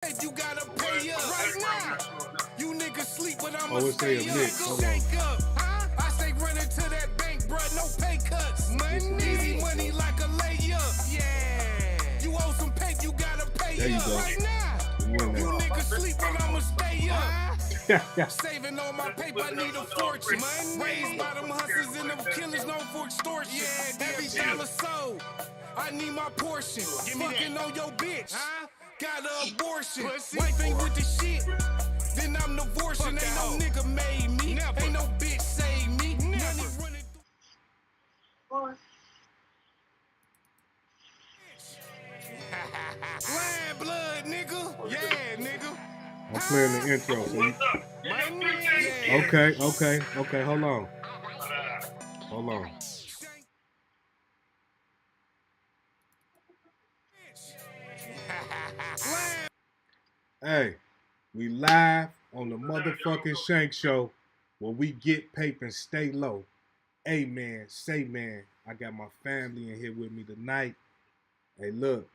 You gotta pay up right now. You niggas sleep, but I'ma stay up. Shank up. I stay running to that bank, bruh. No pay cuts. Money, money like a layup. Yeah. You owe some pay, you gotta pay up right now. You niggas sleep, but I'ma stay up. Saving all my paper, I need a fortune. Raised by them hustlers and them killers known for extortion. Yeah, every dollar sold. I need my portion. Fucking on your bitch. Got an abortion. Wife ain't with the shit. Then I'm divorcing. Ain't no nigga made me. Ain't no bitch save me. Money running through. Lion blood, nigga. Yeah, nigga. I'm playing the intro, so you... Okay. Hold on. Hey, we live on the motherfucking Shank Show where we get paper and stay low. Hey man, say man, I got my family in here with me tonight. Hey look,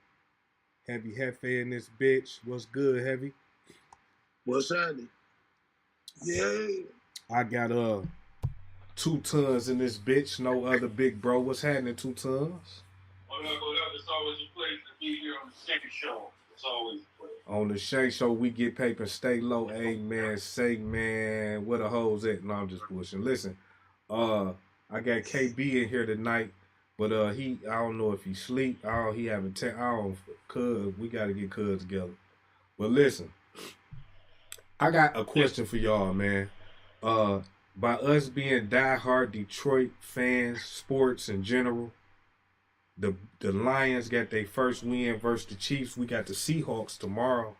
Heavy Hefe in this bitch. What's good, Heavy? What's happening? Yeah. I got 2 tons in this bitch. No other big bro. What's happening, 2 tons? It's always a place to be here on the Shank Show. It's always a place. On the Shank Show, we get paper and stay low. Hey man, say man, where the hoes at? No, I'm just pushing. Listen, I got KB in here tonight, but I don't know if he sleep. He having Cuz we gotta get Cuz together. But listen, I got a question for y'all, man. By us being diehard Detroit fans, sports in general, the Lions got their first win versus the Chiefs. We got the Seahawks tomorrow.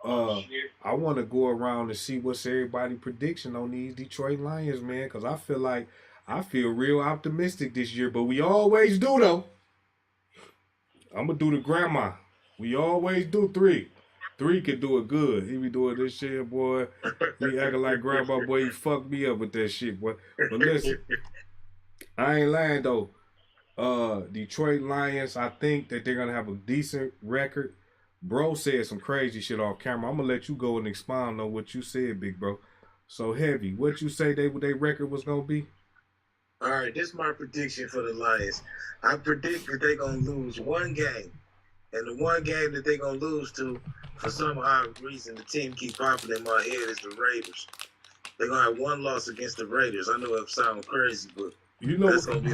I want to go around and see what's everybody's prediction on these Detroit Lions, man, because I feel real optimistic this year, but we always do, though. I'm going to do the grandma. We always do 3. 3 could do it good. He be doing this shit, boy. He acting like grandma, boy. He fucked me up with that shit, boy. But listen, I ain't lying, though. Detroit Lions, I think that they're going to have a decent record. Bro said some crazy shit off camera. I'm going to let you go and expound on what you said, big bro. So, Heavy, what you say their record was going to be? All right, this is my prediction for the Lions. I predict that they're going to lose 1 game. And the 1 game that they're going to lose to, for some odd reason, the team keep popping in my head is the Raiders. They're going to have 1 loss against the Raiders. I know it sounds crazy, but you know, that's going to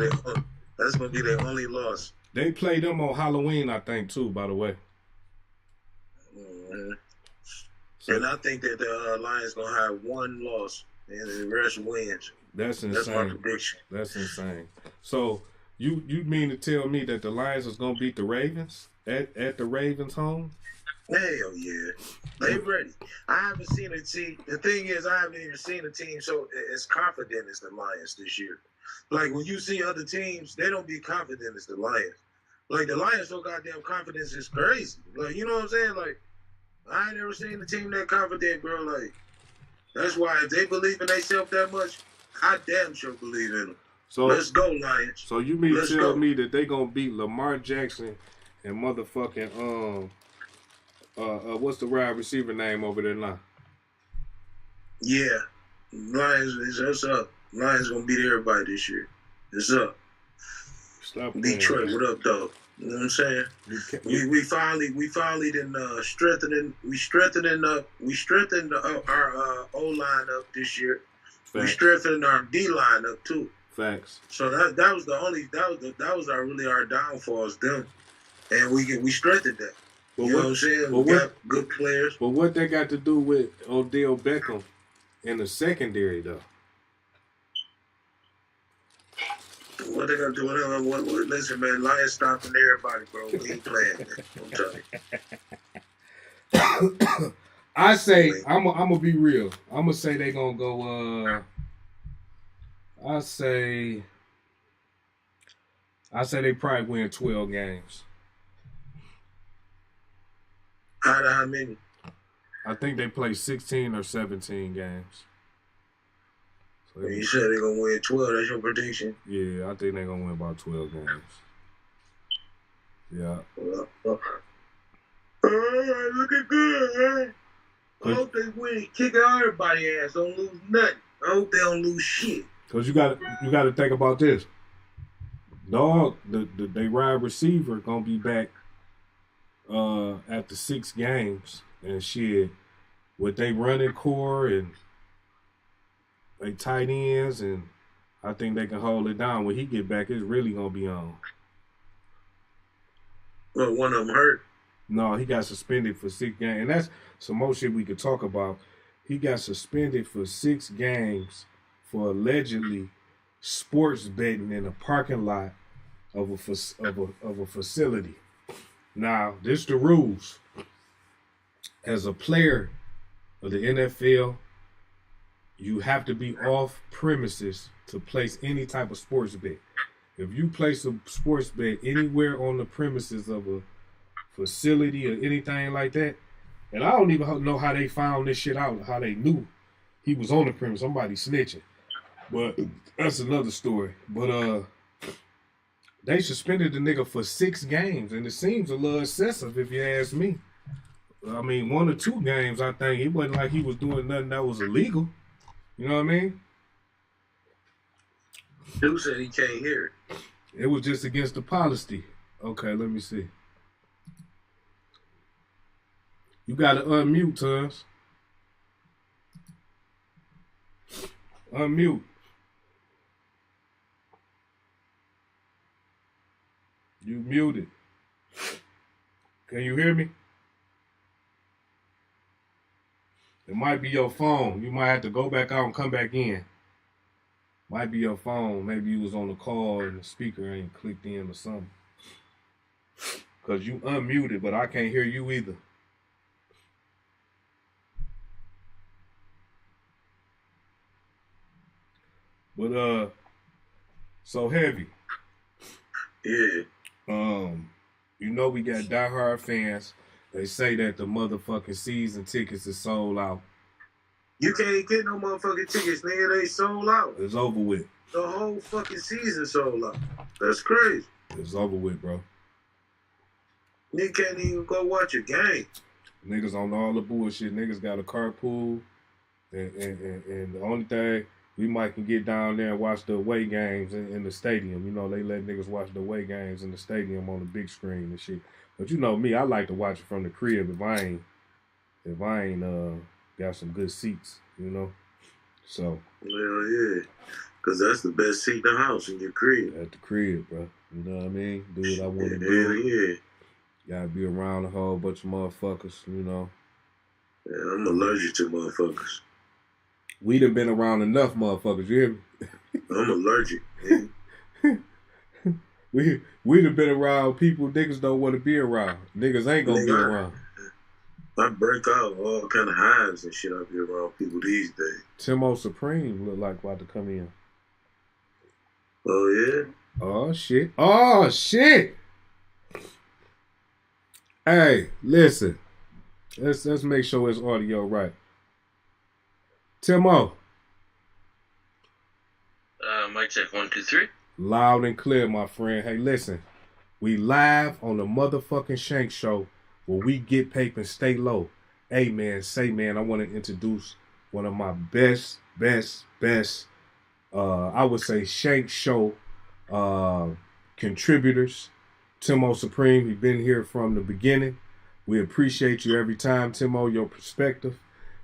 be their only loss. They play them on Halloween, I think, too, by the way. Mm-hmm. So, and I think that the Lions going to have 1 loss and the rest wins. That's insane. That's my prediction. That's insane. So, you mean to tell me that the Lions is going to beat the Ravens at the Ravens' home? Hell yeah. They ready. I haven't seen a team. The thing is, I haven't even seen a team so as confident as the Lions this year. Like, when you see other teams, they don't be confident as the Lions. Like, the Lions so goddamn confidence is crazy. Like, you know what I'm saying? Like, I ain't never seen a team that confident, bro. Like, that's why if they believe in themselves that much, I damn sure believe in them. So let's go, Lions. So you mean to tell me that they gonna beat Lamar Jackson and motherfucking what's the wide receiver name over there now? Yeah, Lions is up. Lions gonna beat everybody this year. It's up. Stop Detroit, what up, dog? You know what I'm saying? We finally done strengthened our O line up this year. Facts. We strengthened our D line up too. Facts. So that was our downfalls, them, and we strengthened that. You know what I'm saying? We got good players. But what they got to do with Odell Beckham in the secondary though? What they gonna do? Listen, man, Lions stopping everybody, bro. We ain't playing, man. I'm telling you. I say I'm gonna be real. I'm gonna say they gonna go. I say they probably win 12 games. How many? I think they play 16 or 17 games. So you said they're gonna win 12. That's your prediction? Yeah, I think they're gonna win about 12 games. Yeah. looking good, huh? I hope they win, kick everybody's ass, don't lose nothing. I hope they don't lose shit. Cause you got to think about this. Dog, they wide receiver gonna be back after 6 games and shit. With they running core and they tight ends, and I think they can hold it down. When he get back, it's really gonna be on. Well, one of them hurt. No, he got suspended for 6 games, and that's some more shit we could talk about. He got suspended for 6 games for allegedly sports betting in a parking lot of a facility. Now, this the rules. As a player of the NFL, you have to be off premises to place any type of sports bet. If you place a sports bet anywhere on the premises of a facility or anything like that, and I don't even know how they found this shit out, how they knew he was on the premise. Somebody snitching. But that's another story. But they suspended the nigga for 6 games, and it seems a little excessive if you ask me. I mean, 1 or 2 games, I think. It wasn't like he was doing nothing that was illegal. You know what I mean? Dude said he can't hear it. It was just against the policy. Okay, let me see. You got to unmute, Tuz. Unmute. You muted. Can you hear me? It might be your phone. You might have to go back out and come back in. Might be your phone. Maybe you was on the call and the speaker ain't clicked in or something. Because you unmuted, but I can't hear you either. But, so Heavy. Yeah. You know we got diehard fans. They say that the motherfucking season tickets is sold out. You can't get no motherfucking tickets, nigga. They sold out. It's over with. The whole fucking season sold out. That's crazy. It's over with, bro. You can't even go watch a game. Niggas on all the bullshit. Niggas got a carpool. And the only thing, we might can get down there and watch the away games in the stadium. You know, they let niggas watch the away games in the stadium on the big screen and shit. But you know me, I like to watch it from the crib if I ain't got some good seats, you know. So. Well, yeah. Because that's the best seat in the house, in your crib. At the crib, bro. You know what I mean? Do what I want to do. Yeah. Gotta be around a whole bunch of motherfuckers, you know. Yeah, I'm allergic to motherfuckers. We done been around enough motherfuckers, you hear me? I'm allergic, man. We done been around people niggas don't want to be around. Niggas ain't gonna be around. I break out all kind of hives and shit. I be around people these days. Timo Supreme look like about to come in. Oh, yeah? Oh, shit. Oh, shit. Hey, listen. Let's make sure it's audio right. Timo. Mic check 1, 2, 3. Loud and clear, my friend. Hey, listen. We live on the motherfucking Shank Show where we get paper and stay low. Hey, man, I want to introduce one of my best, I would say Shank Show contributors. Timo Supreme, he's been here from the beginning. We appreciate you every time, Timo, your perspective.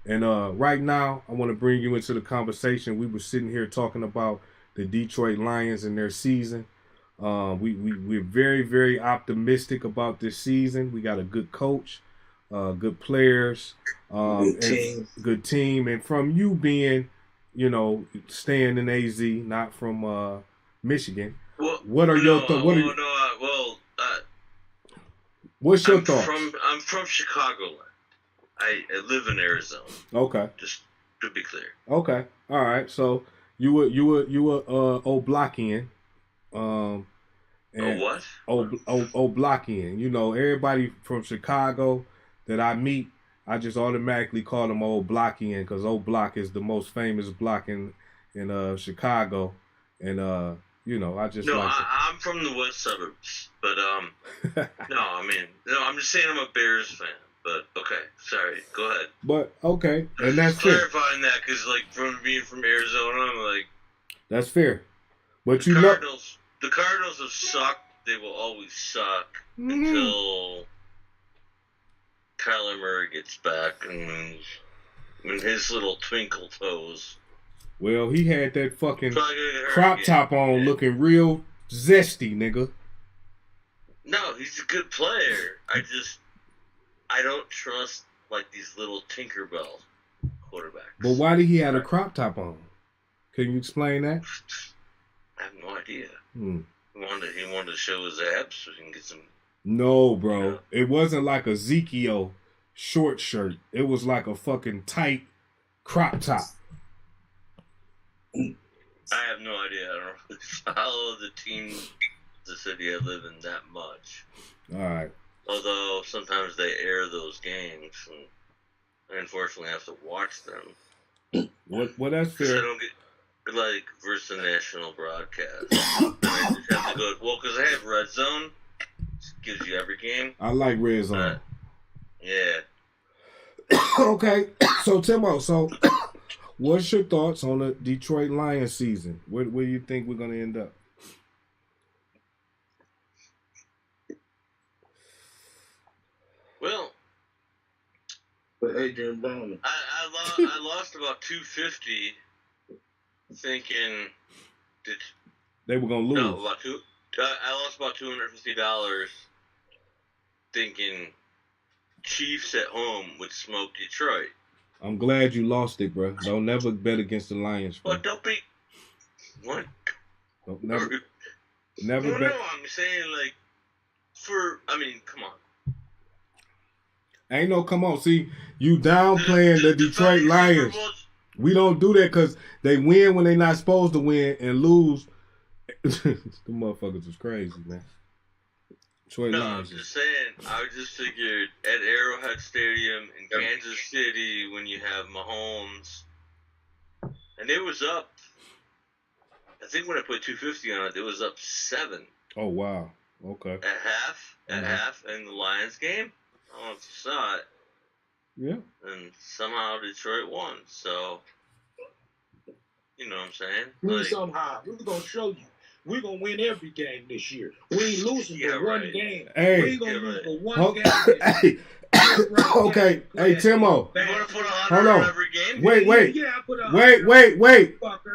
And right now, I want to bring you into the conversation. We were sitting here talking about the Detroit Lions and their season. We're very, very optimistic about this season. We got a good coach, good players, good team. And from you being, you know, staying in AZ, not from Michigan, what are your thoughts? What's your thoughts? I'm from Chicagoland. I live in Arizona. Okay. Just to be clear. Okay. All right. So you were O'Blockian. What? O'Blockian. You know, everybody from Chicago that I meet, I just automatically call them O'Blockian because O-Block is the most famous block in Chicago, and you know, I just I'm from the west suburbs, but I'm just saying I'm a Bears fan. But okay, sorry. Go ahead. But okay, and that's just fair. clarifying that because, like, from being from Arizona, I'm like, that's fair. But the Cardinals have sucked. They will always suck until Kyler Murray gets back and when his little twinkle toes. Well, he had that fucking crop top on, looking real zesty, nigga. No, he's a good player. I don't trust like these little Tinkerbell quarterbacks. But why did he have a crop top on? Can you explain that? I have no idea. He wanted to show his abs so he can get some. No, bro. It wasn't like a Ezekiel short shirt. It was like a fucking tight crop top. I have no idea. I don't really follow the team, the city I live in that much. All right. Although sometimes they air those games, and I unfortunately have to watch them. Well, that's fair. I don't get, like, versus the national broadcast. I just have to go, because I have Red Zone. It gives you every game. I like Red Zone. Yeah. Okay. So, Timo, what's your thoughts on the Detroit Lions season? Where do you think we're going to end up? Well, but Adrian Brown, I lost about $250 thinking that they were going to lose. No, I lost about $250 thinking Chiefs at home would smoke Detroit. I'm glad you lost it, bro. Don't never bet against the Lions, bro. But don't be what? Don't never bet. No, I'm saying like come on. Ain't no come on. See, you downplaying the Detroit Lions. We don't do that because they win when they're not supposed to win and lose. The motherfuckers is crazy, man. Detroit Lions. I'm just saying. I just figured at Arrowhead Stadium in Kansas City when you have Mahomes, and it was up. I think when I put $250 on it, it was up 7. Oh wow. Okay. At half in the Lions game. I don't know if you saw it. Yeah. And somehow Detroit won. So, you know what I'm saying? Somehow. We're going to show you. We're going to win every game this year. We ain't losing for one game. Hey. We ain't going to lose for one game. Okay. Hey, Timo. You want to put 100 on every game? Wait. Yeah, I put 100.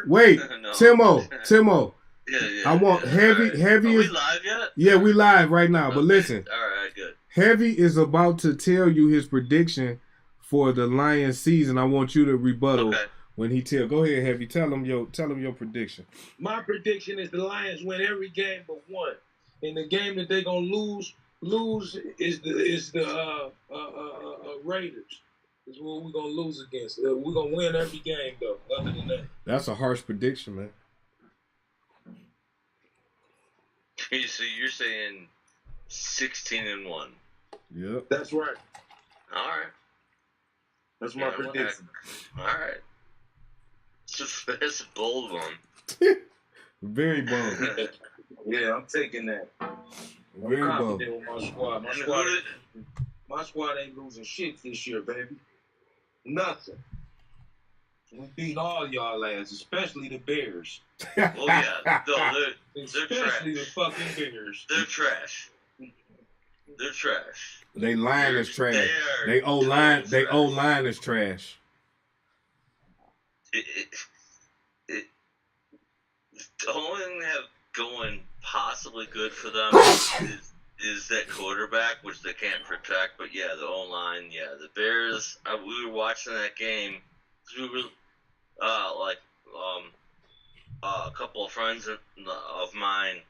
Wait. No. Timo. Yeah. I want heavy. Are we live yet? Yeah, we live right now. But listen. All right, good. Heavy is about to tell you his prediction for the Lions season. I want you to rebuttal when he tell. Go ahead, Heavy. Tell him your prediction. My prediction is the Lions win every game but one. And the game that they're gonna lose is the Raiders. Is what we're gonna lose against. We're gonna win every game though. Other than that, that's a harsh prediction, man. So you're saying 16-1. Yep. That's right. All right. That's my prediction. All right. That's a bold one. Very bold. Yeah, I'm taking that. Very bold. With my squad ain't losing shit this year, baby. Nothing. We beat all y'all ass, especially the Bears. Oh yeah, they're especially trash. The fucking Bears. They're trash. They're trash. They line is trash. They O-line is trash. The only thing they have going possibly good for them is that quarterback, which they can't protect. But yeah, the O-line, the Bears. We were watching that game. We were a couple of friends of mine,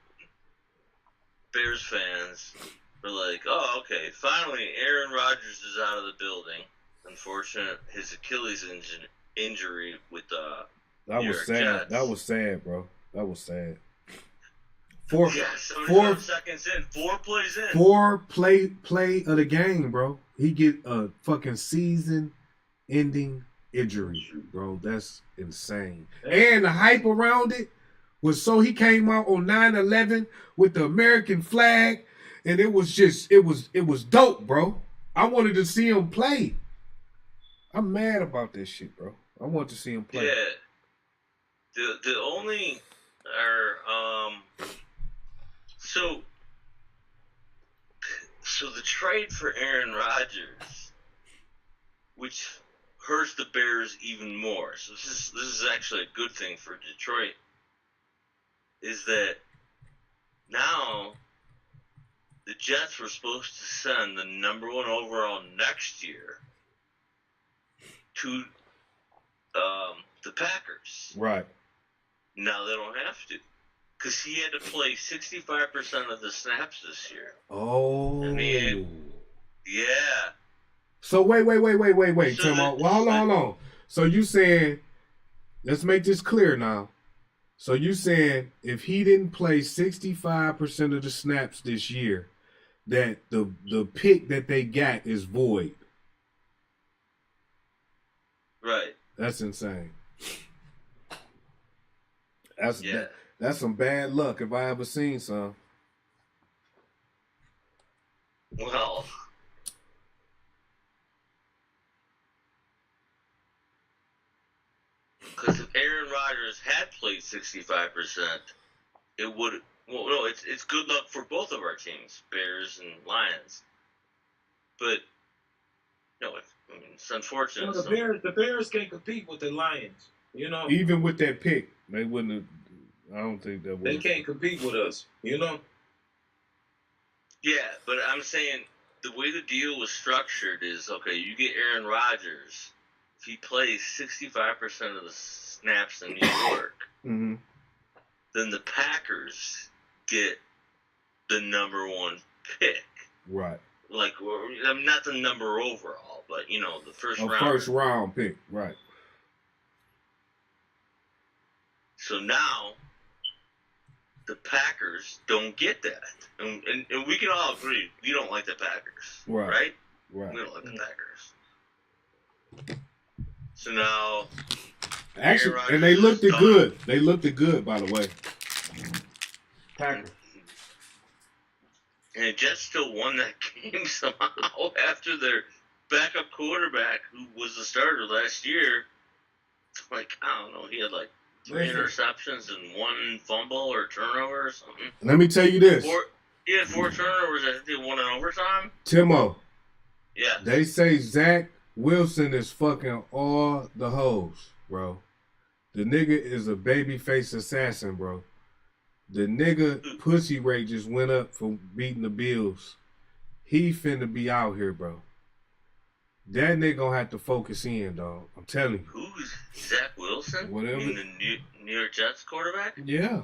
Bears fans, were like, "Oh, okay, finally Aaron Rodgers is out of the building." Unfortunate, his Achilles injury with that was sad. Jets. That was sad, bro. That was sad. 4 seconds in, 4 plays in. 4 play of the game, bro. He get a fucking season-ending injury, bro. That's insane. And the hype around it was so he came out on 9/11 with the American flag, and it was dope, bro. I wanted to see him play. I'm mad about this shit, bro. I want to see him play. Yeah. The only so the trade for Aaron Rodgers, which hurts the Bears even more. So this is actually a good thing for Detroit. Is that now the Jets were supposed to send the number 1 overall next year to the Packers. Right. Now they don't have to. Because he had to play 65% of the snaps this year. Oh. Yeah. So wait, So Timo. Well, hold on. So you saying, let's make this clear now. So you saying if he didn't play 65% of the snaps this year, that the pick that they got is void. Right. That's insane. Yeah. That's some bad luck if I ever seen some. Well, because if Aaron Rodgers had played 65%, it would. Well, no, it's good luck for both of our teams, Bears and Lions. But no, it's unfortunate. The Bears can't compete with the Lions. You know, Even with that pick, they wouldn't have. I don't think that would. they can't compete with us. You know, Yeah, but I'm saying the way the deal was structured is, okay, you get Aaron Rodgers. If he plays 65% of the snaps in New York, Mm-hmm. then the Packers get the number 1 pick. Right. Like, not the number overall, but, the first A round. first round pick. Right. So now, the Packers don't get that. And we can all agree, we don't like the Packers. Right. We Right. don't like the Packers. So now, Actually, Aaron and they Rodgers looked is it done. good. They looked it good, by the way. Packers. And the Jets still won that game somehow after their backup quarterback, who was the starter last year, I don't know, he had 3 interceptions and 1 fumble or turnover or something. Let me tell you this. He had 4 turnovers. I think they won in overtime. Timo, Yeah. they say Zach Wilson is fucking all the hoes, bro. The nigga is a babyface assassin, bro. The nigga pussy rate just went up for beating the Bills. He finna be out here, bro. That nigga gonna have to focus in, dog. I'm telling you. Who's Zach Wilson? Whatever. You mean the New York Jets quarterback? Yeah.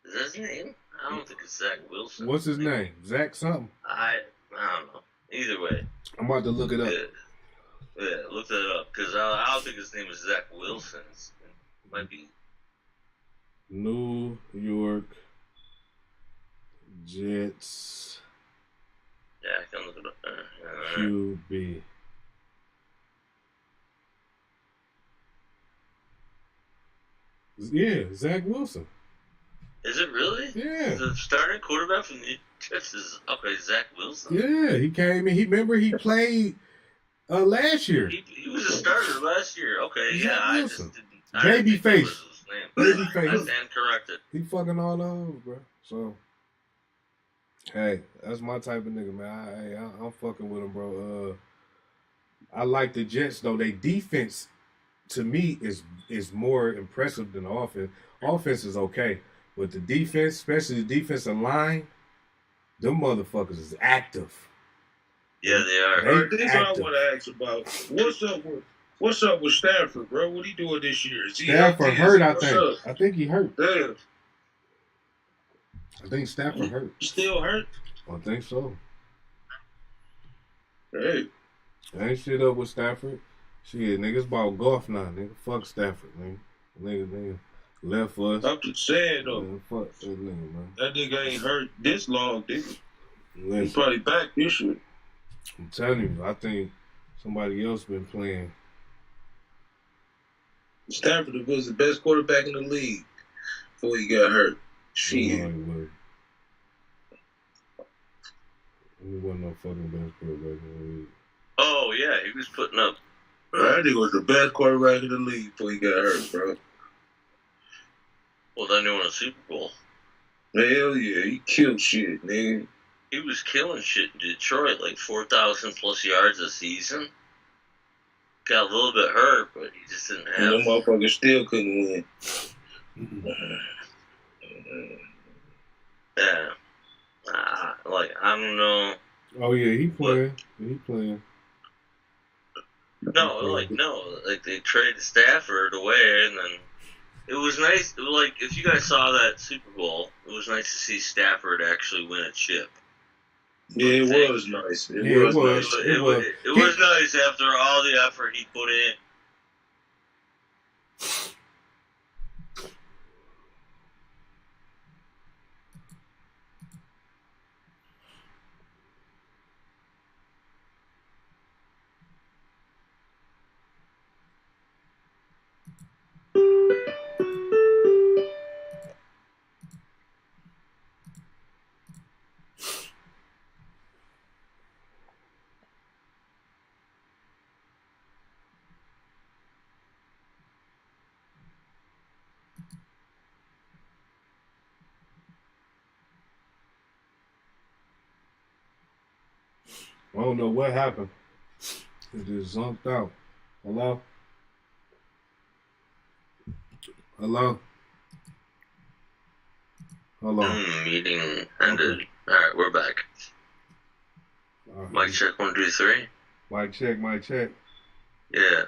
Is that his name? I don't think it's Zach Wilson. What's his name? Zach something. I don't know. Either way. I'm about to look it up. Yeah, look that up. Because I don't think his name is Zach Wilson. It might be. New York Jets Yeah, I can look it up there. QB. Yeah, Zach Wilson. Is it really? Yeah. The starting quarterback from the Jets is Zach Wilson. Yeah, he came in. He played last year. He was a starter last year. Okay, Zach yeah, I Wilson. just didn't. I didn't think that Babyface. was his name. Babyface. I stand corrected. He fucking all over, bro. So, hey, that's my type of nigga, man. I'm fucking with him, bro. I like the Jets though. They defense, to me, is more impressive than the offense. Offense is okay, but the defense, especially the defensive line, them motherfuckers is active. Yeah, they are. this is what I want to ask about. What's up with Stafford, bro? What he doing this year? Is he Stafford healthy? hurt, I What's think. up? I think he hurt. Damn, I think Stafford hurt. he still hurt? I think so. Hey, Ain't shit up with Stafford. Shit, niggas about golf now, nigga. Fuck Stafford, man. Nigga left for us. I'm just saying though, Man, fuck that nigga, man. that nigga ain't hurt this long, did he? He Listen, probably back this year. I'm telling you, I think somebody else been playing. Stafford was the best quarterback in the league before he got hurt. Shit. No, he wasn't no fucking best quarterback in the league. Oh yeah, he was putting up. That nigga was the best quarterback in the league before he got hurt, bro. Well, then he won a Super Bowl. Hell yeah, he killed shit, nigga. He was killing shit in Detroit, like 4,000 plus yards a season. Got a little bit hurt, but he just didn't And them have. motherfuckers still couldn't win. Yeah. Like, I don't know. Oh yeah, he playing. He playing. No, they traded Stafford away, and then it was nice. Like, if you guys saw that Super Bowl, it was nice to see Stafford actually win a chip. Yeah, it was nice. It Yeah, was it was. nice. It was nice after all the effort he put in. I don't know what happened. It just zunked out. Hello? Hello? Hello? Meeting ended. Alright, we're back. Mic check 1, 2, 3. Mic check, mic check. Yeah.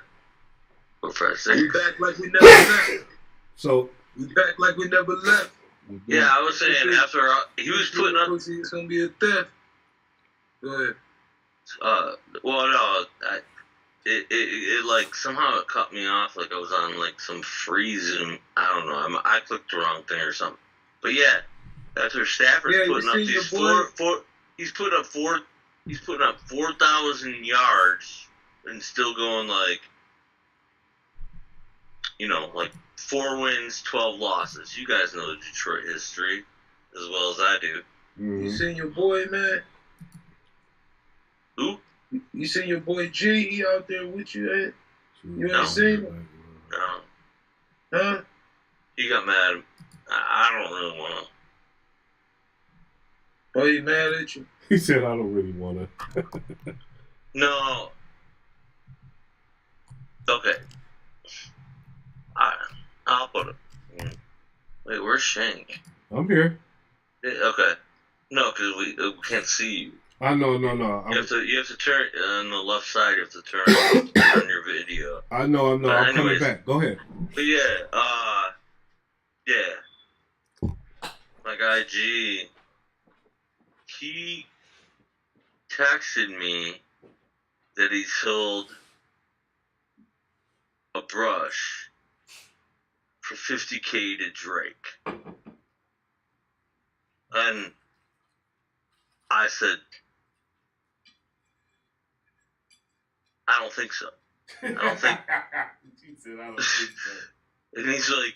4, 5, 6. We back like we never left. So, We back like we never left. Yeah, I was saying after he was putting up. It's gonna be a theft. Go ahead. Well, no, it like somehow it cut me off. Like I was on like some freeze, and I don't know. I clicked the wrong thing or something. But yeah, after Stafford's putting up these he's putting up 4,000 yards and still going like, like 4 wins, 12 losses. You guys know the Detroit history as well as I do. Mm-hmm. You seen your boy, man? Who? You seen your boy G? He out there with you, eh? You No. ain't seen him? No, Huh? he got mad. I don't really want to. Oh, he mad at you? He said, I don't really want to. No. Okay. I'll put it. Wait, where's Shank? I'm here. Okay. No, because we can't see you. I know, no. You have to turn on the left side. You have to turn on your video. I know. I'm coming anyways. back. Go ahead. But yeah. My guy G, he texted me that he sold a brush for $50K to Drake. And I said, I don't think so. I don't think. He said, I don't think so. And he's like,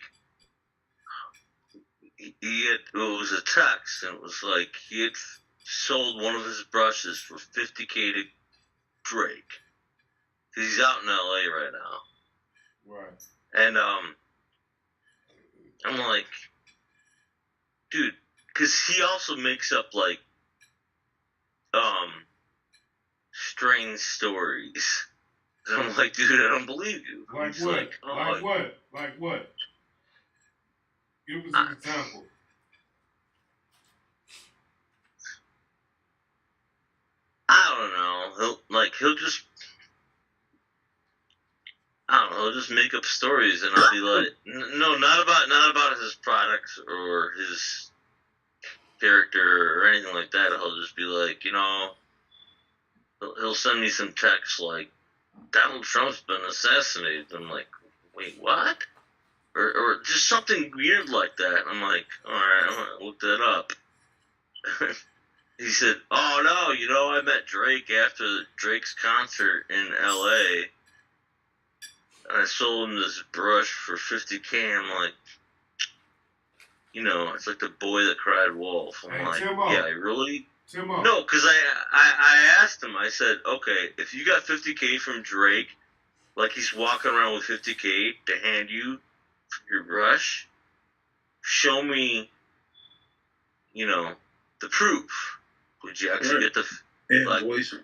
it was a text, and it was like he had sold one of his brushes for $50K to Drake. He's out in LA right now. Right. And I'm like, dude, because he also makes up like strange stories. And I'm like, dude, I don't believe you. Like He's what? like, Like what? Like what? Give us an example. I don't know. He'll just, I don't know. He'll just make up stories, and I'll be like, no, not about his products or his character or anything like that. He'll just be like, he'll send me some text like, Donald Trump's been assassinated. I'm like, wait, what? Or just something weird like that. I'm like, all right, I'm gonna look that up. He said, oh no, I met Drake after Drake's concert in LA, and I sold him this brush for $50K. I'm like, it's like the boy that cried wolf. I'm Hey, like, Timbo. yeah, really? Timo. No, because I asked him. I said, okay, if you got $50K from Drake, like he's walking around with $50K to hand you for your brush, show me, the proof. Would you actually get the invoice?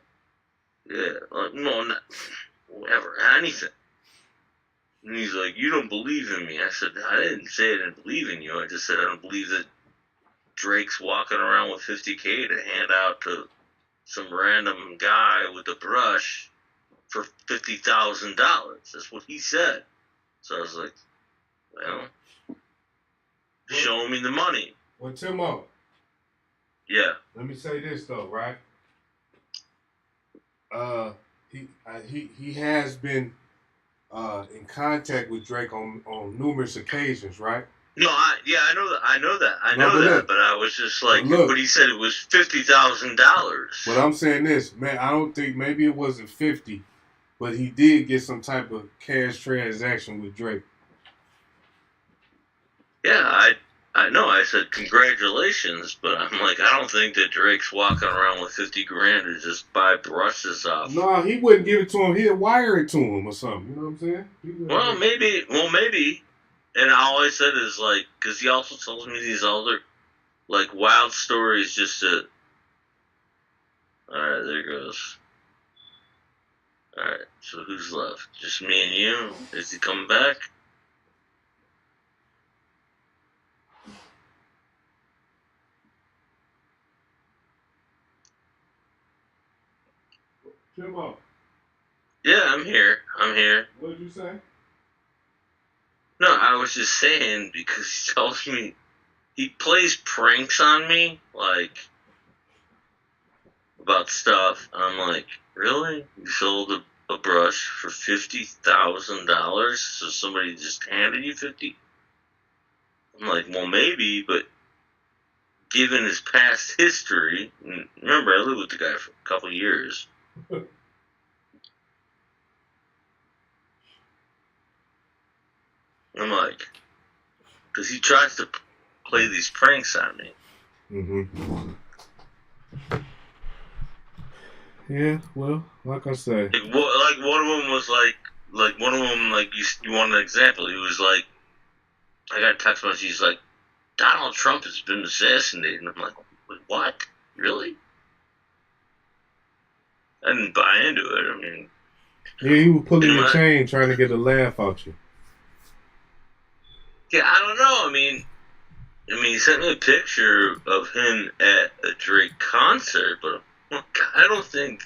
Yeah, no, not whatever, anything. And he's like, you don't believe in me. I said, I didn't say I didn't believe in you. I just said I don't believe that Drake's walking around with $50K to hand out to some random guy with a brush for $50,000. That's what he said. So I was like, well, show me the money. Well, Timo. Yeah. Let me say this though, right? He has been in contact with Drake on numerous occasions, right? No, I know that, but I was just like, but he said it was $50,000. But I'm saying this, man, I don't think, maybe it wasn't 50, but he did get some type of cash transaction with Drake. Yeah, I know. I said congratulations, but I'm like, I don't think that Drake's walking around with 50 grand to just buy brushes off. No, he wouldn't give it to him. He'd wire it to him or something. You know what I'm saying? Well, maybe. And all I said is like, because he also tells me these other, like, wild stories just to. All right, there goes. All right, so who's left? Just me and you? Is he coming back? Timo. Yeah, I'm here. What did you say? No, I was just saying because he tells me he plays pranks on me, like about stuff. And I'm like, really? You sold a brush for $50,000? So somebody just handed you 50? I'm like, well, maybe, but given his past history, and remember, I lived with the guy for a couple of years. I'm like, because he tries to play these pranks on me. Mm-hmm. Yeah, well, like I say. Like one of them was like one of them, like, you want an example. He was like, I got a text message, he's like, Donald Trump has been assassinated. And I'm like, wait, what? Really? I didn't buy into it. I mean. Yeah, he was pulling your chain trying to get a laugh out you. Yeah, I don't know. I mean, he sent me a picture of him at a Drake concert, but I don't think.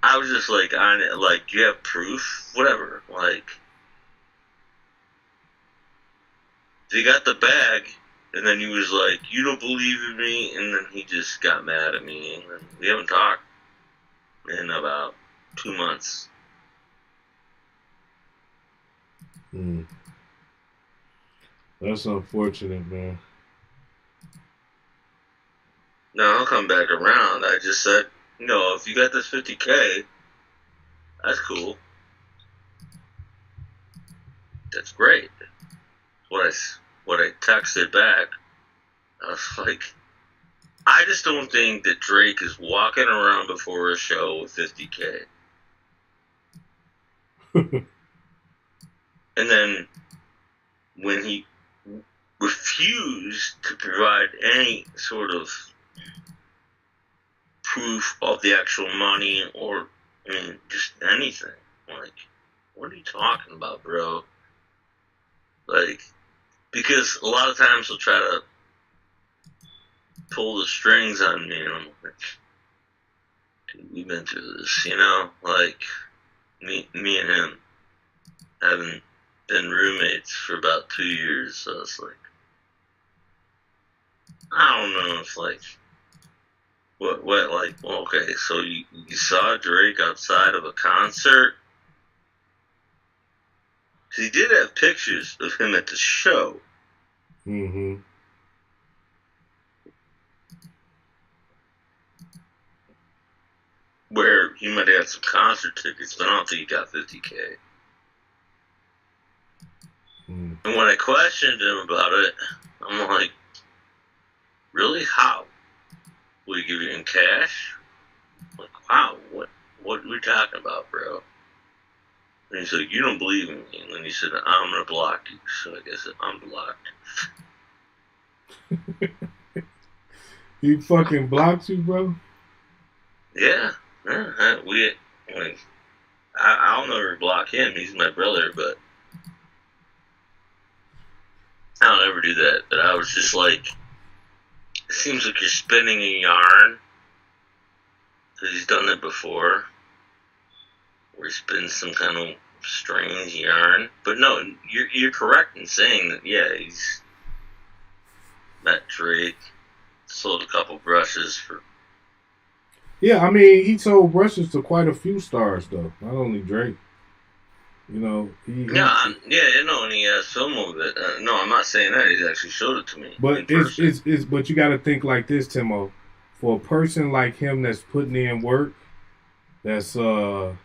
I was just like, on it, like, do you have proof? Whatever. Like, he got the bag, and then he was like, you don't believe in me, and then he just got mad at me, and then we haven't talked in about 2 months. That's unfortunate, man. No, I'll come back around. I just said, if you got this $50K, that's cool. That's great. What I texted back, I was like, I just don't think that Drake is walking around before a show with $50K. And then when he refused to provide any sort of proof of the actual money or, just anything, like, what are you talking about, bro? Like, because a lot of times he'll try to pull the strings on me, and I'm like, dude, we've been through this, like, me and him haven't been roommates for about 2 years, so it's like, I don't know, it's like, what, like, okay, so you saw Drake outside of a concert? He did have pictures of him at the show. Mm-hmm. Where he might have had some concert tickets, but I don't think he got $50K. And when I questioned him about it, I'm like, really? How? Will he give you in cash? Like, wow, what are we talking about, bro? And he's like, you don't believe in me. And then he said, I'm going to block you. So I guess I'm blocked. He fucking blocked you, bro? Yeah. I'll never block him. He's my brother, but I don't ever do that. But I was just like, it seems like you're spinning a yarn. Because he's done it before. Where he spins some kind of strange yarn. But no, you're correct in saying that, yeah, he's met Drake, sold a couple brushes for... Yeah, I mean, he sold brushes to quite a few stars, though. Not only Drake. You know, and he has film of it. No, I'm not saying that. He's actually showed it to me. But but you got to think like this, Timo. For a person like him that's putting in work, that's out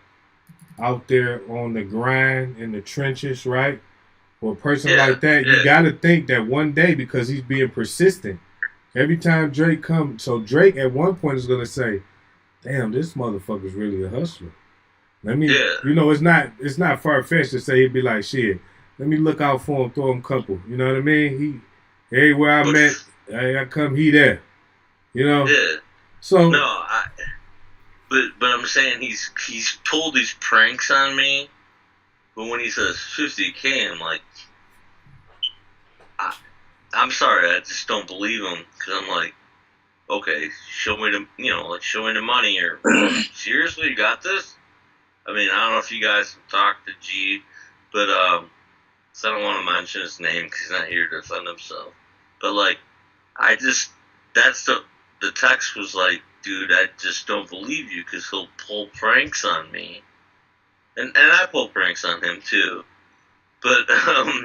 there on the grind in the trenches, right? For a person like that, you got to think that one day, because he's being persistent, every time Drake comes, so Drake at one point is going to say, damn, this motherfucker's really a hustler. You know, it's not far-fetched to say he'd be like, shit, let me look out for him, throw him a couple. You know what I mean? Everywhere I met, I come, he there. You know? Yeah. So no, but I'm saying he's pulled these pranks on me. But when he says 50K, I'm like, I'm sorry, I just don't believe him, because I'm like, okay, show me the money here. Seriously, you got this? I mean, I don't know if you guys have talked to G, but so I don't want to mention his name because he's not here to defend himself. But like, that's the text was like, dude, I just don't believe you because he'll pull pranks on me, and I pull pranks on him too. But I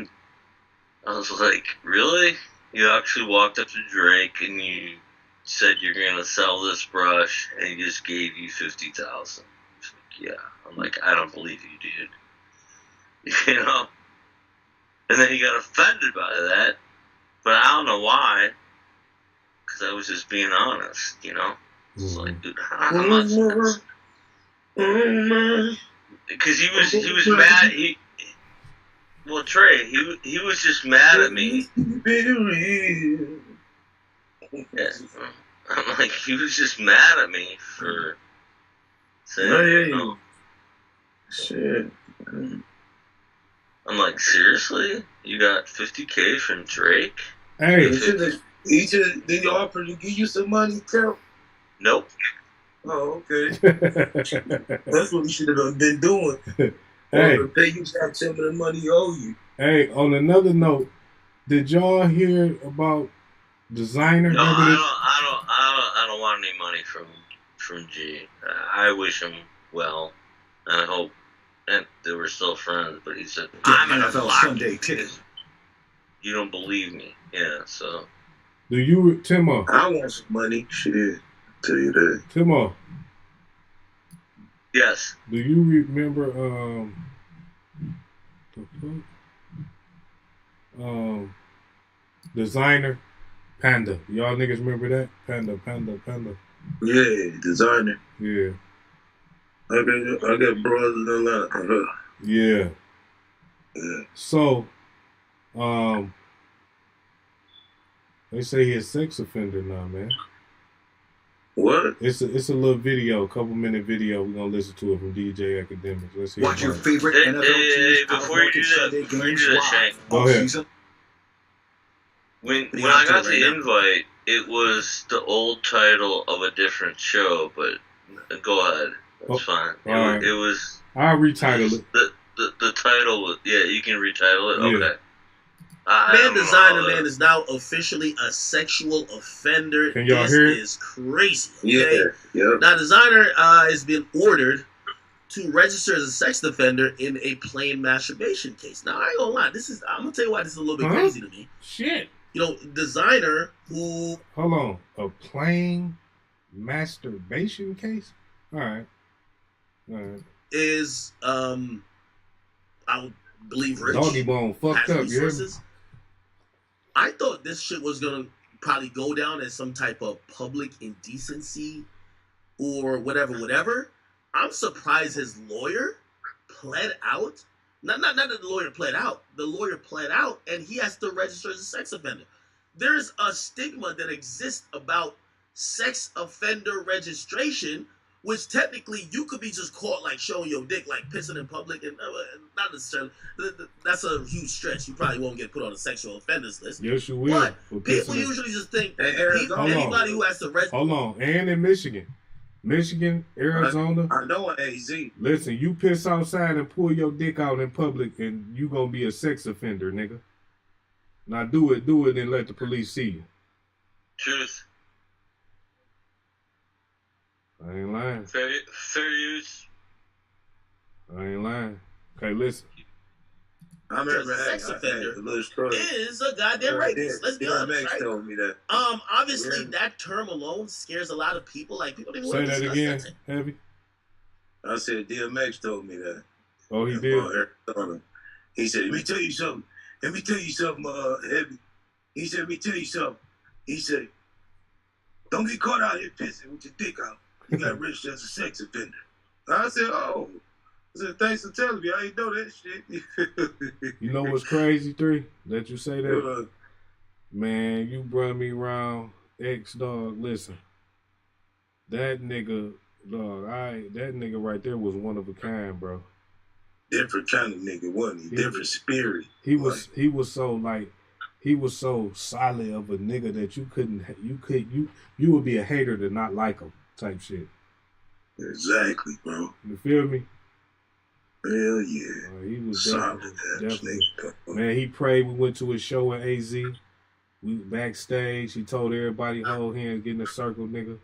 was like, really? You actually walked up to Drake and you said you're gonna sell this brush, and he just gave you $50,000. Yeah, I'm like, I don't believe you, dude. You know? And then he got offended by that, but I don't know why. Because I was just being honest, you know? It's like, dude, how much? Because he was mad. Trey, he was just mad at me. Yeah. I'm like, he was just mad at me for saying, shit. I'm like, seriously? You got 50K from Drake? Hey. Did he offer to give you some money, Kel? Nope. Oh, okay. That's what we should have been doing. Hey. Or pay you back some of the money he owe you. Hey, on another note, did y'all hear about Designer? No, I don't want any money from G. I wish him well, and I hope and they were still friends. But he said, "I'm an NFL Sunday ticket." You don't believe me, yeah? So, do you, Timo? I want some money. Shit, tell you that, Timo. Yes. Do you remember Designer? Panda. Y'all niggas remember that? Panda. Yeah, Designer. Yeah. I got brothers in Atlanta. Yeah. So, they say he's a sex offender now, man. What? It's a little video, a couple minute video. We're gonna listen to it from DJ Academics. Let's hear. Watch your favorite NFL teams. Before you do that, Shank. Go ahead. When I got the invite, it was the old title of a different show, but go ahead. That's fine. It was. I'll retitle it. The title was, you can retitle it. Yeah. Okay. Designer is now officially a sexual offender. Can y'all hear it? This is crazy. Okay? Yeah. Now, Designer has been ordered to register as a sex offender in a plain masturbation case. Now, I ain't gonna lie. I'm gonna tell you why this is a little bit crazy to me. Shit. You know, Designer, who... Hold on. A plain masturbation case? All right. Is, I would believe rich. Doggy bone fucked up, you hear me? I thought this shit was gonna probably go down as some type of public indecency or whatever. I'm surprised his lawyer pled out. Not that the lawyer pled out. The lawyer pled out, and he has to register as a sex offender. There's a stigma that exists about sex offender registration, which technically you could be just caught like showing your dick, like pissing in public, and not necessarily. That's a huge stretch. You probably won't get put on a sexual offenders list. Yes, you will. But people usually just think Anybody who has to register. Hold on, and in Michigan, Arizona. I know an AZ. Listen, you piss outside and pull your dick out in public, and you gonna be a sex offender, nigga. Now do it, and let the police see you. Truth. I ain't lying. Fair use. I ain't lying. Okay, listen. I remember A sex offender a little story. is a goddamn rapist. Let's be honest, right? told me that. Obviously that term alone scares a lot of people. Like people don't even Say want to that discuss again, that. Heavy. I said DMX told me that. Oh, he did. He said, "Let me tell you something, Heavy." He said, "Let me tell you something." He said, "Don't get caught out here pissing with your dick out. You got registered as a sex offender." I said, "Oh." I said, "Thanks for telling me. I ain't know that shit." You know what's crazy, 3? That you say that? Uh, Man, you brought me around X-Dog. Listen, that nigga, dog, that nigga right there was one of a kind, bro. different kind of nigga, wasn't he? Different spirit. He was so solid of a nigga that you would be a hater to not like him type shit. Exactly, bro. You feel me? Hell yeah. He was Solid definitely. nigga. Man, he prayed. We went to his show in AZ. We backstage. He told everybody hold hands, get in a circle, nigga.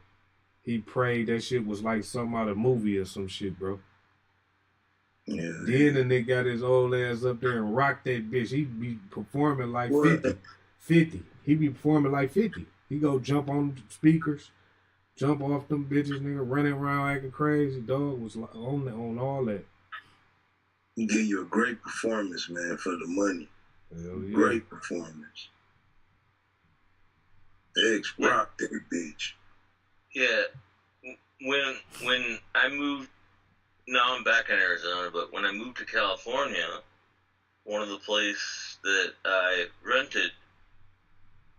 He prayed. That shit was like something out of a movie or some shit, bro. Yeah. Then the nigga got his old ass up there and rocked that bitch. He be performing like What? 50. He be performing like 50. He go jump on speakers, jump off them bitches, nigga, running around acting crazy. Dog was on all that. He gave you a great performance, man, for the money. Hell yeah. Great performance. X rocked that bitch. Yeah. When I moved, now I'm back in Arizona, but when I moved to California, one of the places that I rented,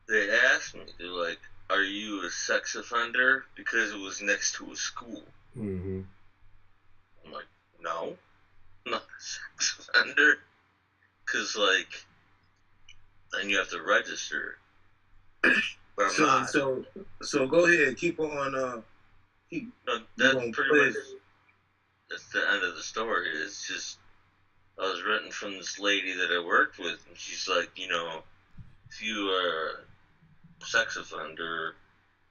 they asked me, they're like, "Are you a sex offender?" Because it was next to a school. Mm-hmm. I'm like, "No, I'm not a sex offender." Because, like, then you have to register. But I'm not. So go ahead, keep on. No, that's pretty much, that's the end of the story. It's just, I was renting from this lady that I worked with, and she's like, you know, if you are a sex offender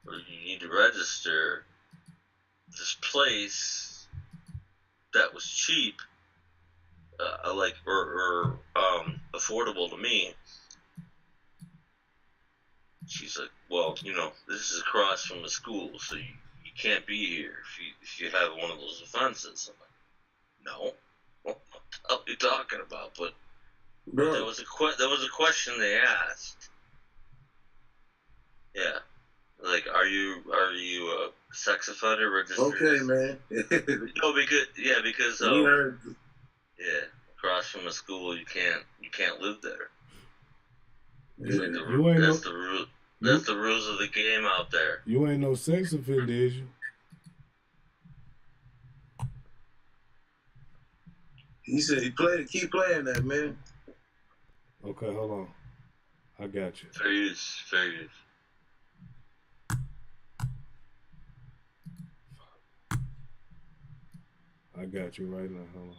or you need to register, this place that was cheap, affordable to me. She's like, well, you know, this is across from the school, so you can't be here if you have one of those offenses. I'm like, no, what the hell are you talking about? But Bro. there was a question they asked. Yeah, like, are you a sex offender registered? Okay, man. No, because We heard. yeah, across from a school, you can't live there. It's Yeah. like You ain't that's the rule. That's the rules of the game out there. You ain't no sex offender, is you? He said keep playing that, man. Okay, hold on. I got you. Fair use. I got you right now. Hold on.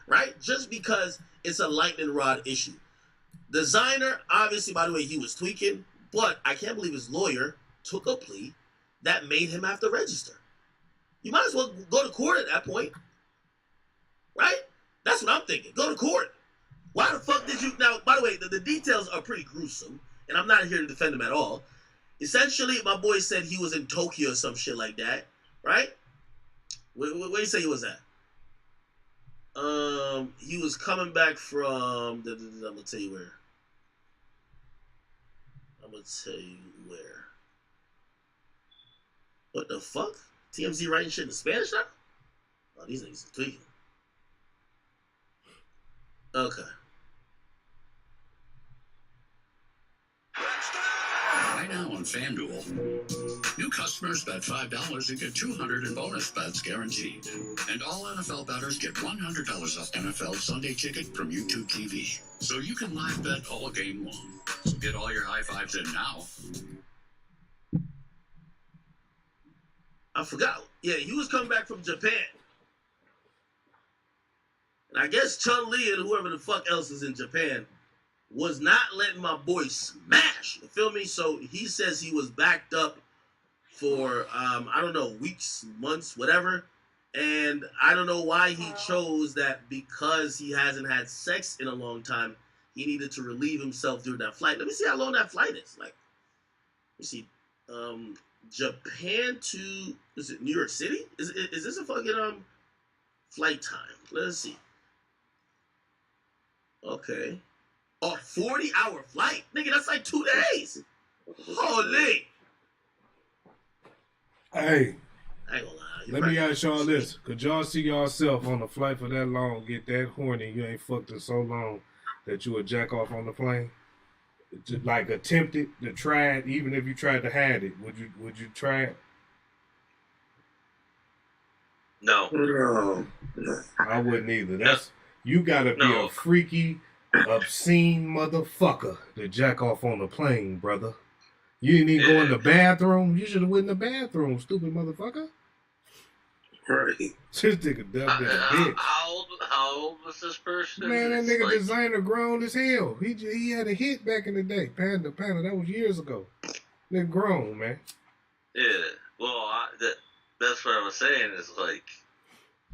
Right? Just because it's a lightning rod issue. Designer, obviously, by the way, he was tweaking, but I can't believe his lawyer took a plea that made him have to register. You might as well go to court at that point. Right? That's what I'm thinking. Go to court. Why the fuck did you... Now, by the way, the details are pretty gruesome, and I'm not here to defend him at all. Essentially, my boy said he was in Tokyo or some shit like that. Right? Where do you say he was at? He was coming back from... I'm going to tell you where. I'm gonna tell you where. What the fuck? TMZ writing shit in Spanish now? Oh, these niggas are tweaking. Okay. Right now on FanDuel, new customers bet $5 and get $200 in bonus bets guaranteed. And all NFL bettors get $100 off NFL Sunday Ticket from YouTube TV. So you can live bet all game long. So get all your high fives in now. I forgot. Yeah, he was coming back from Japan. And I guess Chun-Li and whoever the fuck else is in Japan was not letting my boy smash. You feel me? So he says he was backed up for, I don't know, weeks, months, whatever. And I don't know why he chose that because he hasn't had sex in a long time. He needed to relieve himself during that flight. Let me see how long that flight is. Like, let me see. Japan to, is it New York City? Is this a fucking flight time? Let's see. Okay. A 40-hour flight? Nigga, that's like 2 days. Holy. Hey, I ain't gonna lie. let me ask y'all this. Could y'all see yourself on a flight for that long, get that horny, you ain't fucked in so long that you would jack off on the plane? Like attempted to try it, even if you tried to hide it, would you try it? No. No. I wouldn't either. You gotta be a freaky, obscene motherfucker to jack off on the plane, brother. You didn't even go in the bathroom. You should have went in the bathroom, stupid motherfucker. Right. This nigga dumb as a bitch. How old was this person? Man, that nigga Like, designer grown as hell. He had a hit back in the day. Panda. That was years ago. Nigga grown, man. yeah. Well, that's what I was saying. Is like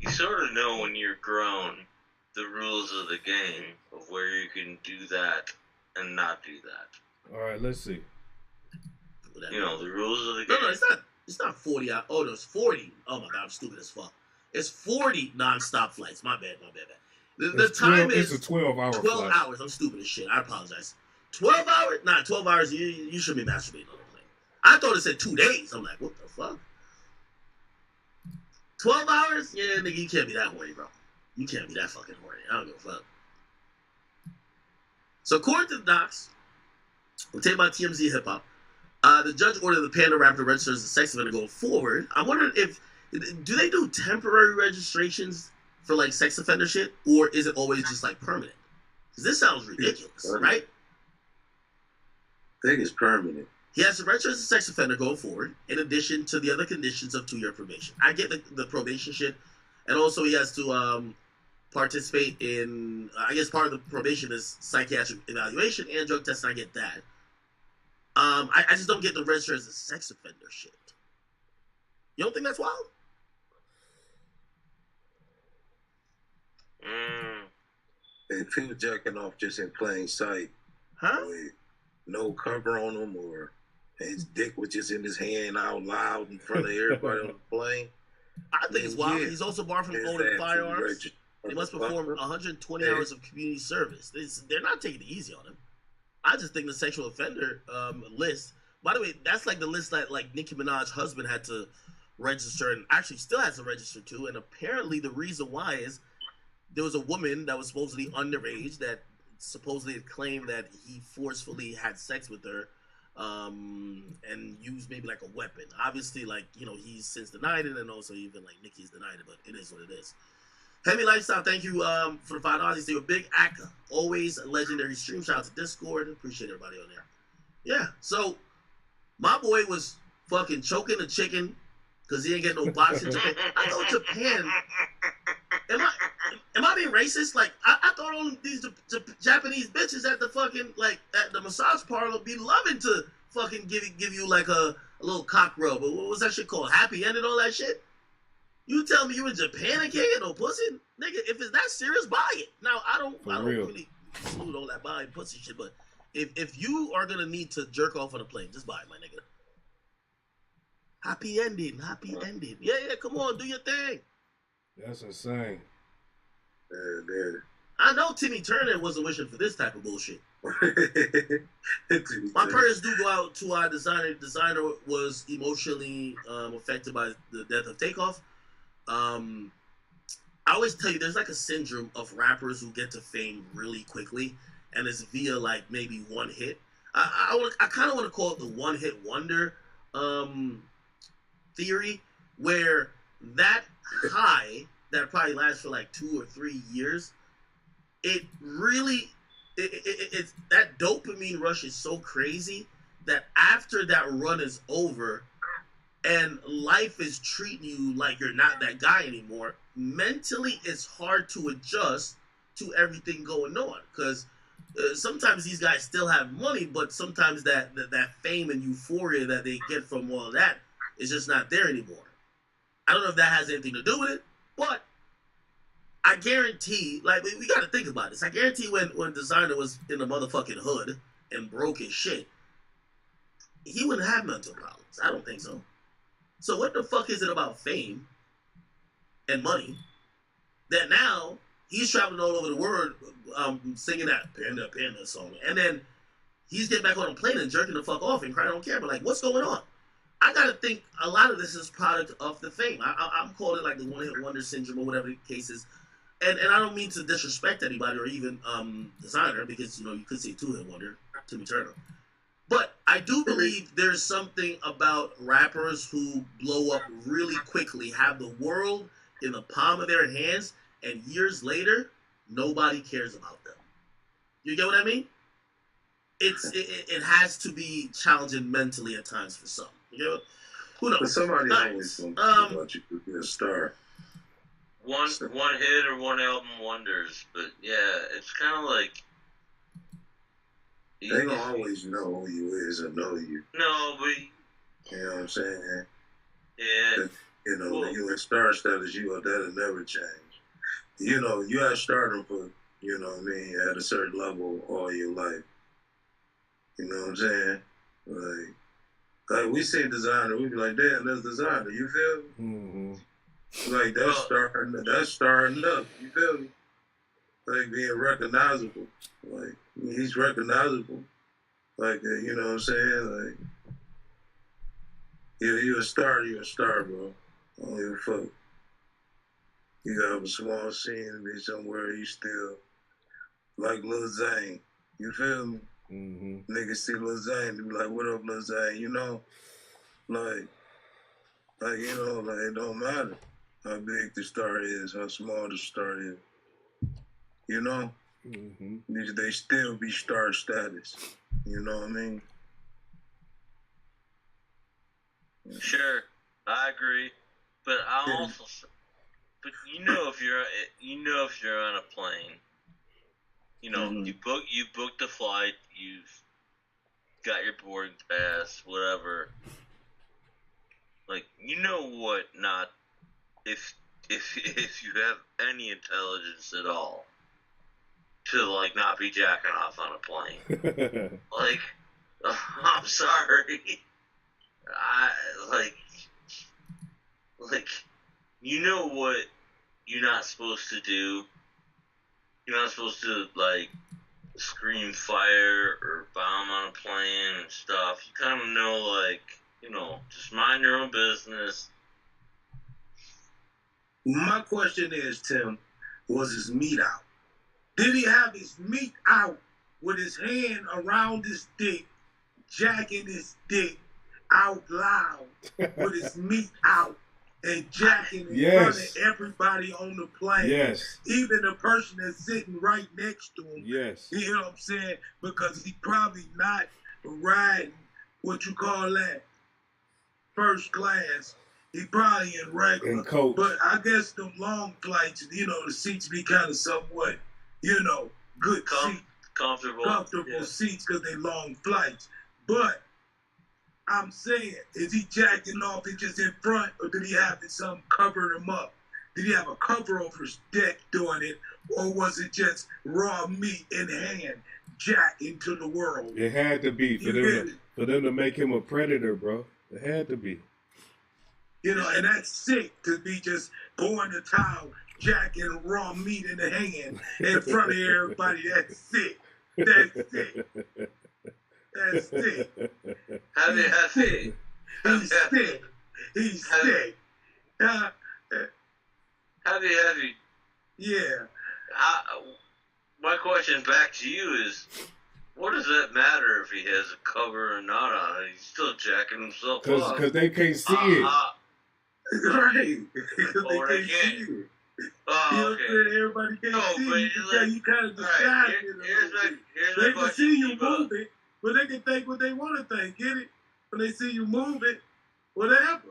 you sort of know when you're grown the rules of the game of where you can do that and not do that. All right, let's see. You know the rules of the game. No, it's not 40 hours. Oh, no, it's 40. Oh my God, I'm stupid as fuck. It's 40 non-stop flights. My bad. The time is it's a 12-hour 12 flight. hours. I'm stupid as shit. I apologize. 12 hours? Nah, 12 hours. You shouldn't be masturbating on the plane. I thought it said 2 days. I'm like, what the fuck? 12 hours? Yeah, nigga, you can't be that horny, bro. You can't be that fucking horny. I don't give a fuck. So according to the docs, obtained by TMZ Hip Hop, the judge ordered the Panda Raptor register as a sex offender going forward. I wonder do they do temporary registrations for like sex offender shit, or is it always just like permanent? Because this sounds ridiculous, right? I think it's permanent. He has to register as a sex offender going forward, in addition to the other conditions of 2-year probation. I get the probation shit, and also he has to participate in. I guess part of the probation is psychiatric evaluation and drug testing. I get that. I just don't get the register as a sex offender shit. You don't think that's wild? And people jacking off just in plain sight, Huh? with no cover on him, or his dick was just in his hand out loud in front of everybody on the plane. I think it's wild. Yeah. He's also barred from There's owning that firearms. too, They must perform 120 Yeah. hours of community service. They're not taking it easy on him. I just think the sexual offender list. By the way, that's like the list that like Nicki Minaj's husband had to register, and actually still has to register too. And apparently, the reason why is there was a woman that was supposedly underage that supposedly had claimed that he forcefully had sex with her, and used maybe like a weapon. Obviously, like, you know, he's since denied it, and also even like Nicki's denied it, but it is what it is. Heavy Lifestyle, thank you for the $5. You're a big Aka. Always a legendary stream. Shout out to Discord. Appreciate everybody on there. Yeah, so my boy was fucking choking a chicken because he ain't getting no boxing. I know Japan. Am I being racist? Like, I thought all these Japanese bitches at the fucking, like, at the massage parlor be loving to fucking give you like a little cock rub. But what was that shit called? Happy End and all that shit? You tell me you in Japan and can't get no pussy? Nigga, if it's that serious, buy it. Now, I don't really salute all that buying pussy shit, but if you are gonna need to jerk off on a plane, just buy it, my nigga. Happy ending. Yeah, come on, do your thing. That's insane. I know Timmy Turner wasn't wishing for this type of bullshit. My prayers do go out to our designer. Designer was emotionally affected by the death of Takeoff. I always tell you, there's like a syndrome of rappers who get to fame really quickly, and it's via like maybe one hit. I kind of want to call it the one hit wonder theory, where that high that probably lasts for like 2 or 3 years, it's that dopamine rush is so crazy that after that run is over and life is treating you like you're not that guy anymore, mentally it's hard to adjust to everything going on, because sometimes these guys still have money, but sometimes that fame and euphoria that they get from all of that is just not there anymore. I don't know if that has anything to do with it, but I guarantee, like, we got to think about this. I guarantee when Designer was in the motherfucking hood and broke his shit, he wouldn't have mental problems. I don't think so. So what the fuck is it about fame and money that now he's traveling all over the world singing that Panda Panda song, and then he's getting back on a plane and jerking the fuck off and crying, I don't care, but like, what's going on? I gotta think a lot of this is product of the fame. I'm calling it like the one-hit wonder syndrome or whatever the case is. And I don't mean to disrespect anybody or even Designer, because, you know, you could say two-hit wonder, Timmy Turner. But I do believe there's something about rappers who blow up really quickly, have the world in the palm of their hands, and years later, nobody cares about them. You get what I mean? It has to be challenging mentally at times for some. You know? Who knows? But somebody always want you to be a star. One hit or one album wonders, but yeah, it's kind of like they don't always know who you is or know you. No, but you know what I'm saying? Yeah. You know, when you in star status, that'll never change. You know, you have stardom for, you know what I mean, at a certain level all your life. You know what I'm saying? Like we see Designer, we be like, damn, that's Designer. You feel me? Mm-hmm. Like that's starting up. You feel me? Like being recognizable. Like he's recognizable. Like you know what I'm saying? Like you're a star, bro. I don't give a fuck. You gotta have a small scene and be somewhere you still like Lil Zane. You feel me? Mm-hmm. Niggas see Lil Zane, they be like, what up, Lil Zane? You know? Like, you know, like, it don't matter how big the star is, how small the star is. You know? Mm-hmm. They still be star status. You know what I mean? Sure, I agree. But I also... But you know if you're on a plane, you know, mm-hmm. you booked the flight, you've got your boarding pass, whatever. Like, you know what not, if you have any intelligence at all, to like not be jacking off on a plane. Like, I'm sorry. You know what you're not supposed to do. You're not supposed to, like, scream fire or bomb on a plane and stuff. You kind of know, like, you know, just mind your own business. My question is, Tim, was his meat out? Did he have his meat out with his hand around his dick, jacking his dick out loud with his meat out? And jacking in front of everybody on the plane. Yes. Even the person that's sitting right next to him. Yes. You know what I'm saying? Because he probably not riding, what you call that, first class. He probably in regular. In coach. But I guess them long flights, you know, the seats be kind of somewhat, you know, good seats. Comfortable seats because they long flights. But I'm saying, is he jacking off it just in front, or did he have something covering him up? Did he have a cover over his deck doing it, or was it just raw meat in hand, jack into the world? It had to be for them to make him a predator, bro. It had to be. You know, and that's sick to be just going to town, jacking raw meat in the hand in front of everybody. That's sick. That's sick. That's sick. Heavy. He's sick. He's sick. Heavy. Yeah. My question back to you is, what does that matter if he has a cover or not on it? He's still jacking himself off. Because they can't see it. Right. Oh, they can't. see it. Oh, You know what I'm okay. saying? Everybody can't No, see but you. You kind of all right, disguise it. here's They my can question. see you T-Bug. move it, but they can think what they want to think. Get it? When they see you move it, whatever.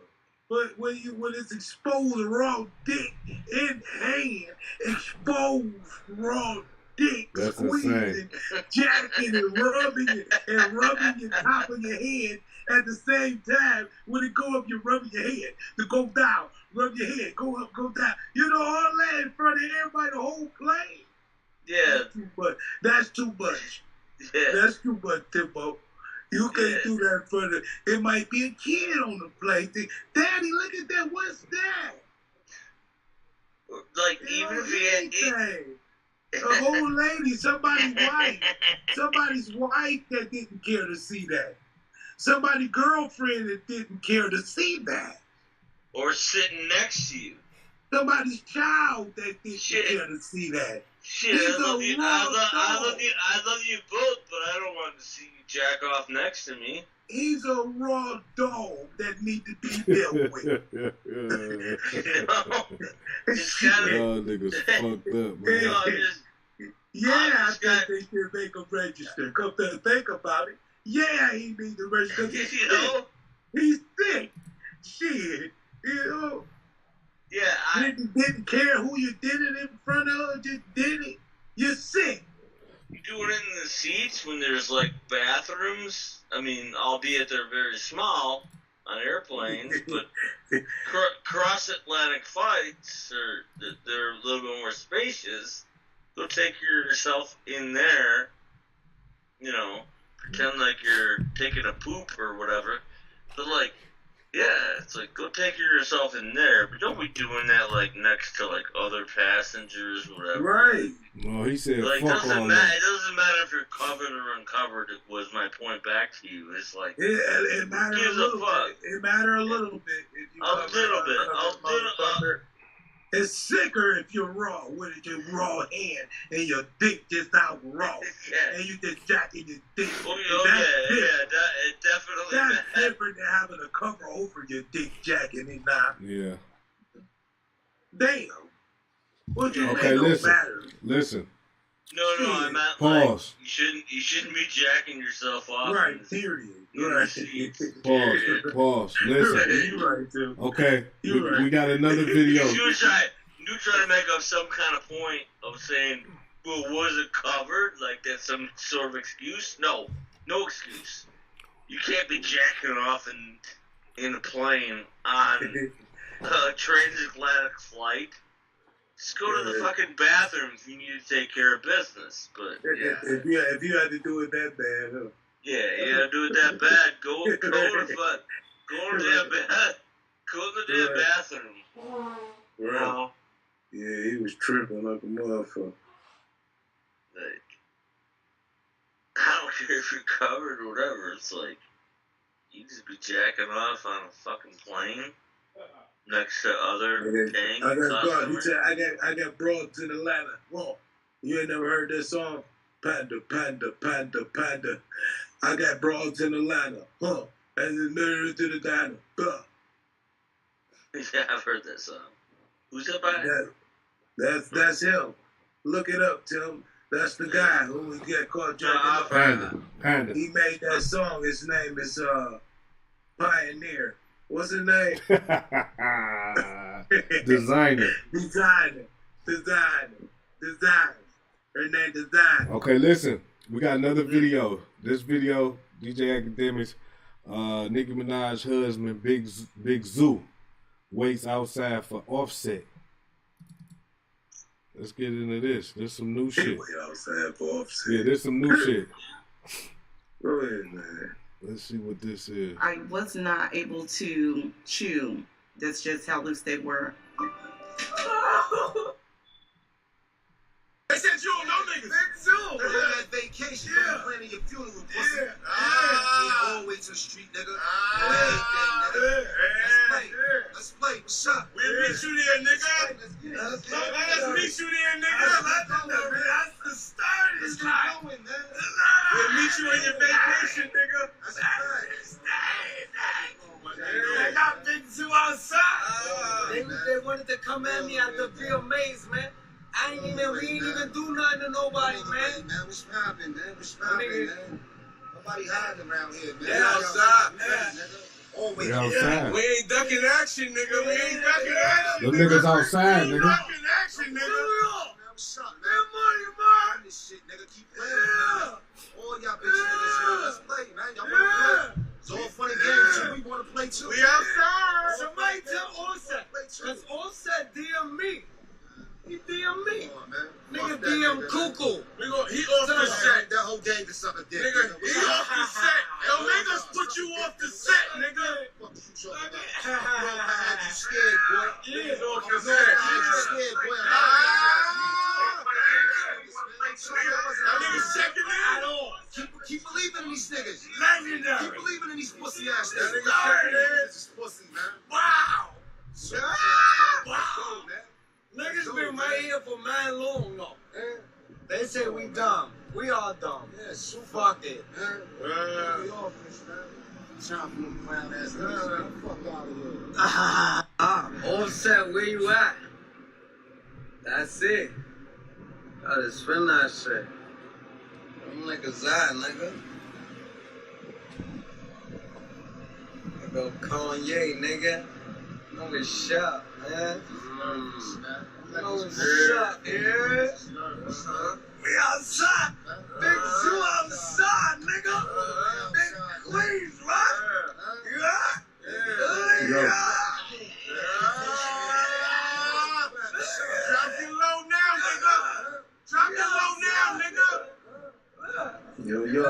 But when it's exposed raw dick in hand, exposed raw dick, That's squeezing, jacking and rubbing your top of your head at the same time. When it go up, you're rubbing your head. To go down, rub your head, go up, go down. You know, all that in front of everybody, the whole plane. Yeah. That's too much. Yeah. That's too much, Timbo. You can't do that in front of. It might be a kid on the plane. Think, Daddy, look at that. What's that? Like, even if he had... anything. A whole lady, somebody's wife that didn't care to see that. Somebody's girlfriend that didn't care to see that. Or sitting next to you. Somebody's child that didn't care to see that. Shit, I love you both, but I don't want to see you jack off next to me. He's a raw dog that need to be dealt with. You know? Just kind of... niggas fucked up, man. I think they should make him register. Come to think about it. Yeah, he needs to register. You know? He's sick. Shit. You know? Yeah, didn't care who you did it in front of, just did it. You're sick. You doing it in the seats when there's, like, bathrooms? I mean, albeit they're very small on airplanes, but cross-Atlantic flights, they're a little bit more spacious. Go take yourself in there, you know, pretend like you're taking a poop or whatever. But, like, yeah, it's like, go take yourself in there, but don't be doing that, like, next to, like, other passengers or whatever. Right. No, he said, like, fuck all it that. doesn't matter if you're covered or uncovered, it was my point back to you. It's like, It matters a little bit. It matters a little bit. If you it's sicker if you're raw with your raw hand and your dick just out raw. Yeah. And you just jacking your dick. It definitely That's different than having a cover over your dick jacking it now. Yeah. Damn. What you Okay, mean listen. don't matter? Listen. No, I meant Pause. like you shouldn't be jacking yourself off. Right, period. Right. Pause. Listen. You're right, too. Okay. You're right. We got another video. You try to make up some kind of point of saying, well, was it covered? Like that's some sort of excuse? No excuse. You can't be jacking off in a plane on a transatlantic flight. Just go to the fucking bathroom if you need to take care of business. But if you had to do it that bad, huh? Yeah, you gotta do it that bad. Go to the bathroom. Right. Yeah, he was tripping like a motherfucker. Like, I don't care if you're covered or whatever. It's like you just be jacking off on a fucking plane next to other customers. I got broads in Atlanta. Whoa, you ain't never heard that song? Panda, panda, panda, panda. I got broads in Atlanta. Huh? And the mirror to the diner. Yeah, I've heard that song. Who's that by? That's him. Look it up, Tim. That's the guy who was get caught jacking up. Panda. He made that song. His name is Pioneer. What's his name? Designer. Her name Designer. Okay, listen. We got another video. This video, DJ Academics, Nicki Minaj's husband, Big Zoo, waits outside for Offset. Let's get into this. There's some new shit. Wait outside for Offset. Yeah, there's some new shit. Go ahead, man. Let's see what this is. I was not able to chew That's just how loose they were. They said you don't know niggas. They do. They're on that vacation. You're planning your funeral, pussy. Yeah. All the way to the street, nigga. Let's play. What's up? We'll meet you there, nigga. Let's meet you there, nigga. That's the start. Let's keep going, man. We'll meet you on your vacation, nigga. That's a fact. I got Big Zoo outside. They wanted to come at me at the VMAs, man. We ain't even do nothing to nobody, man. What's poppin', man? What's poppin', man? Nobody hiding around here, man. They outside. They outside. We ain't ducking action, nigga. We ain't ducking action. Them niggas outside, We ain't nigga. ducking action, nigga. What's up, man? That money, man. This shit, nigga. Keep playing, man. All y'all bitch niggas, man. Let's play, man. Y'all wanna play? It's all fun and games, too. We wanna play, too. We outside. Somebody tell Offset, because Offset DM me. He DM me. Come on, man. Nigga DM Cuckoo. He off the set. That whole game to suck a dick. Nigga, he off the set. Yo, niggas put you off the set, nigga. Fuck you talking about? You scared, boy. Niggas off the You set. scared, boy. That nigga's checking in. Keep believing in these niggas. Legendary. Keep believing in these pussy ass That niggas. nigga checking in. This is pussy, man. Wow. Wow. Man. Niggas been right here for man long, though. They say we dumb. We all dumb. Yeah, super. Fuck it. Man. We all fish, man. Time for them clown ass niggas. Fuck out of here. Offset, where you at? That's it. I just spin that shit. Them niggas out, nigga. Nigga Kanye, nigga. Nigga shut, man. Nigga shut, yeah. We outside. Big Zoo outside, nigga. Big Queens, right? Yeah. Drop your low now, nigga. Drop your low now, nigga. Yo.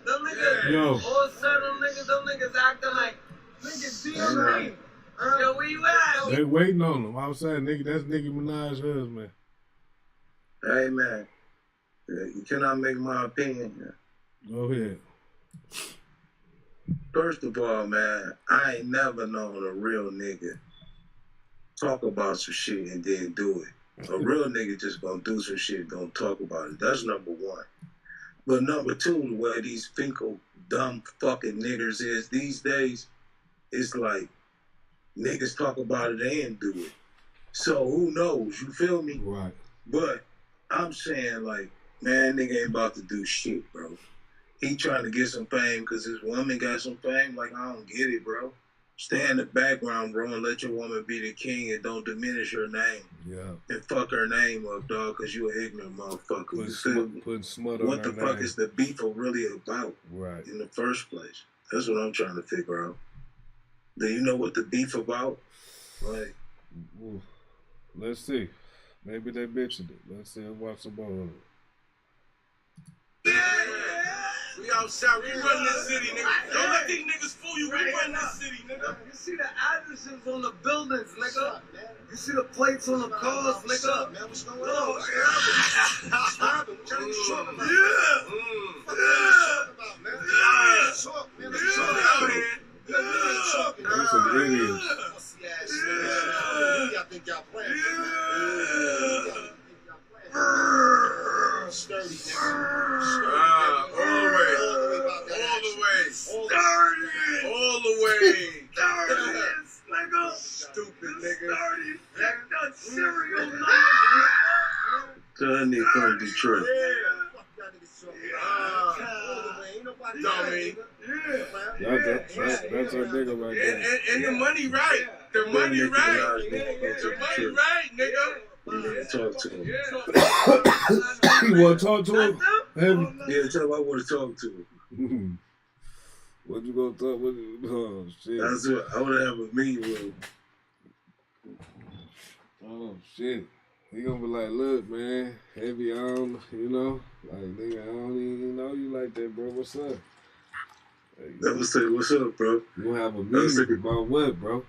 Them niggas, Yo. Offset, them niggas acting like niggas DM me. Yo, where you at? They waiting on him. Outside, nigga. That's Nicki Minaj's husband. Hey, man. You cannot make my opinion. Go ahead. First of all, man, I ain't never known a real nigga talk about some shit and then do it. A real nigga just gonna do some shit, don't talk about it. That's number one. But number two, the way these finkle, dumb fucking niggers is these days, it's like niggas talk about it and do it. So who knows? You feel me? Right. But I'm saying, like, man, nigga ain't about to do shit, bro. He trying to get some fame because his woman got some fame. Like, I don't get it, bro. Stay in the background, bro, and let your woman be the king and don't diminish her name. Yeah. And fuck her name up, dog, because you an ignorant motherfucker. You feel me? Putting smut on What the her fuck name. is the beef really about Right. in the first place? That's what I'm trying to figure out. Do you know what the beef about? Like, Ooh. Let's see. Maybe they bitching it. Let's see. Let's watch some more of it. We outside. We run this city, nigga. Don't let these niggas fool you. We run this city, nigga. You see the addresses on the buildings, nigga. You see the plates on the cars, nigga. Man, what's going Oh, on? What's happening? What y'all niggas talking about? What y'all talking about, man? Let's talk, man. Let's talk. Let's talk. That's some idiots. Pussy ass shit. Who y'all think y'all playing? Sturdy, nigga. All the way. All the way. Nigga. Stupid nigga. Check that serial number. that nigga from Detroit. Dummy. That's a nigga right there. And the money right. The money right. The money right, nigga. You need to talk to him. You want to talk to him? Heavy? Yeah, tell him I want to talk to him. What you gonna talk with? Oh shit! That's what I want to have a meeting with him. Oh shit! He gonna be like, look, man, Heavy on, you know, like nigga, I don't even know you like that, bro. What's up? Never say what's up, bro. You gonna have a meeting about what, bro?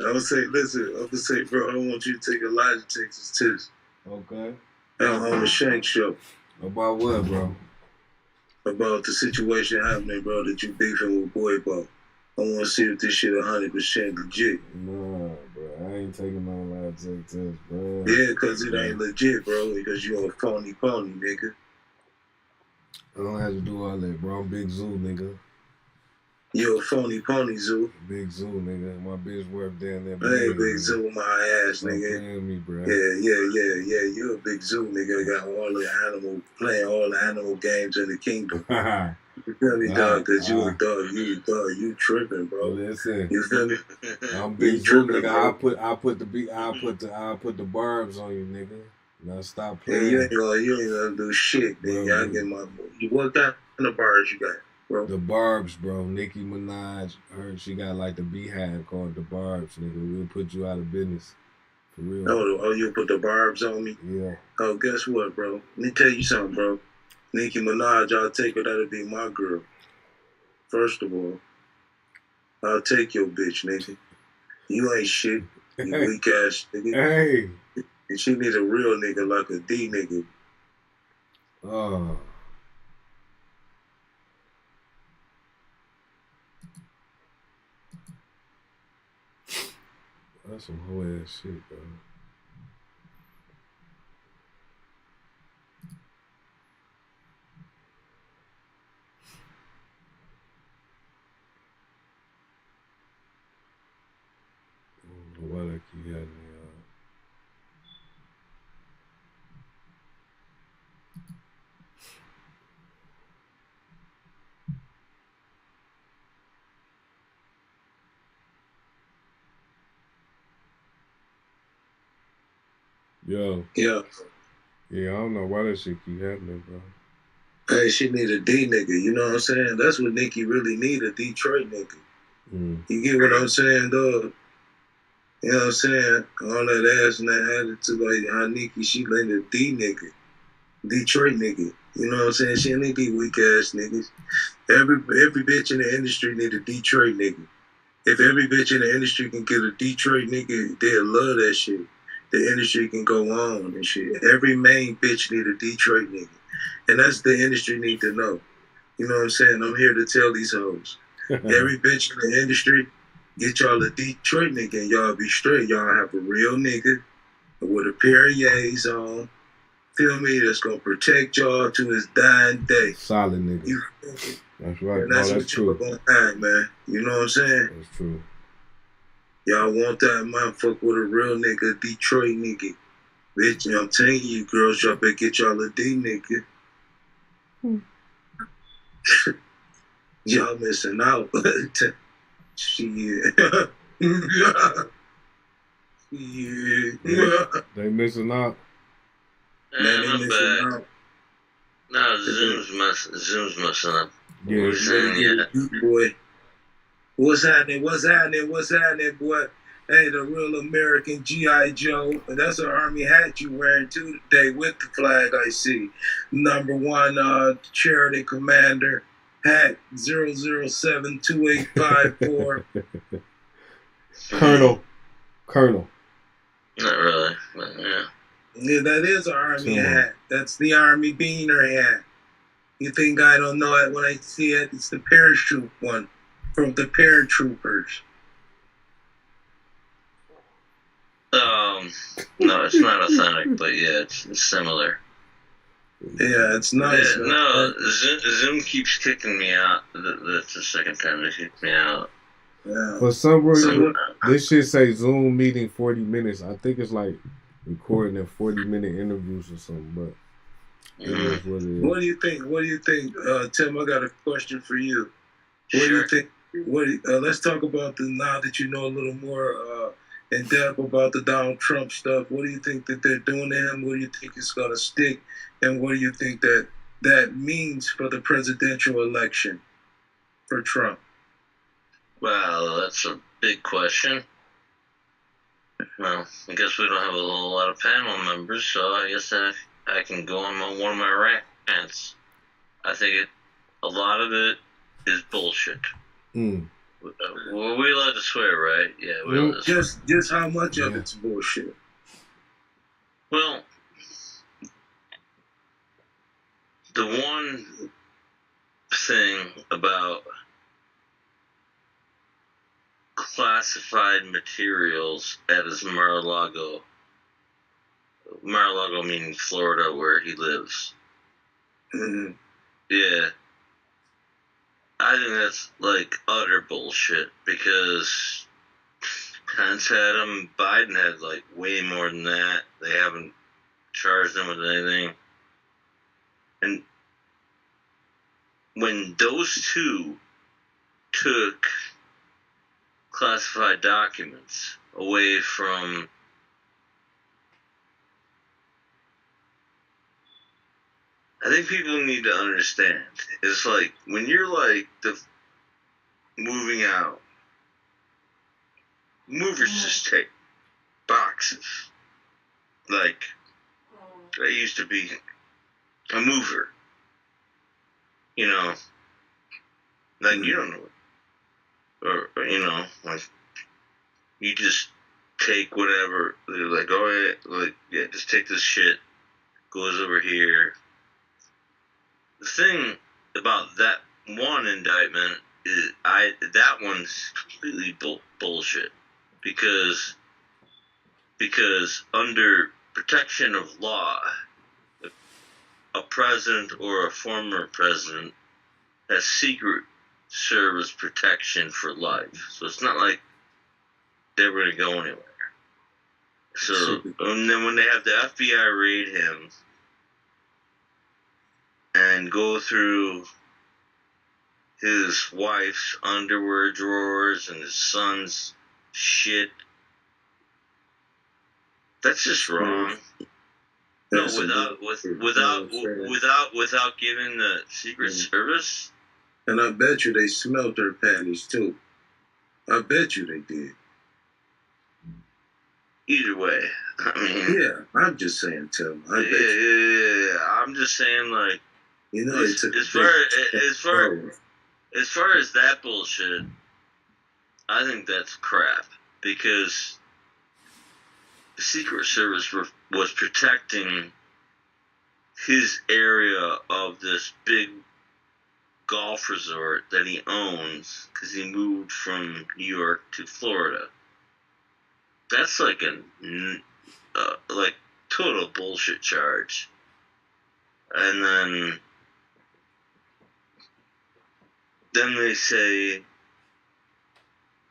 I would say, listen, I would say, bro, I want you to take Elijah Texas test. Okay. On the Shank Show. About what, bro? About the situation happening, bro, that you beefing with Boy Bo. I want to see if this shit 100% legit. Nah, bro, I ain't taking no lie test, bro. Yeah, because it ain't legit, bro, because you a phony pony, nigga. I don't have to do all that, bro. I'm Big Zoo, nigga. You a phony pony, Zoo. Big Zoo, nigga. My bitch work down there. Hey, Big Zoo, my ass, nigga. Me, bro. Yeah. You a Big Zoo, nigga. Got all the animal, playing all the animal games in the kingdom. You feel me, dog? Because you a dog. You tripping, bro. Listen. You feel me? I'm Big Zoo, nigga. I'll put the barbs on you, nigga. Now stop playing. Yeah, you ain't gonna do shit, nigga. I get my. What kind of bars you got, bro? The Barbs, bro. Nicki Minaj, she got like the beehive called the Barbs, nigga. We'll put you out of business. For real. Oh, you put the barbs on me? Yeah. Oh, guess what, bro? Let me tell you something, bro. Nicki Minaj, I'll take her. That'll be my girl. First of all, I'll take your bitch, nigga. You ain't shit. You weak ass nigga. Hey. And she need a real nigga like a D nigga. Oh. That's some whole ass shit, bro. Why they keep having me Yo. Yeah. Yeah, I don't know why that shit keep happening, bro. Hey, she need a D nigga. You know what I'm saying? That's what Nicki really need, a Detroit nigga. You get what I'm saying, dog? You know what I'm saying? All that ass and that attitude, like how Nicki, she need a D nigga. Detroit nigga. You know what I'm saying? She ain't these weak ass niggas. Every bitch in the industry need a Detroit nigga. If every bitch in the industry can get a Detroit nigga, they'll love that shit. The industry can go on and shit. Every main bitch need a Detroit nigga. And that's the industry need to know. You know what I'm saying? I'm here to tell these hoes. Every bitch in the industry, get y'all a Detroit nigga and y'all be straight. Y'all have a real nigga with a pair of yays on. Feel me? That's gonna protect y'all to his dying day. Solid nigga. You, that's right. And that's what you're gonna have, man. You know what I'm saying? That's true. Y'all want that motherfucker with a real nigga, Detroit nigga. Bitch, I'm telling you, girls, y'all better get y'all a D nigga. Y'all missing out. Shit. They missing out. Man, they missing out. No, Zoom's messing up. Yeah, boy. What's happening, boy? Hey, the real American G.I. Joe. That's an Army hat you wearing too today with the flag, I see. #1 charity commander hat 0072854. Colonel. Not really, but yeah. Yeah, that is an Army hat. That's the Army beaner hat. You think I don't know it when I see it? It's the parachute one from the paratroopers. No, it's not authentic, but yeah, it's similar. Yeah, it's nice. Yeah, no, Zoom keeps kicking me out. That's the second time they kicked me out. Yeah. For some reason, this shit say Zoom meeting 40 minutes. I think it's like recording a 40-minute interviews or something, but it is what it is. What do you think? Tim, I got a question for you. What do you think? Let's talk about now that you know a little more in depth about the Donald Trump stuff. What do you think that they're doing to him? What do you think is going to stick? And what do you think that means for the presidential election for Trump? Well, that's a big question. Well, I guess we don't have a lot of panel members, so I guess I can go on one of my rants. I think a lot of it is bullshit. Well, we allowed to swear, right? Yeah, we allowed to swear. Just how much of it's bullshit? Well, the one thing about classified materials at his Mar-a-Lago meaning Florida, where he lives. Mm-hmm. Yeah. I think that's like utter bullshit because Pence had him, Biden had like way more than that. They haven't charged him with anything. And when those two took classified documents away from I think people need to understand. It's like when you're like moving out, movers just take boxes. Like I used to be a mover. You know, like you don't know, or you know, like you just take whatever. They're like, oh yeah, just take this shit. Goes over here. The thing about that one indictment is that one's completely bullshit because under protection of law, a president or a former president has Secret Service protection for life. So it's not like they're going to go anywhere. So and then when they have the FBI raid him and go through his wife's underwear drawers and his son's shit, that's just wrong. No, without giving the Secret Service. And I bet you they smelled her panties too. I bet you they did. Either way, I mean. Yeah, I'm just saying, Tim. I bet Yeah. I'm just saying, like. You know, as far as that bullshit, I think that's crap because the Secret Service was protecting his area of this big golf resort that he owns because he moved from New York to Florida. That's like a total bullshit charge. And then they say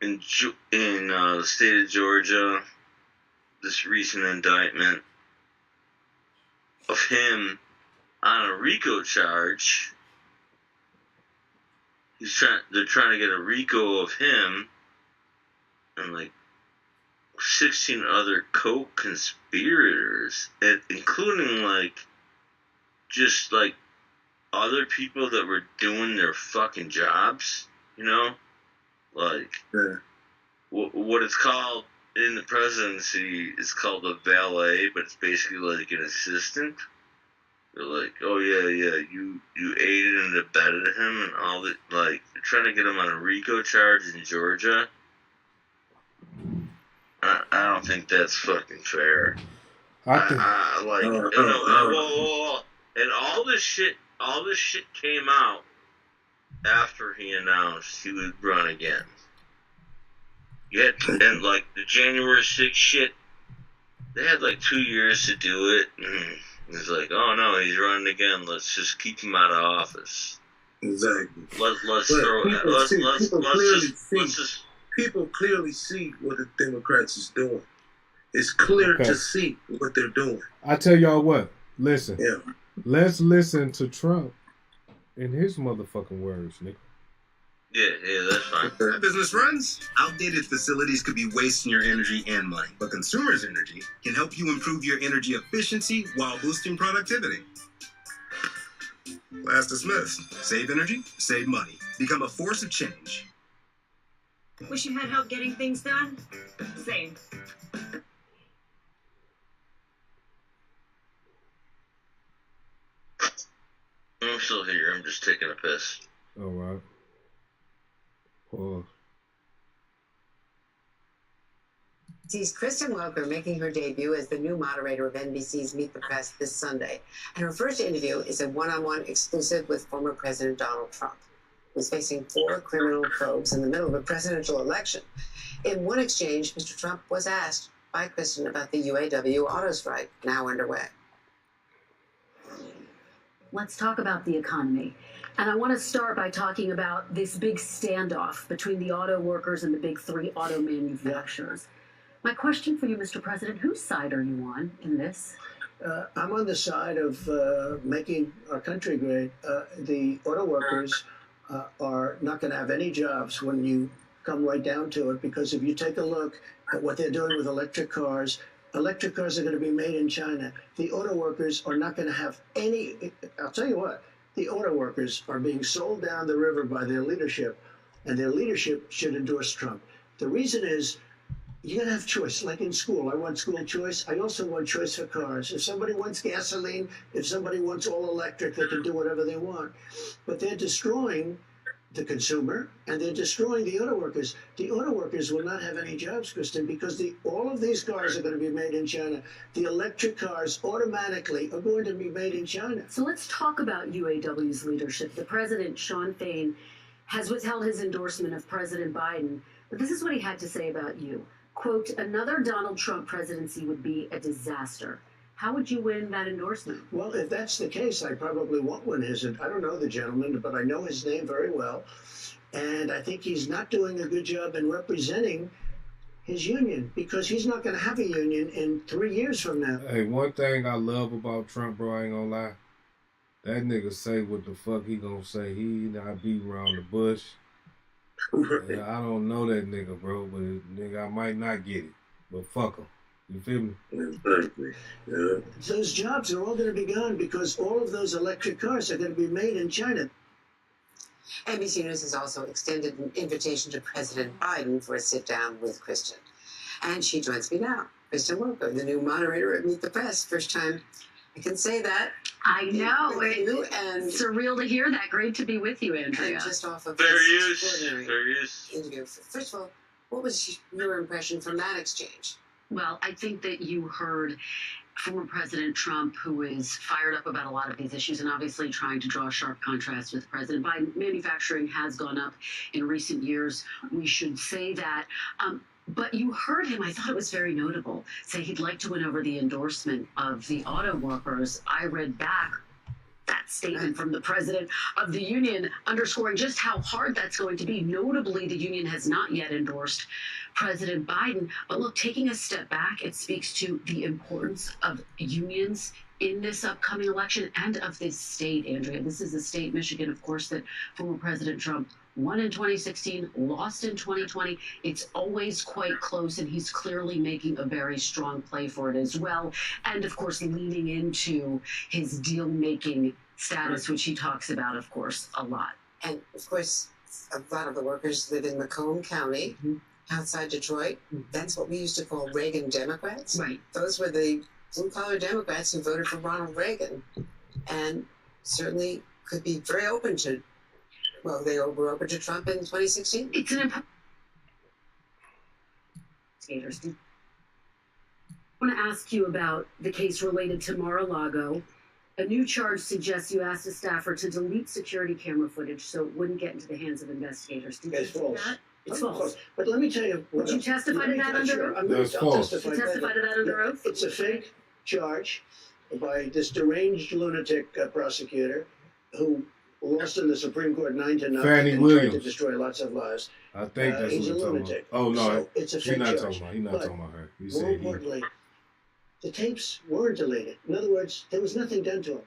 in the state of Georgia, this recent indictment of him on a RICO charge. They're trying to get a RICO of him and like 16 other co-conspirators, including like just like other people that were doing their fucking jobs, you know, like what it's called in the presidency is called a valet, but it's basically like an assistant. They're like, oh yeah, you aided and abetted him and all that. Like they're trying to get him on a RICO charge in Georgia. I don't think that's fucking fair. And all this shit came out after he announced he would run again. And like the January 6th shit, they had like 2 years to do it, and it's like, oh no, he's running again. Let's just keep him out of office. Exactly. People clearly see what the Democrats is doing. It's clear to see what they're doing. I tell y'all what. Listen. Yeah. Let's listen to Trump in his motherfucking words, nigga. Yeah, that's fine. That business runs. Outdated facilities could be wasting your energy and money, but Consumers Energy can help you improve your energy efficiency while boosting productivity. Last dismissed. Save energy, save money. Become a force of change. Wish you had help getting things done? Same. I'm still here. I'm just taking a piss. All right. Pause. sees Kristen Welker making her debut as the new moderator of NBC's Meet the Press this Sunday. And her first interview is a one-on-one exclusive with former President Donald Trump, who's facing 4 criminal probes in the middle of a presidential election. In one exchange, Mr. Trump was asked by Kristen about the UAW auto strike now underway. Let's talk about the economy. And I want to start by talking about this big standoff between the auto workers and the big 3 auto manufacturers. My question for you, Mr. President, whose side are you on in this? I'm on the side of making our country great. The auto workers are not going to have any jobs when you come right down to it, because if you take a look at what they're doing with electric cars are going to be made in China. The auto workers are not going to have any. I'll tell you what, the auto workers are being sold down the river by their leadership, and their leadership should endorse Trump. The reason is, you gotta have choice. Like in school, I want school choice. I also want choice for cars. If somebody wants gasoline, if somebody wants all electric, they can do whatever they want. But they're destroying the consumer, and they're destroying the auto workers. The auto workers will not have any jobs, Kristen, because all of these cars are going to be made in China. The electric cars automatically are going to be made in China. So let's talk about UAW's leadership. The president, Sean Fain, has withheld his endorsement of President Biden, but this is what he had to say about you. Quote, another Donald Trump presidency would be a disaster. How would you win that endorsement? Well, if that's the case, I probably won't win his. I don't know the gentleman, but I know his name very well. And I think he's not doing a good job in representing his union, because he's not going to have a union in 3 years from now. Hey, one thing I love about Trump, bro, I ain't gonna lie. That nigga say what the fuck he gonna say. He not beat around the bush. Yeah, I don't know that nigga, bro, but nigga, I might not get it. But fuck him. You feel me? Exactly. Yeah. Those jobs are all going to be gone because all of those electric cars are going to be made in China. NBC News has also extended an invitation to President Biden for a sit-down with Kristen. And she joins me now. Kristen Welker, the new moderator at Meet the Press. First time I can say that. I know. And surreal to hear that. Great to be with you, Andrea. And just off of Very extraordinary interview. First of all, what was your impression from that exchange? Well, I think that you heard former President Trump, who is fired up about a lot of these issues and obviously trying to draw a sharp contrast with President Biden. Manufacturing has gone up in recent years. We should say that. But you heard him, I thought it was very notable, say he'd like to win over the endorsement of the auto workers. I read back that statement from the president of the union, underscoring just how hard that's going to be. Notably, the union has not yet endorsed President Biden. But look, taking a step back, it speaks to the importance of unions in this upcoming election and of this state, Andrea. This is a state, Michigan, of course, that former President Trump won in 2016, lost in 2020. It's always quite close, and he's clearly making a very strong play for it as well. And, of course, leaning into his deal-making status, which he talks about, of course, a lot. And, of course, a lot of the workers live in Macomb County, outside Detroit. That's what we used to call Reagan Democrats. Right. Those were the blue-collar Democrats who voted for Ronald Reagan, and certainly could be very open to, well, they were open to Trump in 2016. It's an important... I want to ask you about the case related to Mar-a-Lago. A new charge suggests you asked a staffer to delete security camera footage so it wouldn't get into the hands of investigators. Did you do that? It's false. But let me tell you... Would you testify to that under oath? That's false. Would you testify to that under oath? It's a fake charge by this deranged lunatic prosecutor who lost in the Supreme Court 9-0 Fannie and Williams. tried to destroy lots of lives. I think that's he's what a you're talking lunatic. about. Oh, no. So it's a fake charge. He's not talking about her. He More said importantly, the tapes weren't deleted. In other words, there was nothing done to them.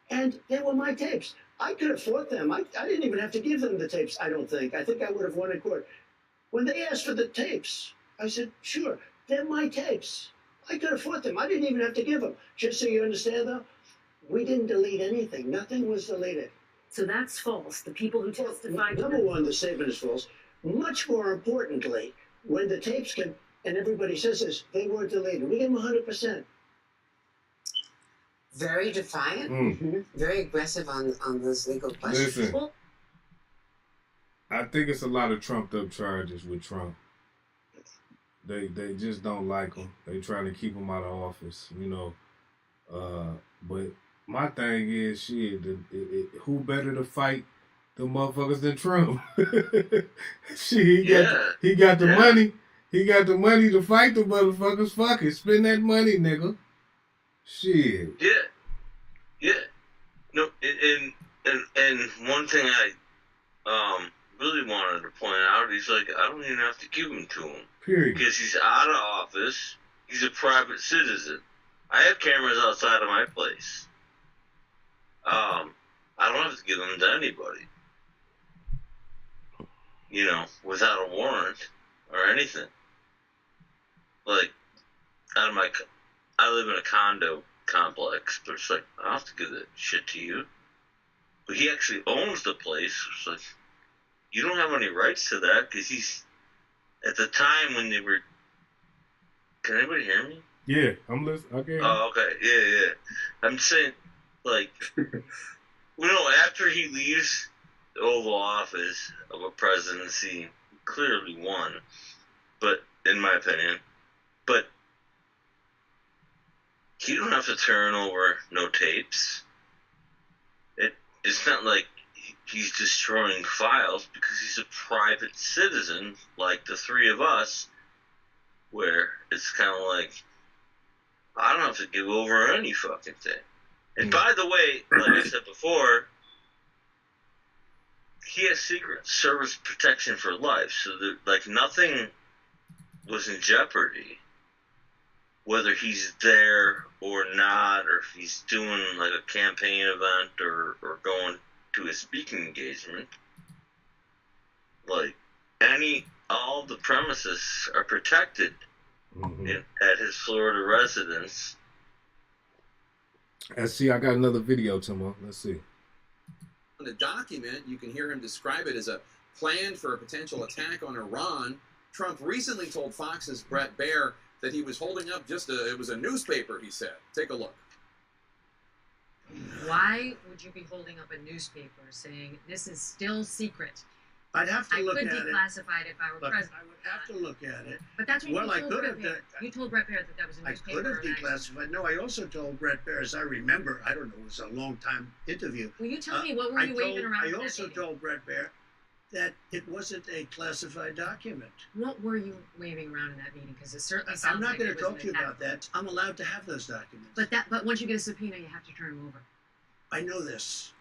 And they were my tapes. I could have fought them. I didn't even have to give them the tapes, I don't think. I think I would have won in court. When they asked for the tapes, I said, sure, they're my tapes. I could have fought them. I didn't even have to give them. Just so you understand, though, we didn't delete anything. Nothing was deleted. So that's false. The people who testified... Number one, the statement is false. Much more importantly, when the tapes came, and everybody says this, they weren't deleted. We gave them 100%. Very defiant, very aggressive on those legal questions. Listen, I think it's a lot of trumped up charges with Trump. They just don't like him. They trying to keep him out of office, you know. But my thing is, shit, who better to fight the motherfuckers than Trump? Shit, he got the money. He got the money to fight the motherfuckers. Fuck it, spend that money, nigga. Shit. Yeah. No, and one thing I really wanted to point out, he's like, I don't even have to give him to him. Period. Because he's out of office. He's a private citizen. I have cameras outside of my place. I don't have to give them to anybody. You know, without a warrant or anything. Like, I live in a condo complex, but it's like, I don't have to give that shit to you. But he actually owns the place. It's like, you don't have any rights to that because he's, at the time when they were, can anybody hear me? Yeah, I'm listening. Okay. Oh, okay. Yeah. I'm saying, like, after he leaves the Oval Office of a presidency, he clearly won, but in my opinion, but you don't have to turn over no tapes. It's not like he's destroying files because he's a private citizen like the three of us, where it's kind of like, I don't have to give over any fucking thing. And by the way, like I said before, he has Secret Service protection for life, so that, like, nothing was in jeopardy. Whether he's there or not, or if he's doing like a campaign event or going to a speaking engagement, like all the premises are protected at his Florida residence. Let's see, I got another video, Timo. Let's see. In the document, you can hear him describe it as a plan for a potential attack on Iran. Trump recently told Fox's Bret Baier that he was holding up it was a newspaper, he said. Take a look. Why would you be holding up a newspaper saying this is still secret? I'd have to look at it. I could declassify it if I were president. I would have to look at it. But that's what I you told could Bret have Baier. You told Bret Baier that was a newspaper. I could have declassified. No, I also told Bret Baier, as I remember, I don't know, it was a long time interview. Will you tell me what were you waving around? I also told Bret Baier that it wasn't a classified document. What were you waving around in that meeting? Because it certainly sounds I'm not like going to talk to you about that. I'm allowed to have those documents. But once you get a subpoena, you have to turn them over. I know this.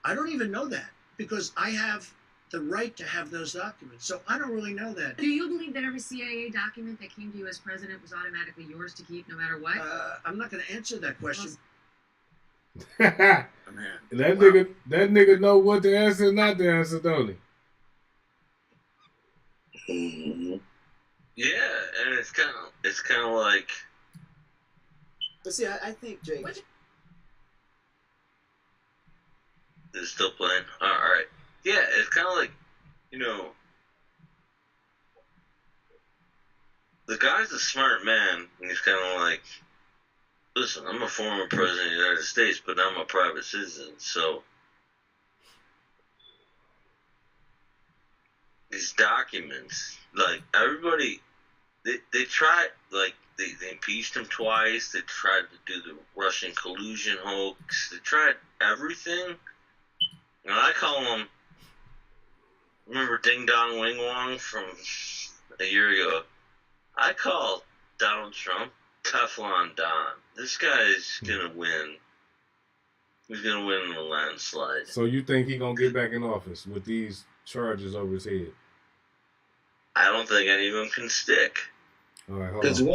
I don't even know that because I have the right to have those documents. So I don't really know that. Do you believe that every CIA document that came to you as president was automatically yours to keep no matter what? I'm not going to answer that question. That nigga know what to answer and not to answer, don't he? Yeah, and it's kind of like. But see, I think, Jake. Is it still playing? All right. Yeah, it's kind of like, the guy's a smart man, and he's kind of like, listen, I'm a former president of the United States, but I'm a private citizen, so these documents, like, everybody, they tried, like, they impeached him twice, they tried to do the Russian collusion hoax, they tried everything, and I call them, remember Ding Dong Wing Wong from a year ago? I call Donald Trump Teflon Don. This guy's gonna win. He's gonna win in the landslide. So you think he gonna get back in office with these charges over his head? I don't think any of them can stick. All right, hold Because on.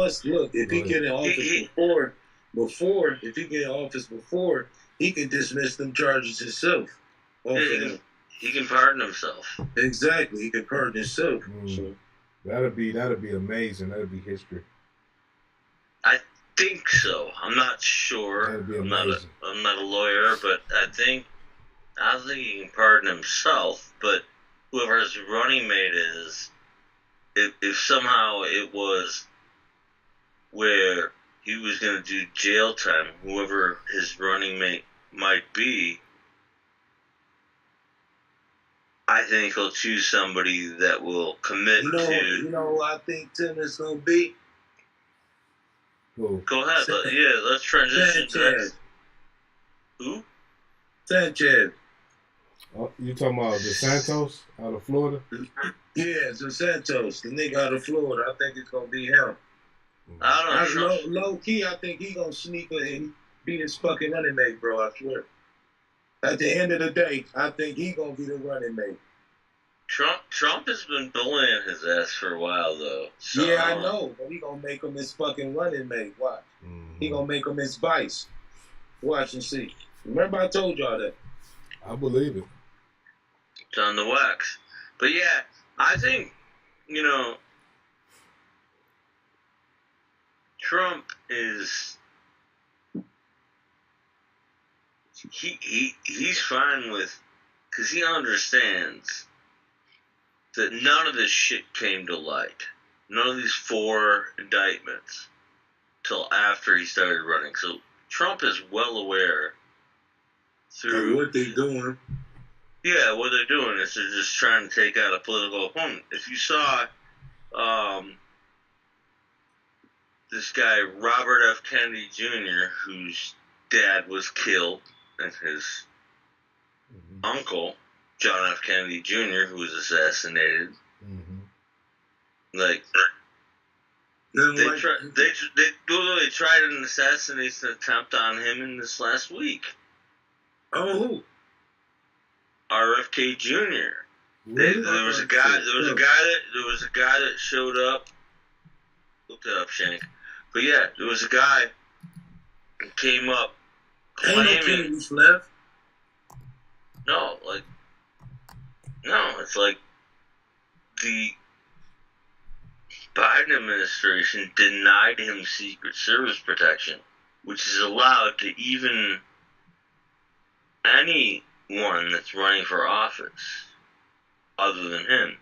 if he get in office if he get in office before, he can dismiss them charges himself. He can pardon himself. Exactly, he can pardon himself. So that'd be amazing. That'd be history. I think so. I'm not sure. That'd be I'm amazing. not a lawyer, but I don't think he can pardon himself. But whoever his running mate is, if somehow it was where he was going to do jail time, whoever his running mate might be, I think he'll choose somebody that will commit You to. know who I think Tim is gonna be? Who? Go ahead, but yeah, let's transition to that. Sanchez. Who? Sanchez. Oh, you talking about DeSantos out of Florida? Yeah, DeSantos, the nigga out of Florida. I think it's gonna be him. I don't know. Low key, I think he gonna sneak and be his fucking running mate, bro. I swear. At the end of the day, I think he gonna be the running mate. Trump has been bullying his ass for a while, though. So. Yeah, I know, but he gonna make him his fucking running mate. Watch. He gonna make him his vice. Watch and see. Remember I told y'all that. I believe it. It's on the wax. But yeah, I think, you know, Trump is he's fine with, because he understands that none of this shit came to light. None of these 4 indictments till after he started running. So Trump is well aware through what they're doing. Yeah, what they're doing is they're just trying to take out a political opponent. If you saw this guy, Robert F. Kennedy Jr., whose dad was killed, and his uncle, John F. Kennedy Jr., who was assassinated, like, they literally tried an assassination attempt on him in this last week. Oh, who? RFK Jr. There was a guy that showed up. Look it up, Shank. But yeah, there was a guy who came up claiming. Left. No, it's like the Biden administration denied him Secret Service protection, which is allowed to even anyone that's running for office other than him.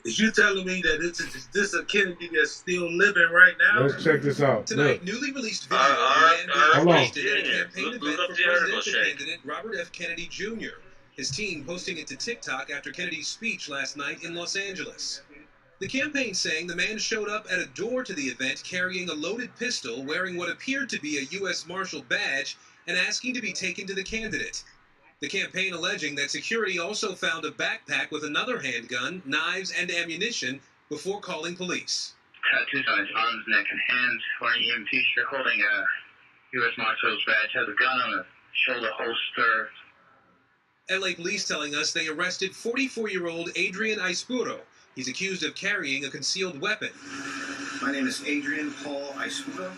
Is you telling me that this a Kennedy that's still living right now? Let's check this out. Tonight, newly released video of a man being arrested at a campaign event for presidential candidate Robert F. Kennedy Jr. His team posting it to TikTok after Kennedy's speech last night in Los Angeles. The campaign saying the man showed up at a door to the event carrying a loaded pistol, wearing what appeared to be a U.S. Marshal badge, and asking to be taken to the candidate. The campaign alleging that security also found a backpack with another handgun, knives, and ammunition before calling police. Tattoos on his arms, neck, and hands, wearing EMT shirt, holding a U.S. Marshal's badge, has a gun on a shoulder holster. LA police telling us they arrested 44-year-old Adrian Aispuro. He's accused of carrying a concealed weapon. My name is Adrian Paul Aispuro.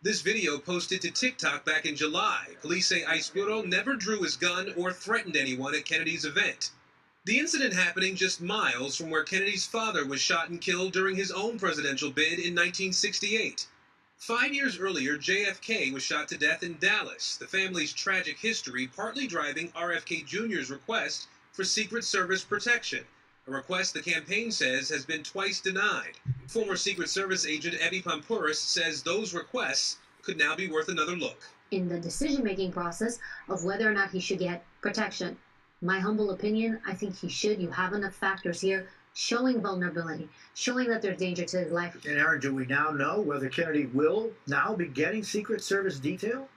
This video posted to TikTok back in July. Police say Aispuro never drew his gun or threatened anyone at Kennedy's event. The incident happening just miles from where Kennedy's father was shot and killed during his own presidential bid in 1968. 5 years earlier, JFK was shot to death in Dallas, the family's tragic history partly driving RFK Jr.'s request for Secret Service protection, a request the campaign says has been twice denied. Former Secret Service agent Evie Pampouris says those requests could now be worth another look. In the decision-making process of whether or not he should get protection, my humble opinion, I think he should. You have enough factors here showing vulnerability, showing that there's danger to his life. And Aaron, do we now know whether Kennedy will now be getting Secret Service detail?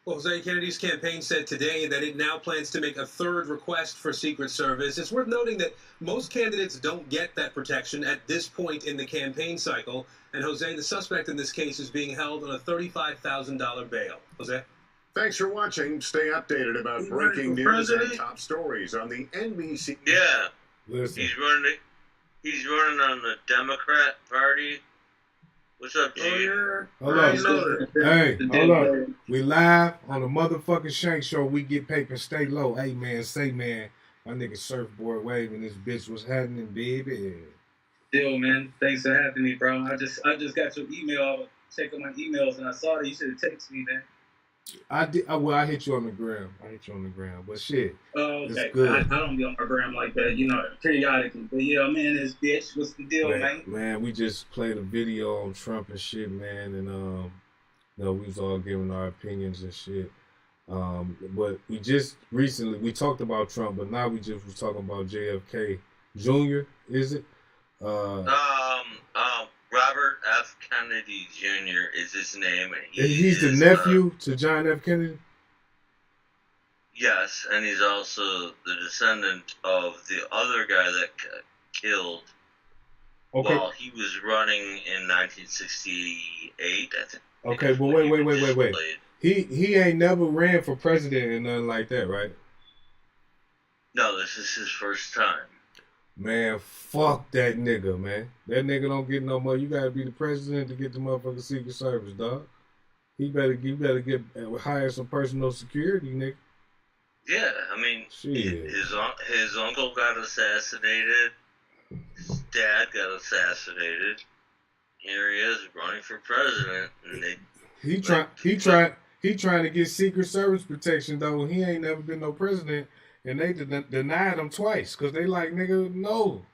Well, Jose, Kennedy's campaign said today that it now plans to make a third request for Secret Service. It's worth noting that most candidates don't get that protection at this point in the campaign cycle. And Jose, the suspect in this case, is being held on a $35,000 bail. Jose? Thanks for watching. Stay updated about breaking news and top stories on the NBC. Yeah. Listen. He's running on the Democrat Party. What's up, G? Hold on. Hey, hold on. We live on the motherfucking Shank Show. We get paper, stay low. Hey, man, say, man. My nigga surfboard waving this bitch was happening, baby. Deal, man. Thanks for having me, bro. I just got your email. I was checking my emails, and I saw that you should have texted me, man. I did. Well, I hit you on the gram. But shit, okay. It's good. I don't be on my gram like that, periodically. But yeah, man, this bitch, what's the deal, man? Man, we just played a video on Trump and shit, man, and we was all giving our opinions and shit. But we just recently we talked about Trump, but now we just was talking about JFK Jr. Is it? Robert F. Kennedy Jr. is his name. He's the nephew to John F. Kennedy. Yes, and he's also the descendant of the other guy that killed while he was running in 1968, I think. Okay, but wait. He ain't never ran for president or nothing like that, right? No, this is his first time. Man, fuck that nigga, man. That nigga don't get no money. You gotta be the president to get the motherfucking Secret Service, dog. You better get hire some personal security, nigga. Yeah, I mean, his uncle got assassinated. His dad got assassinated. Here he is running for president, and he trying to get Secret Service protection though. He ain't never been no president, and they denied him twice because they like, nigga, no.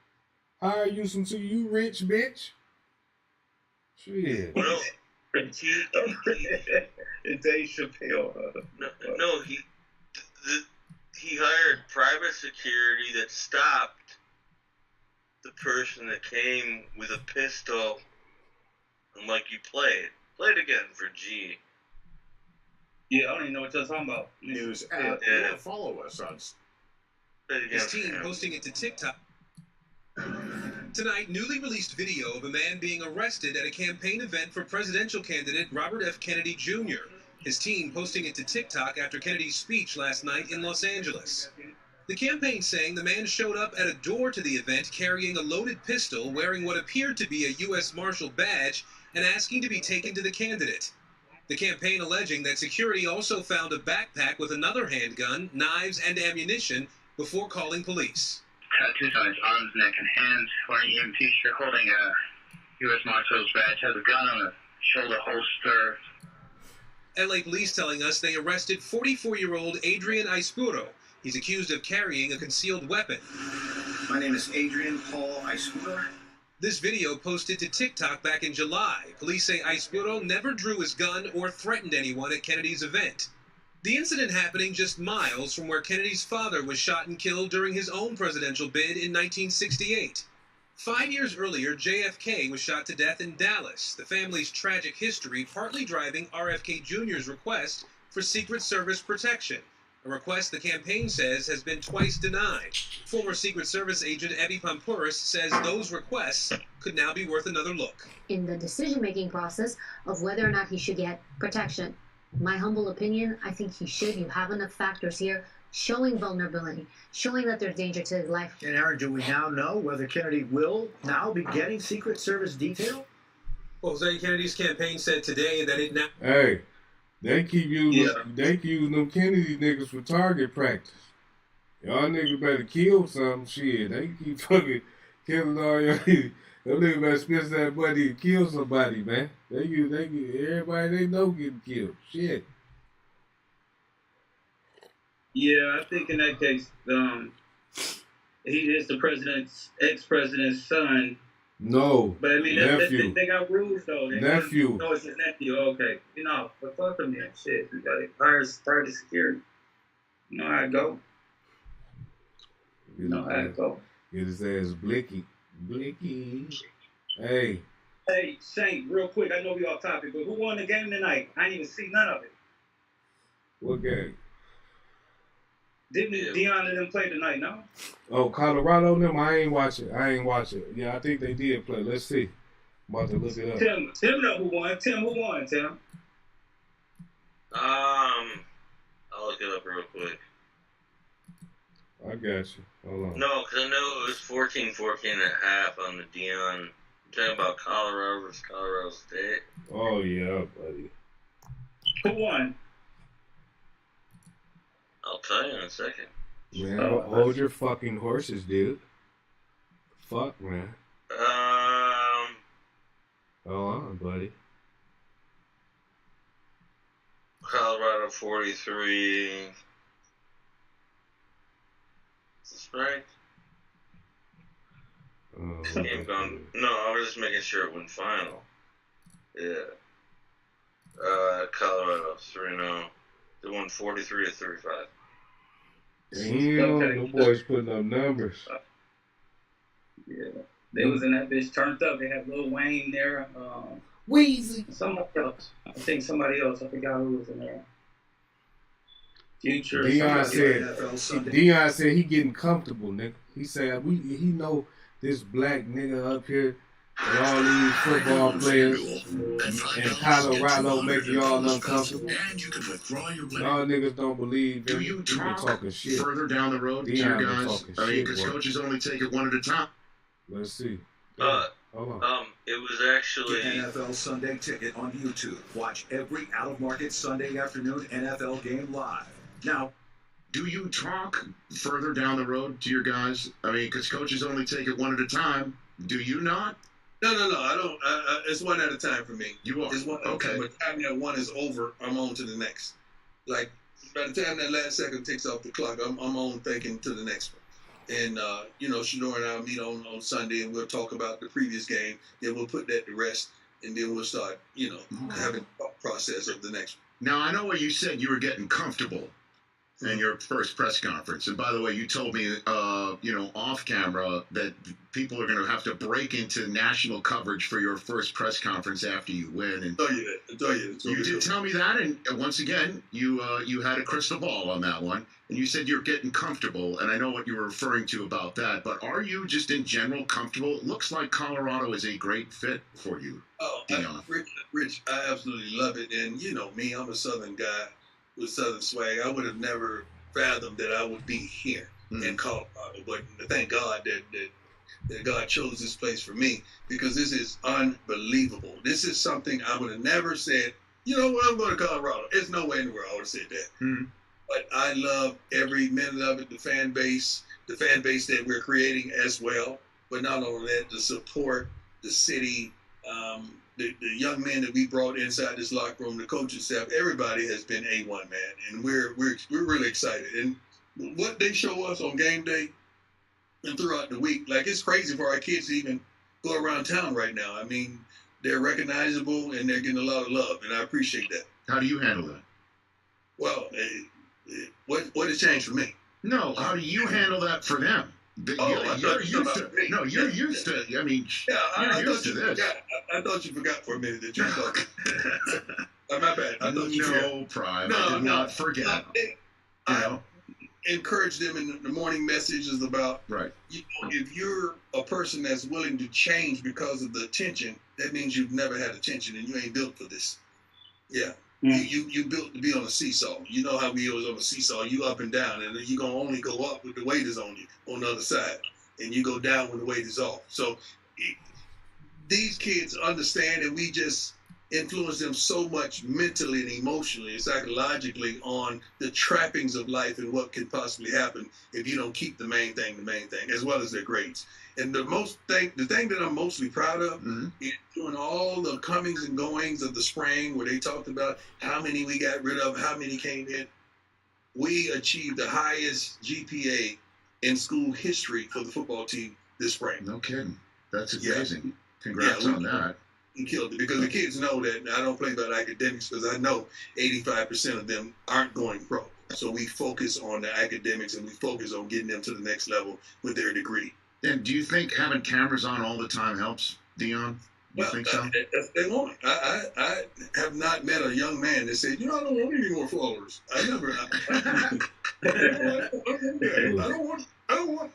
Hire you some you rich bitch. Shit. Well, Dave Chappelle. No, he hired private security that stopped the person that came with a pistol. And like you play it again for G. Yeah, I don't even know what you're talking about. News app. Yeah. Follow us on. His team posting it to TikTok. Tonight, newly released video of a man being arrested at a campaign event for presidential candidate Robert F. Kennedy Jr. His team posting it to TikTok after Kennedy's speech last night in Los Angeles. The campaign saying the man showed up at a door to the event carrying a loaded pistol, wearing what appeared to be a U.S. Marshal badge, and asking to be taken to the candidate. The campaign alleging that security also found a backpack with another handgun, knives, and ammunition before calling police. Tattoos on his arms, neck, and hands, wearing EMT shirt, holding a U.S. Marshal's badge, has a gun on a shoulder holster. LA police telling us they arrested 44-year-old Adrian Aispuro. He's accused of carrying a concealed weapon. My name is Adrian Paul Aispuro. This video posted to TikTok back in July. Police say Aispuro never drew his gun or threatened anyone at Kennedy's event. The incident happening just miles from where Kennedy's father was shot and killed during his own presidential bid in 1968. 5 years earlier, JFK was shot to death in Dallas, the family's tragic history partly driving RFK Jr.'s request for Secret Service protection, a request the campaign says has been twice denied. Former Secret Service agent Abby Pampouris says those requests could now be worth another look. In the decision-making process of whether or not he should get protection, my humble opinion, I think he should. You have enough factors here showing vulnerability, showing that there's danger to his life. And Aaron, do we now know whether Kennedy will now be getting Secret Service detail? Well, Jose Kennedy's campaign said today that it now... Hey, they keep using them Kennedy niggas for target practice. Y'all niggas better kill something. Shit, they keep fucking killing all y'all. Them niggas better spend that money to kill somebody, man. Everybody they know getting killed. Shit. Yeah, I think in that case, he is the ex-president's son. No, but I mean, nephew. They got rules though. Nephew. No, it's his nephew. Okay, but fuck him then. Shit, you got to hire private security. You know how it go. Get his ass Blicky. Hey. Hey, Saint, real quick. I know we off topic, but who won the game tonight? I didn't even see none of it. What game? Didn't Deion and them play tonight, no? Oh, Colorado and them? I ain't watch it. Yeah, I think they did play. Let's see. I'm about to look it up. Tim know who won. Tim, who won, Tim? I'll look it up real quick. I got you. Hold on. No, because I know it was 14-14 and a half on the Deion. I'm talking about Colorado versus Colorado State. Oh, yeah, buddy. Who won? I'll tell you in a second. Man, hold your fucking horses, dude. Fuck, man. Hold on, buddy. Colorado 43. Is this right? This game gone. No, I was just making sure it went final. Yeah. Colorado 3-0. They won 43-35. Damn, the boys putting up numbers. Yeah, they was in that bitch turned up. They had Lil Wayne there. Weezy. Somebody else. I think somebody else. I forgot who was in there. Future. Deion said he getting comfortable, nigga. He said he know this black nigga up here and all these football players in Colorado make y'all uncomfortable. Y'all niggas don't believe him. You been talking shit. Further down the road to your guys? I mean, because coaches only take it one at a time. Let's see. Hold on. It was actually Get NFL Sunday Ticket on YouTube. Watch every out-of-market Sunday afternoon NFL game live. Now, do you talk further down the road to your guys? I mean, because coaches only take it one at a time. Do you not? No, I don't. It's one at a time for me. You are. It's one at a time. By the time that one is over, I'm on to the next. Like, by the time that last second ticks off the clock, I'm on thinking to the next one. And, Shador and I'll meet on Sunday, and we'll talk about the previous game. Then we'll put that to rest, and then we'll start, having a process of the next one. Now, I know what you said. You were getting comfortable in your first press conference. And by the way, you told me, off camera that people are going to have to break into national coverage for your first press conference after you win. And I tell you that. You did tell me that. And once again, you had a crystal ball on that one. And you said you're getting comfortable. And I know what you were referring to about that. But are you just in general comfortable? It looks like Colorado is a great fit for you. Oh, Rich, I absolutely love it. And you know me, I'm a Southern guy with Southern swag. I would have never fathomed that I would be here in Colorado, but thank God that God chose this place for me, because this is unbelievable. This is something I would have never said, you know what, I'm going to Colorado. There's no way in the world I would have said that. But I love every minute of it, the fan base that we're creating as well. But not only that, the support, the city, the young men that we brought inside this locker room, the coaching staff, everybody has been A1, man, and we're really excited. And what they show us on game day and throughout the week, like, it's crazy for our kids to even go around town right now. I mean, they're recognizable and they're getting a lot of love, and I appreciate that. How do you handle that? Well, what has changed for me? No, how do you handle that for them? You're used to. No, you're used to. I mean, you're used to this. I thought you forgot for a minute that you thought. My bad. I thought you forgot. No, Prime. I did not forget. I encourage them in the morning messages about, if you're a person that's willing to change because of the attention, that means you've never had attention and you ain't built for this. Yeah. You built to be on a seesaw. You know how we always on a seesaw. You up and down, and you're going to only go up when the weight is on you on the other side, and you go down when the weight is off. So these kids understand that we just influence them so much mentally and emotionally and psychologically on the trappings of life and what could possibly happen if you don't keep the main thing, as well as their grades. And the thing that I'm mostly proud of is doing all the comings and goings of the spring, where they talked about how many we got rid of, how many came in. We achieved the highest GPA in school history for the football team this spring. No kidding. That's amazing. Congrats on that. We killed it, because the kids know that I don't play about academics, because I know 85% of them aren't going pro. So we focus on the academics and we focus on getting them to the next level with their degree. And do you think having cameras on all the time helps, Deion? You think so? They want it. I have not met a young man that said, I don't want any more followers. I never. I don't want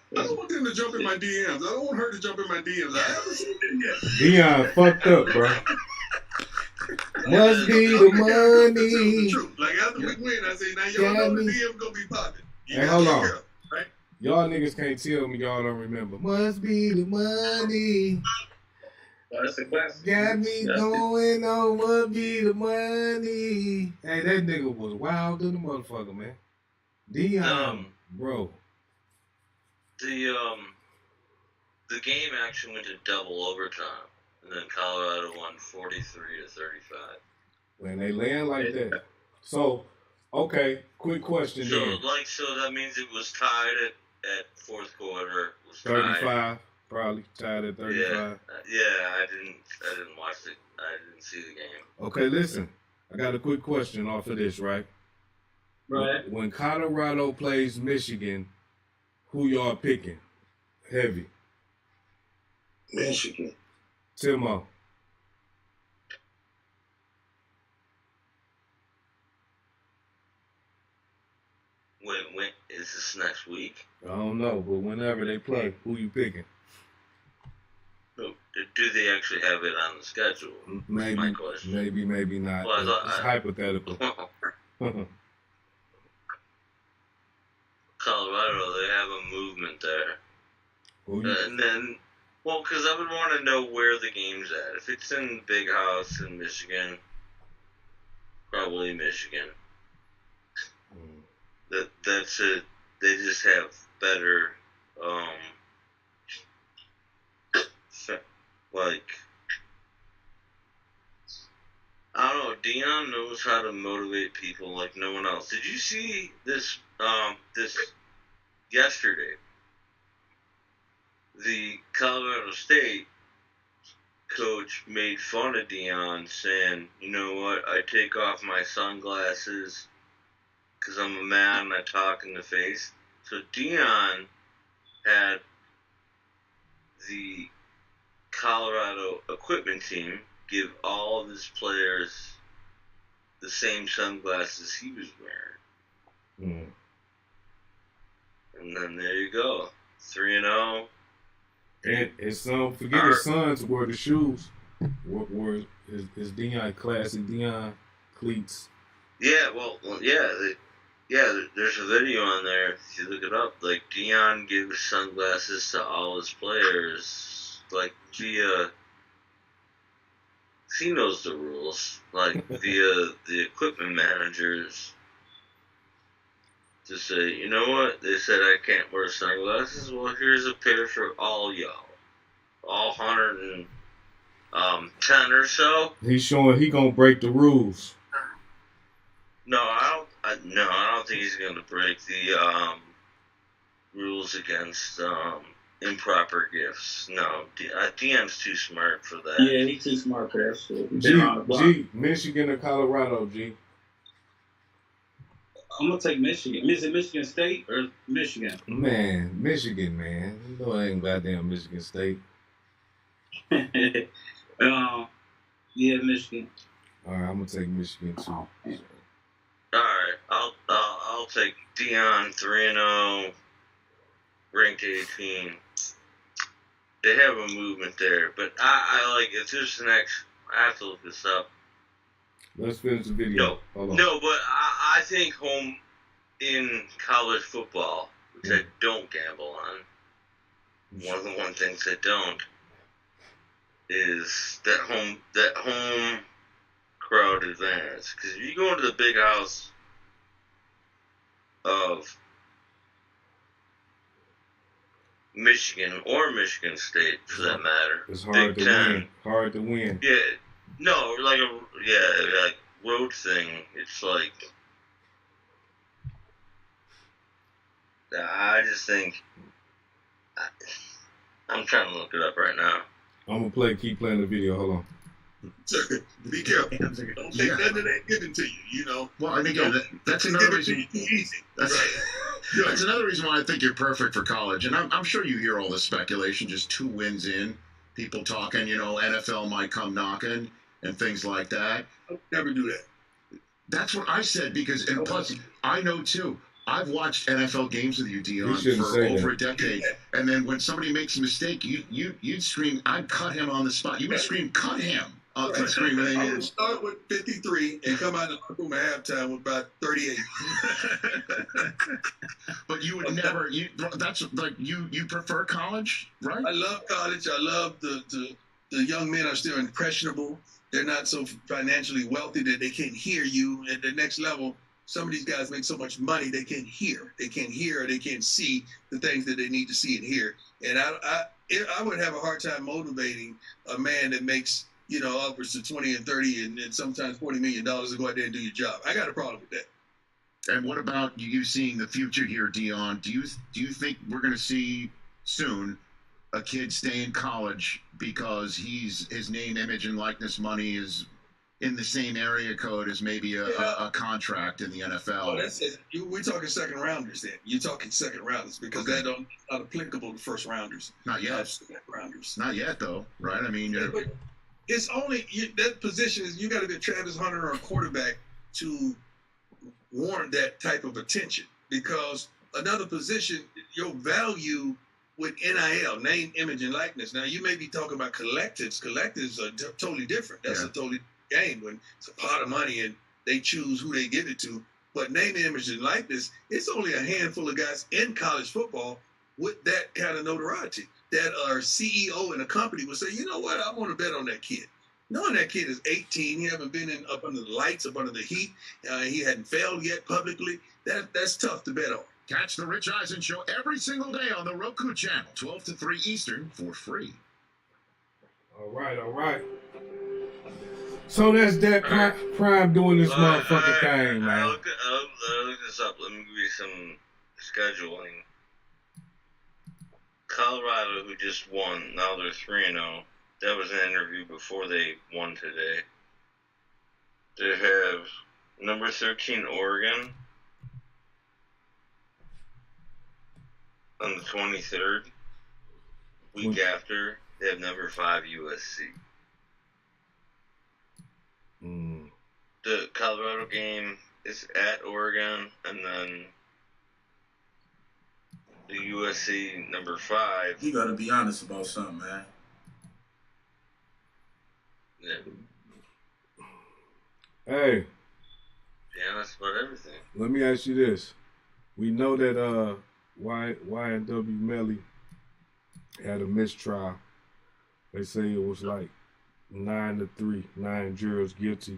them to jump in my DMs. I don't want her to jump in my DMs. I haven't seen it yet. Deion fucked up, bro. Must be the money. True. Like, after we win, I say, now y'all know the DMs gonna be popping. Hey, hold on. Y'all niggas can't tell me y'all don't remember. Must be the money. That's a classic. Got me going on, must be the money. Hey, that nigga was wild than the motherfucker, man. Deion, bro. The game actually went to double overtime, and then Colorado won 43-35. When they land like that. So, okay, quick question then. So that means it was tied at fourth quarter. It was 35, probably tied at 35. Yeah, I didn't watch it. I didn't see the game. Okay, listen. I got a quick question off of this, right? Right. When Colorado plays Michigan, who y'all picking? Heavy. Michigan. Timo. When is this next week? I don't know, but whenever they play, who you picking? Do they actually have it on the schedule? Maybe, my question. maybe not. Well, It's hypothetical. Colorado, they have a movement there. And then, well, because I would want to know where the game's at. If it's in Big House in Michigan, probably Michigan. That's it. They just have better, like, I don't know. Deion knows how to motivate people like no one else. Did you see this? This yesterday, the Colorado State coach made fun of Deion, saying, "You know what? I take off my sunglasses because I'm a man and I talk in the face." So Deion had the Colorado equipment team give all of his players the same sunglasses he was wearing. And then there you go. 3-0. And his son, forget his sons wore the shoes. Wore his Deion, classic Deion cleats. Yeah, there's a video on there. If you look it up, like Deion gives sunglasses to all his players, like via. He knows the rules, like via the equipment managers. To say, you know what? They said I can't wear sunglasses. Well, here's a pair for all y'all, all 110 or so. He's showing he gonna break the rules. No, I don't think he's gonna break the rules against improper gifts. No, Deion's too smart for that. Yeah, he's too smart for that shit. G, Michigan or Colorado, G? I'm gonna take Michigan. Is it Michigan State or Michigan? Man, Michigan, man. You know I ain't goddamn Michigan State. Yeah, Michigan. All right, I'm gonna take Michigan too. All right, I'll take Deion 3-0, ranked 18. They have a movement there, but I like if there's the next. I have to look this up. Let's finish the video. No, but I think home in college football, which I don't gamble on, one of the things I don't, is that home crowd advantage. Because if you go into the Big House of Michigan or Michigan State, for that matter, it's hard Big to Ten, win. Hard to win. Yeah. No, like road thing. It's like I just think I'm trying to look it up right now. I'm gonna keep playing the video. Hold on. Be careful. Don't take nothing that ain't given to you. You know. Well, I mean, that's another reason. That's another reason why I think you're perfect for college. And I'm sure you hear all this speculation. Just 2 wins in, people talking. You know, NFL might come knocking and things like that. I'll never do that. That's what I said because, and plus, I know too. I've watched NFL games with you, Deion, for over a decade. And then when somebody makes a mistake, you'd scream, "I'd cut him on the spot." You would scream, "Cut him!" I would start with 53 and come out of the room at halftime with about 38. But you would never. That's like you prefer college, right? I love college. I love the young men are still impressionable. They're not so financially wealthy that they can't hear you at the next level. Some of these guys make so much money they can't hear. They can't hear or they can't see the things that they need to see and hear. And I would have a hard time motivating a man that makes, upwards of 20 and 30 and sometimes $40 million to go out there and do your job. I got a problem with that. And what about you seeing the future here, Deion? Do you think we're going to see soon a kid stay in college because his name, image, and likeness money is in the same area code as maybe a contract in the NFL. Oh, that's it. We're talking second rounders then. You're talking second rounders because that don't not applicable to first rounders. Not yet. Second rounders. Not yet, though, right? I mean, but it's only that position is you got to be Travis Hunter or a quarterback to warrant that type of attention, because another position, your value with NIL, name, image, and likeness. Now, you may be talking about collectives. Collectives are totally different. That's a totally game when it's a pot of money and they choose who they give it to. But name, image, and likeness, it's only a handful of guys in college football with that kind of notoriety that our CEO in a company would say, you know what, I want to bet on that kid. Knowing that kid is 18, he haven't been up under the lights, up under the heat, he hadn't failed yet publicly, that's tough to bet on. Catch the Rich Eisen Show every single day on the Roku channel, 12 to 3 Eastern, for free. All right. So that's that Prime doing this motherfucking thing, man. I looked this up. Let me give you some scheduling. Colorado, who just won, now they're 3-0. That was an interview before they won today. They have number 13 Oregon on the 23rd. Week after, they have number 5 USC. The Colorado game is at Oregon, and then the USC number 5. You gotta be honest about something, man. Yeah. Hey. Yeah, that's about everything. Let me ask you this. We know that YNW Melly had a mistrial. They say it was like 9-3, 9 jurors guilty.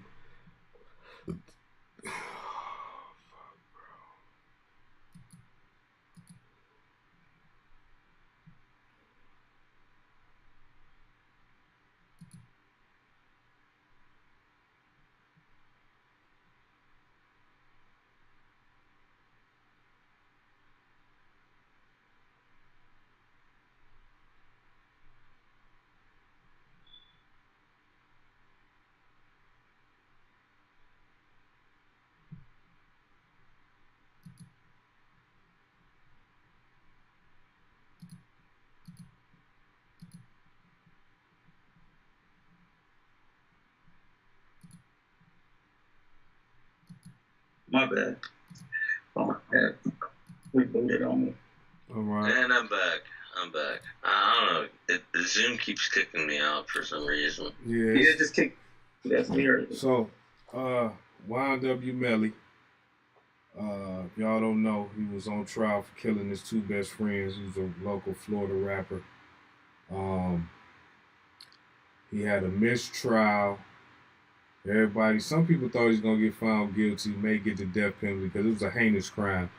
My bad. Oh, my bad. Rebooted on me. All right. And I'm back. I don't know. The Zoom keeps kicking me out for some reason. Yeah, just kick. That's weird. So, YNW Melly, if y'all don't know, he was on trial for killing his 2 best friends. He was a local Florida rapper. He had a mistrial. Some people thought he was going to get found guilty, may get the death penalty because it was a heinous crime.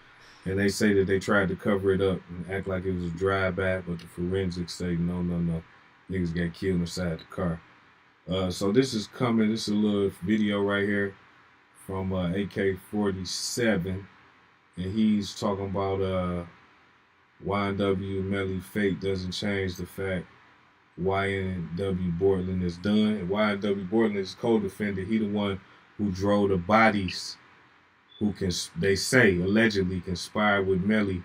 And they say that they tried to cover it up and act like it was a drive-by, but the forensics say, no. Niggas got killed inside the car. So this is coming. This is a little video right here from AK-47. And he's talking about YNW Melly fate doesn't change the fact YNW Bortland is done. And YNW Bortland is co-defendant. He the one who drove the bodies, they say allegedly conspired with Melly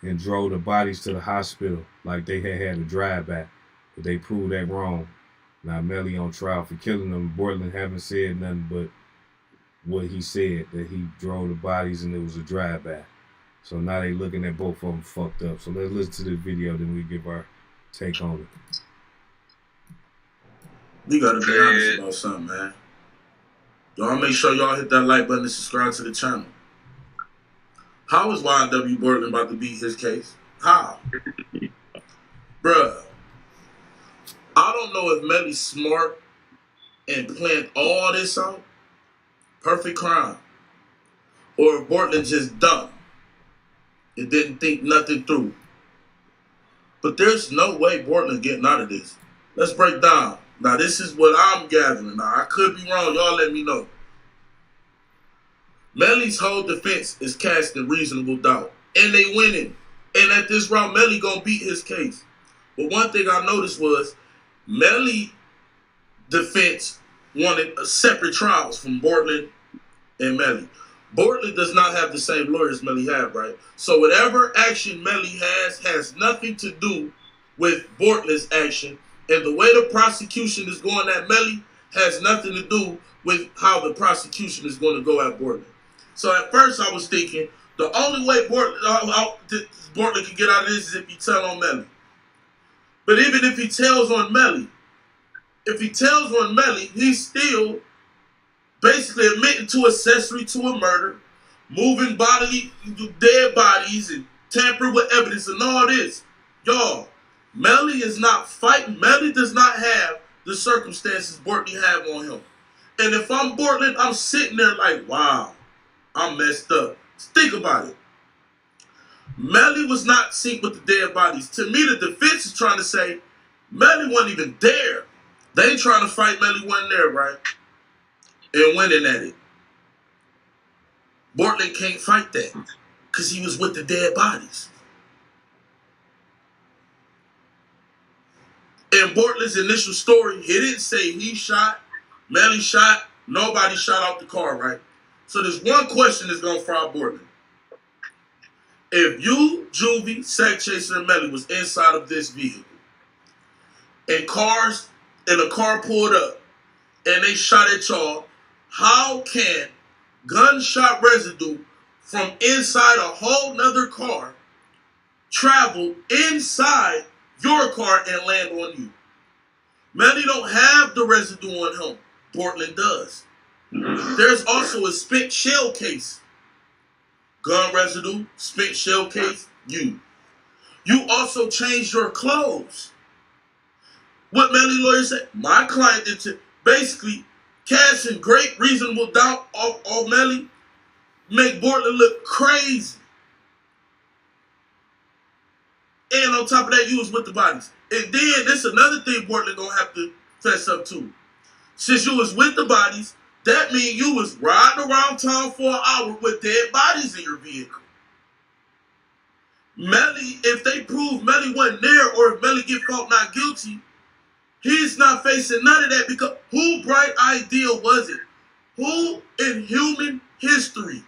and drove the bodies to the hospital like they had a drive-by. But they proved that wrong. Now Melly on trial for killing them. Bortland haven't said nothing but what he said, that he drove the bodies and it was a drive-by. So now they looking at both of them fucked up. So let's listen to the video, then we give our take on it. You gotta be honest about something, man. Y'all make sure y'all hit that like button and subscribe to the channel. How is YNW Bortland about to beat his case? How? Bruh. I don't know if Melly's smart and planned all this out. Perfect crime. Or if Bortland just dumb and didn't think nothing through. But there's no way Bortland getting out of this. Let's break down. Now, this is what I'm gathering. Now, I could be wrong. Y'all let me know. Melly's whole defense is casting reasonable doubt. And they winning. And at this round, Melly gonna beat his case. But one thing I noticed was Melly defense wanted separate trials from Bortland and Melly. Bortland does not have the same lawyers Melly have, right? So whatever action Melly has nothing to do with Bortland's action, and the way the prosecution is going at Melly has nothing to do with how the prosecution is going to go at Bortland. So at first I was thinking the only way Bortland can get out of this is if he tells on Melly. But even if he tells on Melly, he's still basically admitting to accessory to a murder, moving dead bodies and tampering with evidence and all this. Y'all, Melly is not fighting. Melly does not have the circumstances Bortland have on him. And if I'm Bortland, I'm sitting there like, wow, I'm messed up. Think about it. Melly was not seen with the dead bodies. To me, the defense is trying to say Melly wasn't even there. They trying to fight Melly wasn't there, right? And winning at it. Bortland can't fight that because he was with the dead bodies. In Bortland's initial story, he didn't say he shot, Melly shot, nobody shot out the car, right? So there's one question that's going to fry Bortland. If you, Juvie, Sack Chaser, and Melly was inside of this vehicle, and a car pulled up, and they shot at y'all, how can gunshot residue from inside a whole nother car travel inside your car and land on you? Melly don't have the residue on him. Bortland does. There's also a spent shell case. Gun residue, spent shell case, you. You also changed your clothes. What Melly lawyer said? My client did to basically casting great reasonable doubt off Melly, make Bortland look crazy. And on top of that, you was with the bodies. And then this is another thing Bortland gonna have to fess up to. Since you was with the bodies, that means you was riding around town for an hour with dead bodies in your vehicle. Melly, if they prove Melly wasn't there, or if Melly get found not guilty, he's not facing none of that, because who bright idea was it? Who in human history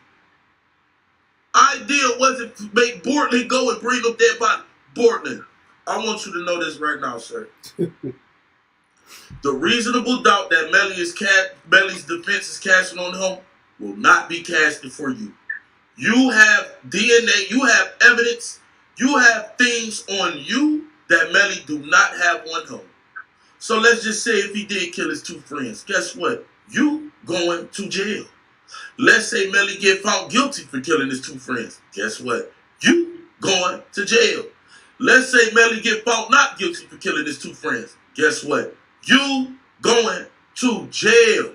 idea was it to make Bortland go and bring up dead body? Bortland, I want you to know this right now, sir. The reasonable doubt that Melly's defense is casting on him will not be casted for you. You have DNA, you have evidence, you have things on you that Melly do not have on him. So let's just say if he did kill his two friends, guess what? You going to jail. Let's say Melly get found guilty for killing his two friends. Guess what? You going to jail. Let's say Melly get found not guilty for killing his two friends. Guess what? You going to jail.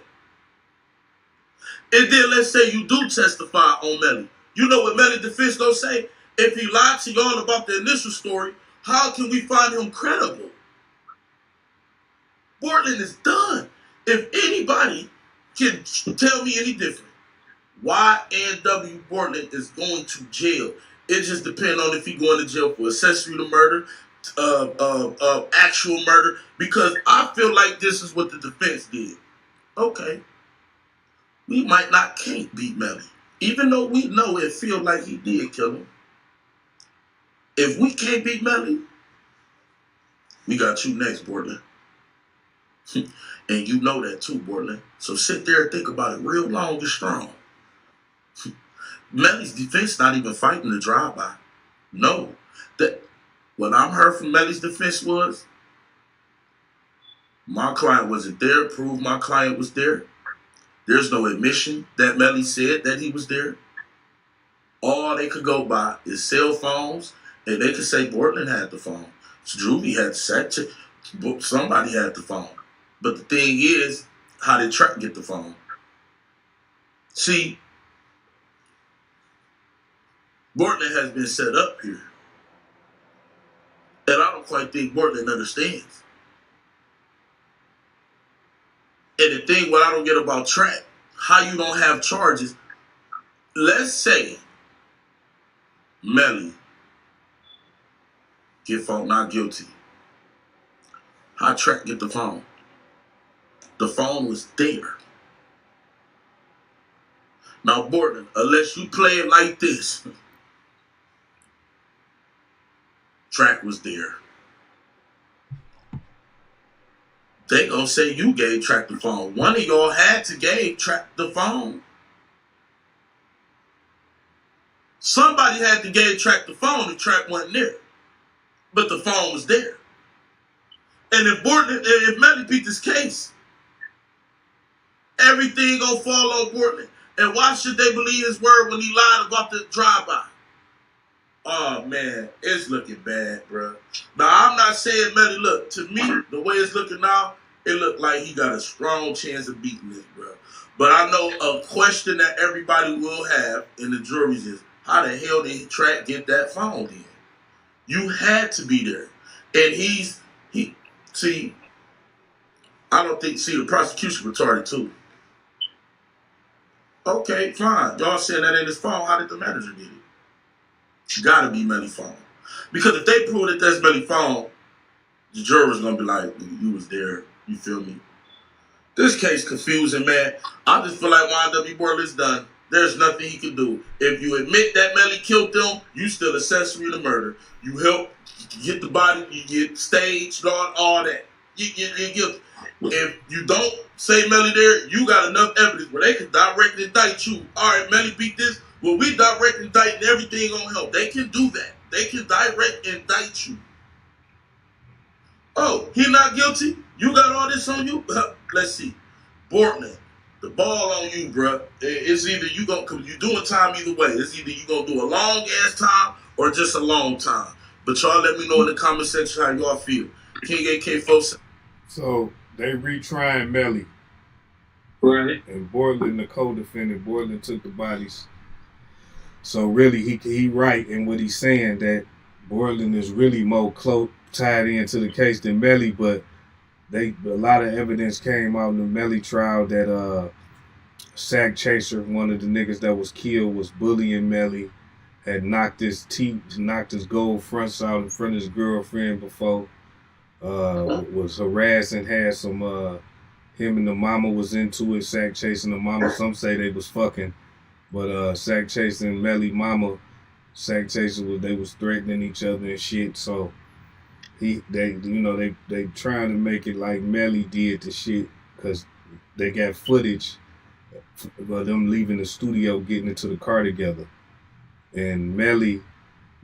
And then let's say you do testify on Melly. You know what Melly defense gonna say? If he lied to y'all about the initial story, how can we find him credible? Bortland is done. If anybody can tell me any different, YNW Bortland is going to jail. It just depends on if he going to jail for accessory to murder, actual murder, because I feel like this is what the defense did. Okay, we can't beat Melly, even though we know it feel like he did kill him. If we can't beat Melly, we got you next, Bortland. And you know that too, Bortland. So sit there and think about it real long and strong. Melly's defense not even fighting the drive-by. No. What I've heard from Melly's defense was, my client wasn't there, proved my client was there. There's no admission that Melly said that he was there. All they could go by is cell phones, and they could say Bortland had the phone. So Juvie had somebody had the phone. But the thing is, how did Trap get the phone? See, Bortland has been set up here. And I don't quite think Bortland understands. And the thing what I don't get about Trap, how you don't have charges. Let's say Melly get found not guilty. How Trap get the phone? The phone was there. Now, Bortman, unless you play it like this, track was there. They gonna say you gave track the phone. One of y'all had to give track the phone. Somebody had to give track the phone. The track wasn't there, but the phone was there. And if Melly beat this case, everything gonna fall on Bortman. And why should they believe his word when he lied about the drive-by? Oh, man, it's looking bad, bro. Now, I'm not saying, Melly, look, to me, the way it's looking now, it looked like he got a strong chance of beating this, bro. But I know a question that everybody will have in the juries is, how the hell did Track get that phone in? You had to be there. And the prosecution retarded too. Okay, fine. Y'all saying that ain't his phone. How did the manager get it? It's gotta be Melly's phone. Because if they prove that that's Melly's phone, the juror's gonna be like, you was there. You feel me? This case confusing, man. I just feel like YNW Bortman's done. There's nothing he can do. If you admit that Melly killed them, you still accessory to murder. You help get the body, you get staged, all that. You're guilty. If you don't say Melly there, you got enough evidence where they can directly indict you. All right, Melly beat this. Well, we direct indict and everything gonna help. They can do that. They can direct indict you. Oh, he not guilty? You got all this on you? Let's see. Bortman, the ball on you, bruh. It's either you doing time either way. It's either you gonna do a long ass time or just a long time. But y'all let me know in the comment section how y'all feel. King AK folks. So they retrying Melly. Right. And Borland, the co-defendant, Borland took the bodies. So really, he right in what he's saying, that Borland is really more tied into the case than Melly, but a lot of evidence came out in the Melly trial that Sack Chaser, one of the niggas that was killed, was bullying Melly, had knocked his gold fronts out in front of his girlfriend before, was harassing, had some him and the mama was into it, Sack Chaser and the mama. Some say they was fucking, but Sack Chaser and Melly mama, Sack Chaser they was threatening each other and shit. So they trying to make it like Melly did the shit because they got footage of them leaving the studio, getting into the car together, and Melly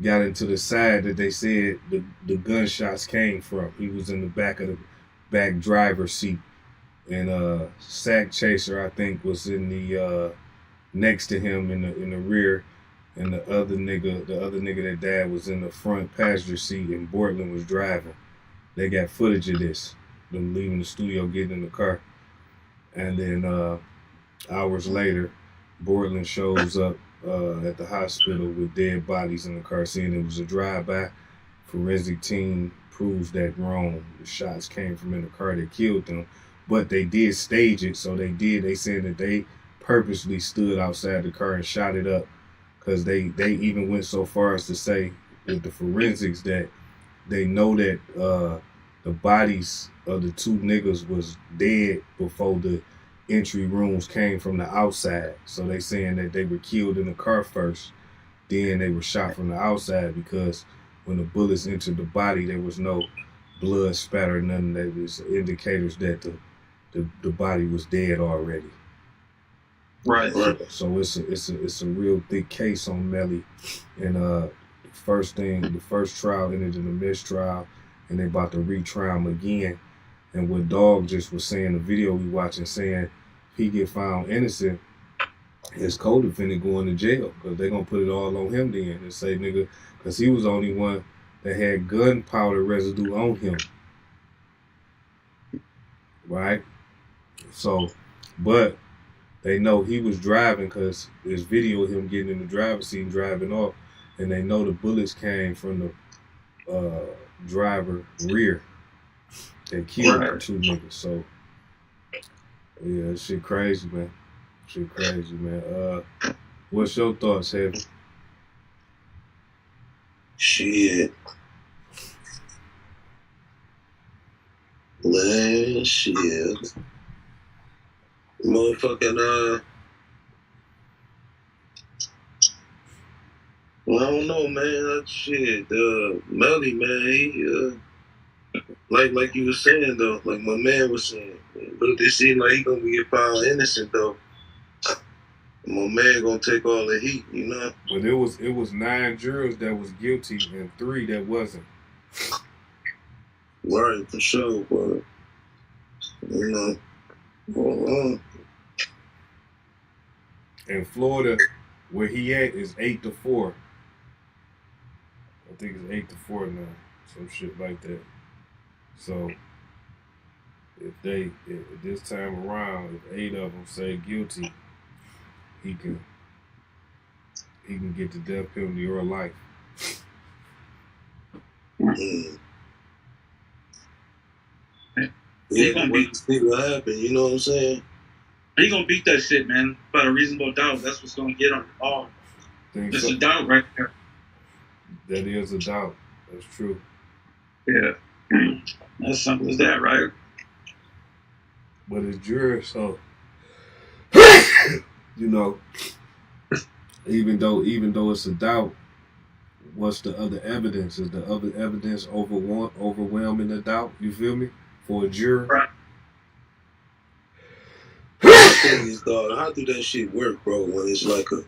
got into the side that they said the gunshots came from. He was in the back of the back driver's seat. And Sack Chaser, I think, was in the next to him in the rear, and the other nigga that died was in the front passenger seat, and Bortland was driving. They got footage of this, them leaving the studio, getting in the car, and then hours later, Bortland shows up at the hospital with dead bodies in the car, saying it was a drive-by. Forensic team proves that wrong. The shots came from in the car that killed them. But they did stage it, so they said that they purposely stood outside the car and shot it up, because they even went so far as to say with the forensics that they know that the bodies of the two niggas was dead before the entry rooms came from the outside. So they saying that they were killed in the car first, then they were shot from the outside, because when the bullets entered the body, there was no blood spatter, nothing that was indicators that the body was dead already. Right. So it's a real thick case on Melly, and the first trial ended in a mistrial, and they about to retry him again. And what Dog just was saying, the video we watching, saying if he get found innocent, his co-defendant going to jail, because they gonna put it all on him then and say, nigga, because he was the only one that had gunpowder residue on him, right? So, but they know he was driving because there's video of him getting in the driver's seat and driving off, and they know the bullets came from the driver rear. They killed the two niggas. So, yeah, that shit crazy, man. Shit crazy, man. What's your thoughts, Heavy? Shit. Shit. Motherfucking well, I don't know, man. That shit, Melly, man, he like you were saying though, like my man was saying, but they seem like he gonna get found innocent though. My man gonna take all the heat, you know. But it was 9 jurors that was guilty and 3 that wasn't. Right, for sure, but you know, in Florida, where he at is 8-4. I think it's 8-4 now, some shit like that. So if this time around, if 8 of them say guilty, he can get the death penalty or life. Yeah, gonna beat what happened. You know what I'm saying? He gonna beat that shit, man. By a reasonable doubt. That's what's gonna get him all. It's a doubt right there. That is a doubt. That's true. Yeah. As simple as that, right? But it's jurors, so you know, even though it's a doubt, what's the other evidence? Is the other evidence overwhelming the doubt? You feel me? For a juror. Right. How do that shit work, bro? When it's like a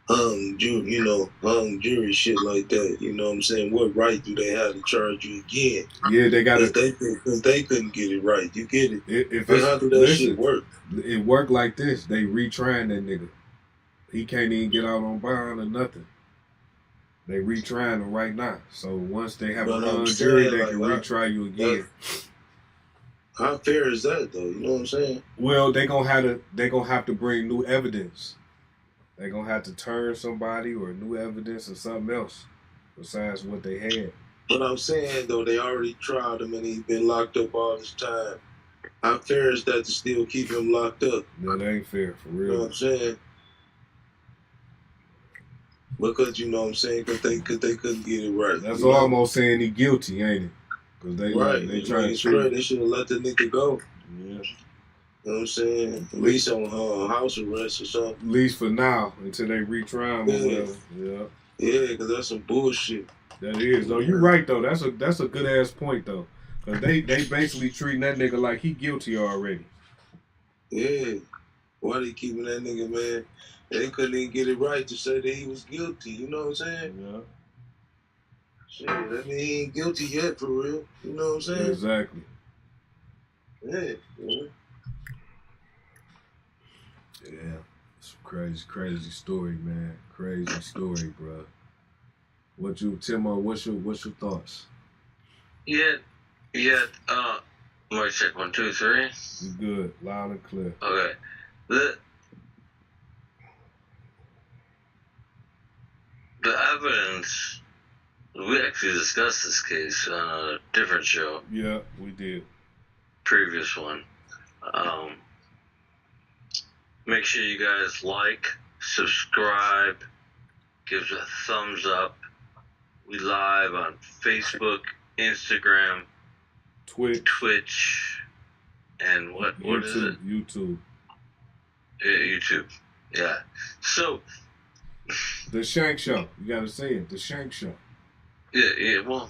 hung jury shit like that. You know what I'm saying? What right do they have to charge you again? Yeah, they got it. They couldn't get it right. You get it? How do that listen, shit work? It worked like this. They retrying that nigga. He can't even get out on bond or nothing. They retrying him right now. So once they have a hung jury, they can retry you again. How fair is that, though? You know what I'm saying? Well, they gonna have to bring new evidence. They gonna have to turn somebody or new evidence or something else besides what they had. But I'm saying though, they already tried him and he's been locked up all this time. How fair is that to still keep him locked up? No, that ain't fair for real. You know what I'm saying? Because you know what I'm saying, because they couldn't get it right. That's almost saying he guilty, ain't it? Because they they trying to treat. They should have let the nigga go. Yeah. You know what I'm saying? At least on house arrest or something. At least for now, until they retry him. Yeah. Yeah, because that's some bullshit. That is, though. You're right, though. That's a good ass point, though. Because they basically treating that nigga like he guilty already. Yeah. Why they keeping that nigga, man? They couldn't even get it right to say that he was guilty. You know what I'm saying? Yeah. Shit, that mean he ain't guilty yet, for real. You know what I'm saying? Exactly. Yeah. Yeah. It's a crazy story, man. Crazy story, bro. Timo, what's your thoughts? Yeah. Mic check 1, 2, 3. You good? Loud and clear. Okay. The evidence, we actually discussed this case on a different show. Yeah, we did. Previous one. Make sure you guys like, subscribe, give us a thumbs up. We live on Facebook, Instagram, Twitch, and what is it? YouTube. Yeah, YouTube. Yeah. So The Shank Show. You gotta say it. The Shank Show. Yeah. Well,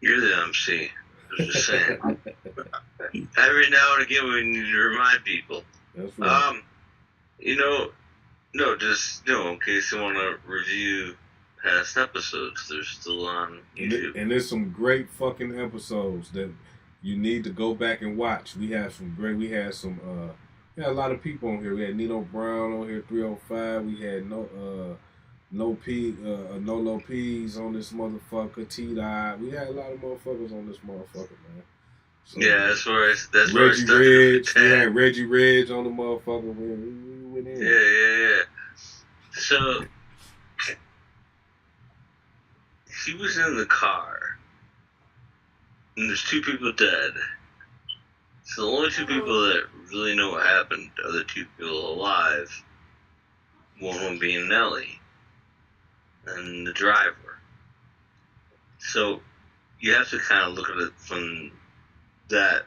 you're the MC. I'm just saying. Every now and again, we need to remind people. That's right. In case you want to review past episodes, they're still on YouTube. And there's some great fucking episodes that you need to go back and watch. We had a lot of people on here. We had Nino Brown on here, 305. We had Nolo P's on this motherfucker, T-Dot. We had a lot of motherfuckers on this motherfucker, man. So, yeah, that's where I Reggie started. Reg. We had Reggie Reg on the motherfucker. We went in. Yeah. So he was in the car, and there's 2 people dead. So the only 2 people that really know what happened are the 2 people alive. One of them being Nelly and the driver. So you have to kind of look at it from that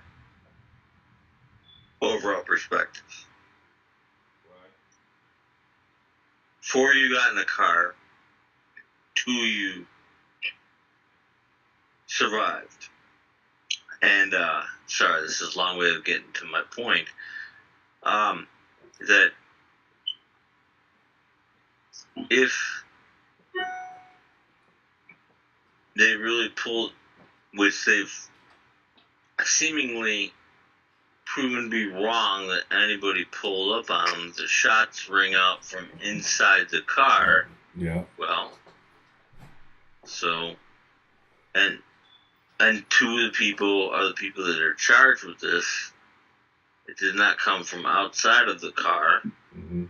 overall perspective. 4 of you got in the car. 2 of you survived. And, sorry, this is a long way of getting to my point. That if they really pulled, which they've seemingly proven to be wrong, that anybody pulled up on them, the shots ring out from inside the car. Yeah. Well, so, and 2 of the people are the people that are charged with this. It did not come from outside of the car. Mm-hmm.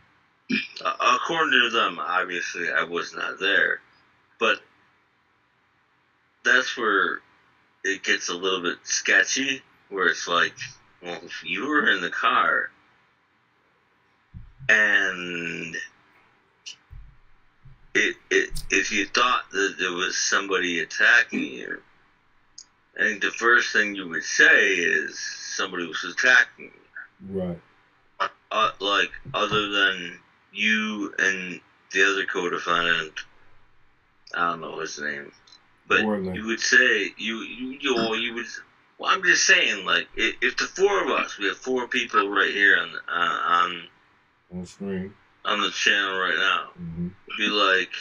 According to them, obviously, I was not there. But that's where it gets a little bit sketchy, where it's like, well, if you were in the car and if you thought that there was somebody attacking you, I think the first thing you would say is somebody was attacking you. Right. Like, other than you and the other co-defendant, I don't know his name, but Warland. you would say, you would, well, I'm just saying, like, if the 4 of us, we have 4 people right here on screen, on the channel right now, mm-hmm. be like,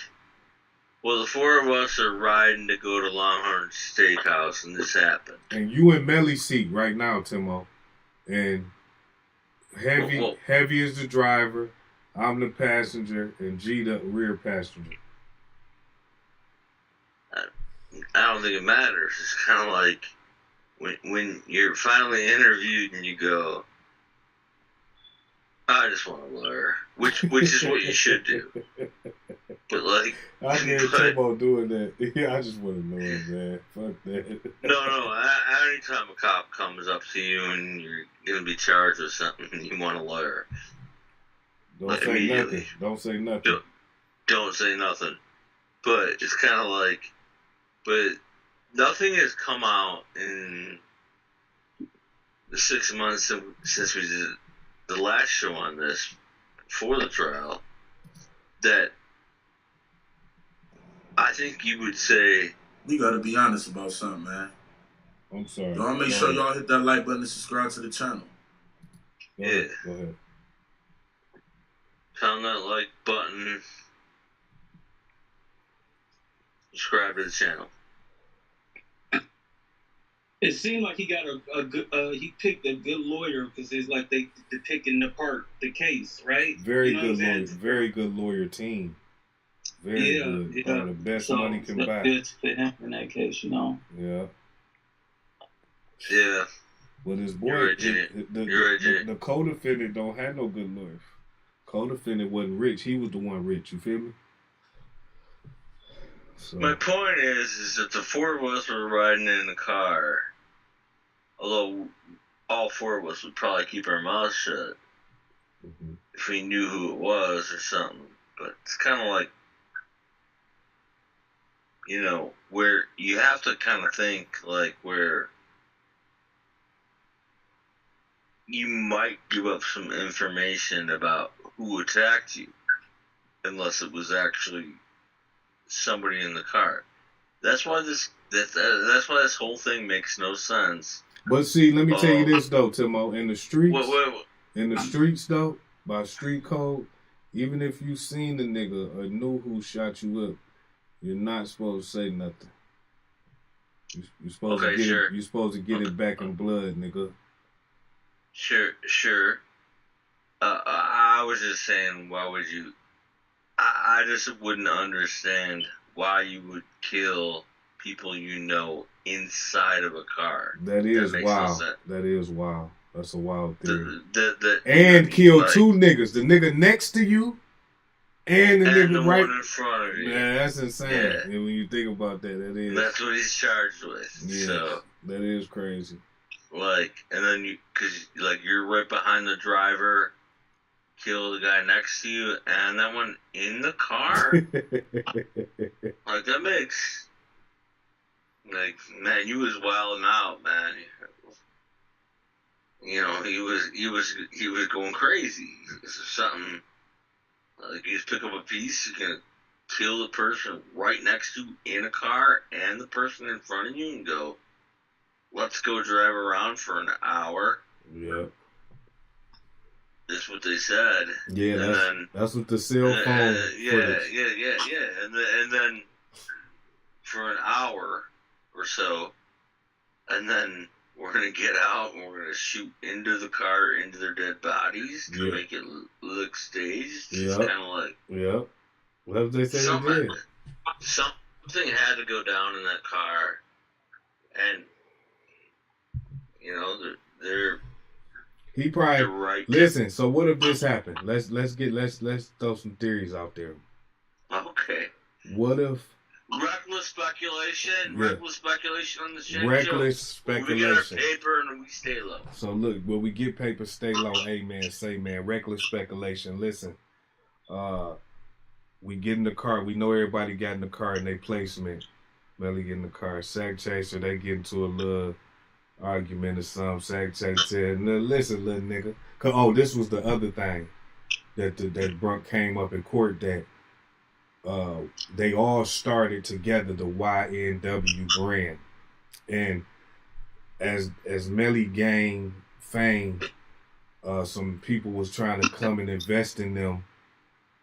well, the 4 of us are riding to go to Longhorn Steakhouse, and this happened. And you in Melly's seat right now, Timo. And Heavy is the driver, I'm the passenger, and G the rear passenger. I don't think it matters. It's kind of like when you're finally interviewed and you go, I just want to lawyer, which is what you should do. But like, I hear Timo doing that. Yeah, I just want to know it, man. Fuck that. No. Anytime a cop comes up to you and you're gonna be charged with something, you want a lawyer. Don't say nothing. Don't say nothing. Don't say nothing. But it's kind of like, but nothing has come out in the 6 months since we did the last show on this before the trial that I think you would say. We gotta be honest about something, man. I'm sorry. Y'all make sure y'all hit that like button and subscribe to the channel. Yeah. Go ahead. Pound that like button. Subscribe to the channel. It seemed like he got a good. He picked a good lawyer because it's like they picking apart the case, right? Very good lawyer. Very good lawyer team. Very good. Yeah. The best money can buy. Good for him in that case, you know. Yeah. Yeah. But his boy, You're right, Jimmy. the co-defendant don't have no good lawyer. Co-defendant wasn't rich. He was the one rich. You feel me? So. My point is that the 4 of us were riding in the car, although all 4 of us would probably keep our mouths shut if we knew who it was or something. But it's kind of like, you know, where you have to kind of think like where you might give up some information about who attacked you, unless it was actually somebody in the car. That's why that's why this whole thing makes no sense. But see, let me tell you this though, Timo. In the streets, what? In the streets though, by street code, even if you seen the nigga or knew who shot you up, you're not supposed to say nothing. You're supposed to get it. You're supposed to get it back in blood, nigga. Sure. I was just saying, why would you? I just wouldn't understand why you would kill people you know inside of a car. That is makes wild. No sense. That is wild. That's a wild theory. And kill like, 2 niggas. The nigga next to you and the nigga right one in front of you. Man, that's insane. Yeah. And when you think about that, that is. That's what he's charged with. Yeah, so that is crazy. Like, and then because like you're right behind the driver, kill the guy next to you, and that one in the car. Like that makes, like, man, you was wilding out, man. you know, he was going crazy. Something like you just pick up a piece, you can kill the person right next to you in a car and the person in front of you and go, let's go drive around for an hour. Yep. That's what they said. Yeah, that's what the cell phone footage. Yeah. And then for an hour or so, and then we're going to get out and we're going to shoot into the car, into their dead bodies to make it look staged. It's kind of like... Yep. What did they say they did? Something had to go down in that car. And, you know, they're he probably... You're right. Listen, so what if this happened? Let's throw some theories out there. Okay. What if... Reckless speculation. Reckless speculation on the show. Reckless speculation. We get our paper and we stay low. So look, when we get paper, stay low. Amen. Say man. Reckless speculation. Listen, we get in the car. We know everybody got in the car in their placement. Melly get in the car. Sack Chaser, they get into a little argument or something. Sack Chaser, listen, little nigga. This was the other thing that Brunk came up in court that. They all started together the YNW brand, and as Melly gained fame, some people was trying to come and invest in them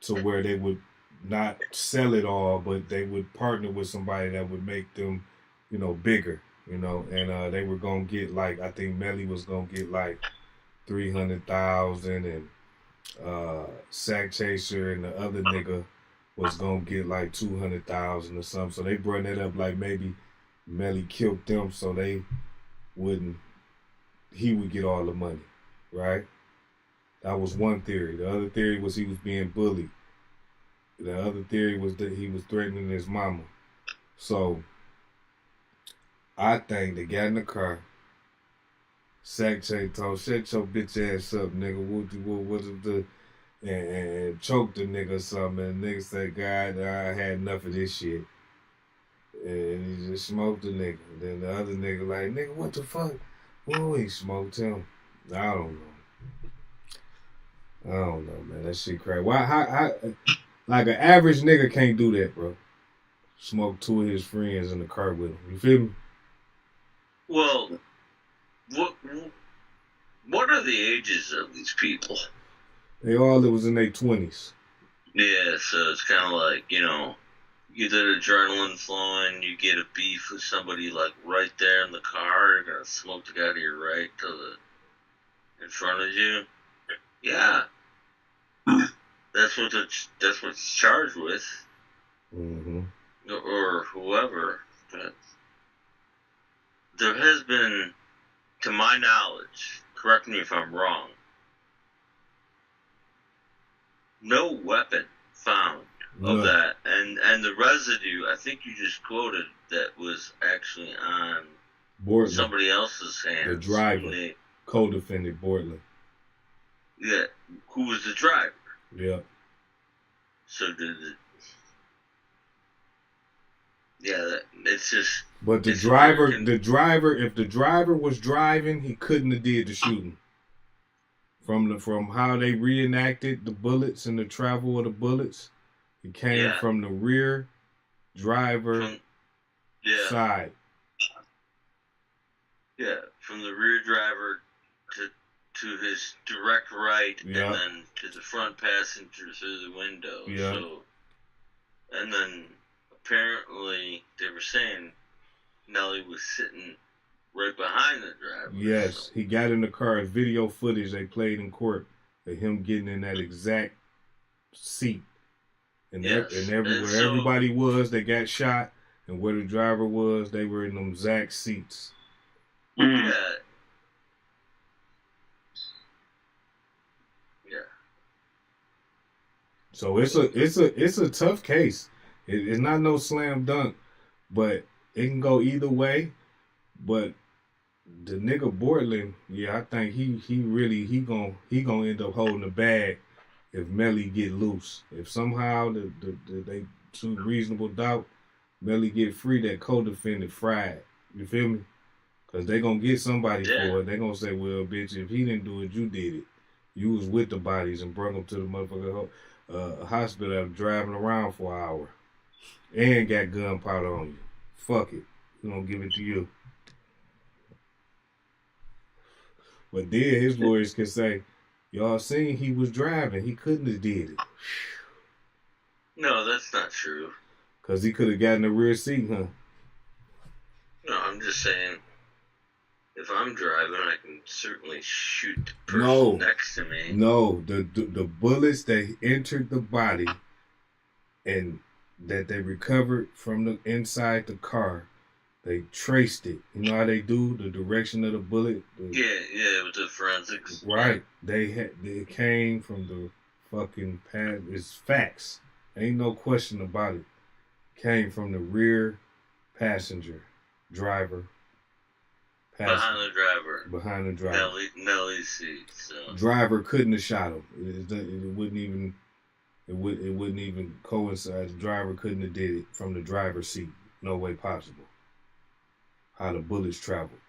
to where they would not sell it all, but they would partner with somebody that would make them, you know, bigger, you know, and they were gonna get like, I think Melly was gonna get like 300,000, and Sack Chaser and the other nigga was gonna get like 200,000 or something. So they brought that up like maybe Melly killed them so he would get all the money, right? That was one theory. The other theory was he was being bullied. The other theory was that he was threatening his mama. So I think they got in the car. Sack Chaser told, shut your bitch ass up, nigga. What the and choked the nigga or something, and the nigga said, God, I had enough of this shit. And he just smoked the nigga. Then the other nigga like, nigga, what the fuck? Whoa, he smoked him. I don't know, man. That shit crazy. Why? Like an average nigga can't do that, bro. Smoke two of his friends in the car with him. You feel me? Well, what are the ages of these people? They all was in their 20s. Yeah, so it's kind of like, you know, you get adrenaline flowing, you get a beef with somebody like right there in the car, you're gonna smoke the guy to your right in front of you. Yeah, that's what it's charged with, or whoever. But there has been, to my knowledge, correct me if I'm wrong, no weapon found of that, and the residue I think you just quoted that was actually on Bortland. Somebody else's hands. The driver, co-defendant Bortland. Yeah, who was the driver? Yeah. So it's just. But the driver, if the driver was driving, he couldn't have did the shooting. From how they reenacted the bullets and the travel of the bullets, it came from the rear driver side. Yeah, from the rear driver to his direct right, and then to the front passenger through the window. Yeah. So, and then apparently they were saying Nelly was sitting right behind the driver. Yes, he got in the car. Video footage they played in court of him getting in that exact seat. And, and everywhere everybody was, they got shot. And where the driver was, they were in them exact seats. Yeah. So it's a tough case. It's not no slam dunk, but it can go either way. But the nigga Bortland, I think he gonna end up holding the bag if Melly get loose. If somehow they to reasonable doubt Melly get free, that co-defendant fried. You feel me? Because they going to get somebody Yeah. for it. They going to say, well, bitch, if he didn't do it, you did it. You was with the bodies and brought them to the motherfucking hospital after driving around for an hour. And got gunpowder on you. Fuck it. We're going to give it to you. But then his lawyers can say, y'all seen he was driving. He couldn't have did it. No, that's not true. Because he could have gotten the rear seat, huh? No, I'm just saying, if I'm driving, I can certainly shoot the person No. next to me. No. The bullets that entered the body and that they recovered from the inside the car, they traced it. You know how they do the direction of the bullet? Yeah, with the forensics. Right. It came from the fucking pad. It's facts. Ain't no question about it. Came from the rear passenger, driver. Behind the driver. Behind the driver. Nelly's seat. So. Driver couldn't have shot him. It wouldn't even. It wouldn't even coincide. The driver couldn't have did it from the driver's seat. No way possible. How the bullets traveled.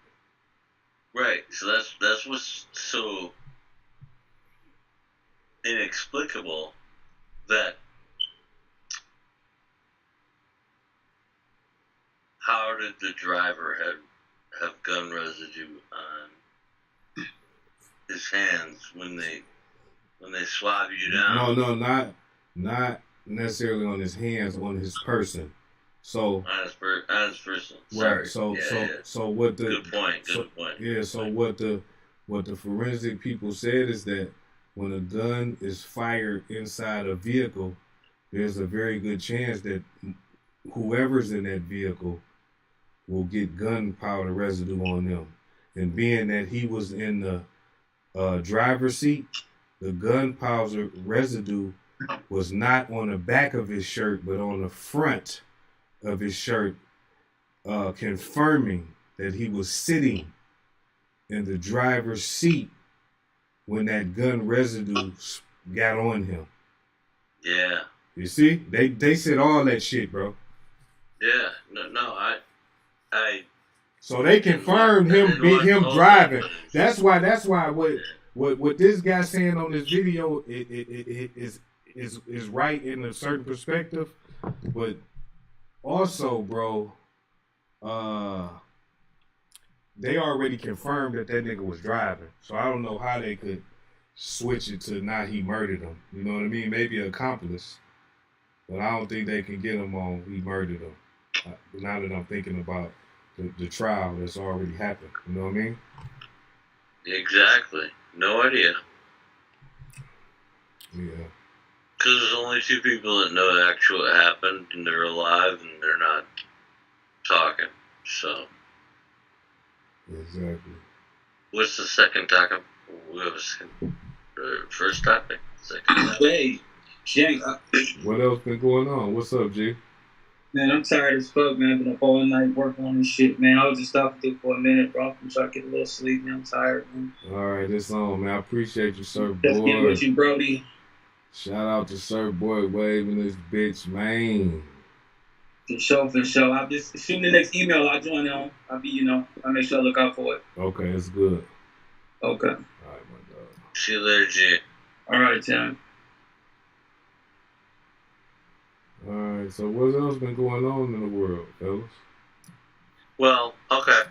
Right. So that's what's so inexplicable, that how did the driver have gun residue on his hands when they swab you down? No, not necessarily on his hands, on his person. So on his person. Right. Sorry. So what the good point. Yeah. So what the forensic people said is that when a gun is fired inside a vehicle, there's a very good chance that whoever's in that vehicle will get gunpowder residue on them. And being that he was in the driver's seat, the gunpowder residue was not on the back of his shirt, but on the front of his shirt, confirming that he was sitting in the driver's seat when that gun residue got on him. Yeah. You see? They said all that shit, bro. Yeah. No, I So they confirmed him driving. That's why what this guy saying on this video is right in a certain perspective, but also, bro, they already confirmed that nigga was driving. So I don't know how they could switch it to now he murdered him. You know what I mean? Maybe an accomplice, but I don't think they can get him on he murdered him. Now that I'm thinking about the trial that's already happened. You know what I mean? Exactly. No idea. Yeah. Because there's only two people that know it actually happened, and they're alive, and they're not talking. So. Exactly. What's the second topic? First topic. Second topic. Hey, Shank. What else been going on? What's up, G? Man, I'm tired as fuck, man. I've been up all night working on this shit, man. I was just stopping through for a minute, bro. I'm trying to get a little sleep, man. I'm tired, man. All right, it's on, man. I appreciate you, Sir Let's Boy. get with you, Brody. Shout out to Sir Boy waving this bitch, man. For sure. I'll just, as soon as the next email I join on, I'll make sure I look out for it. Okay, it's good. Okay. All right, my dog. See you later, G. All right, Tim. All right, so what else been going on in the world, fellas? Well, okay.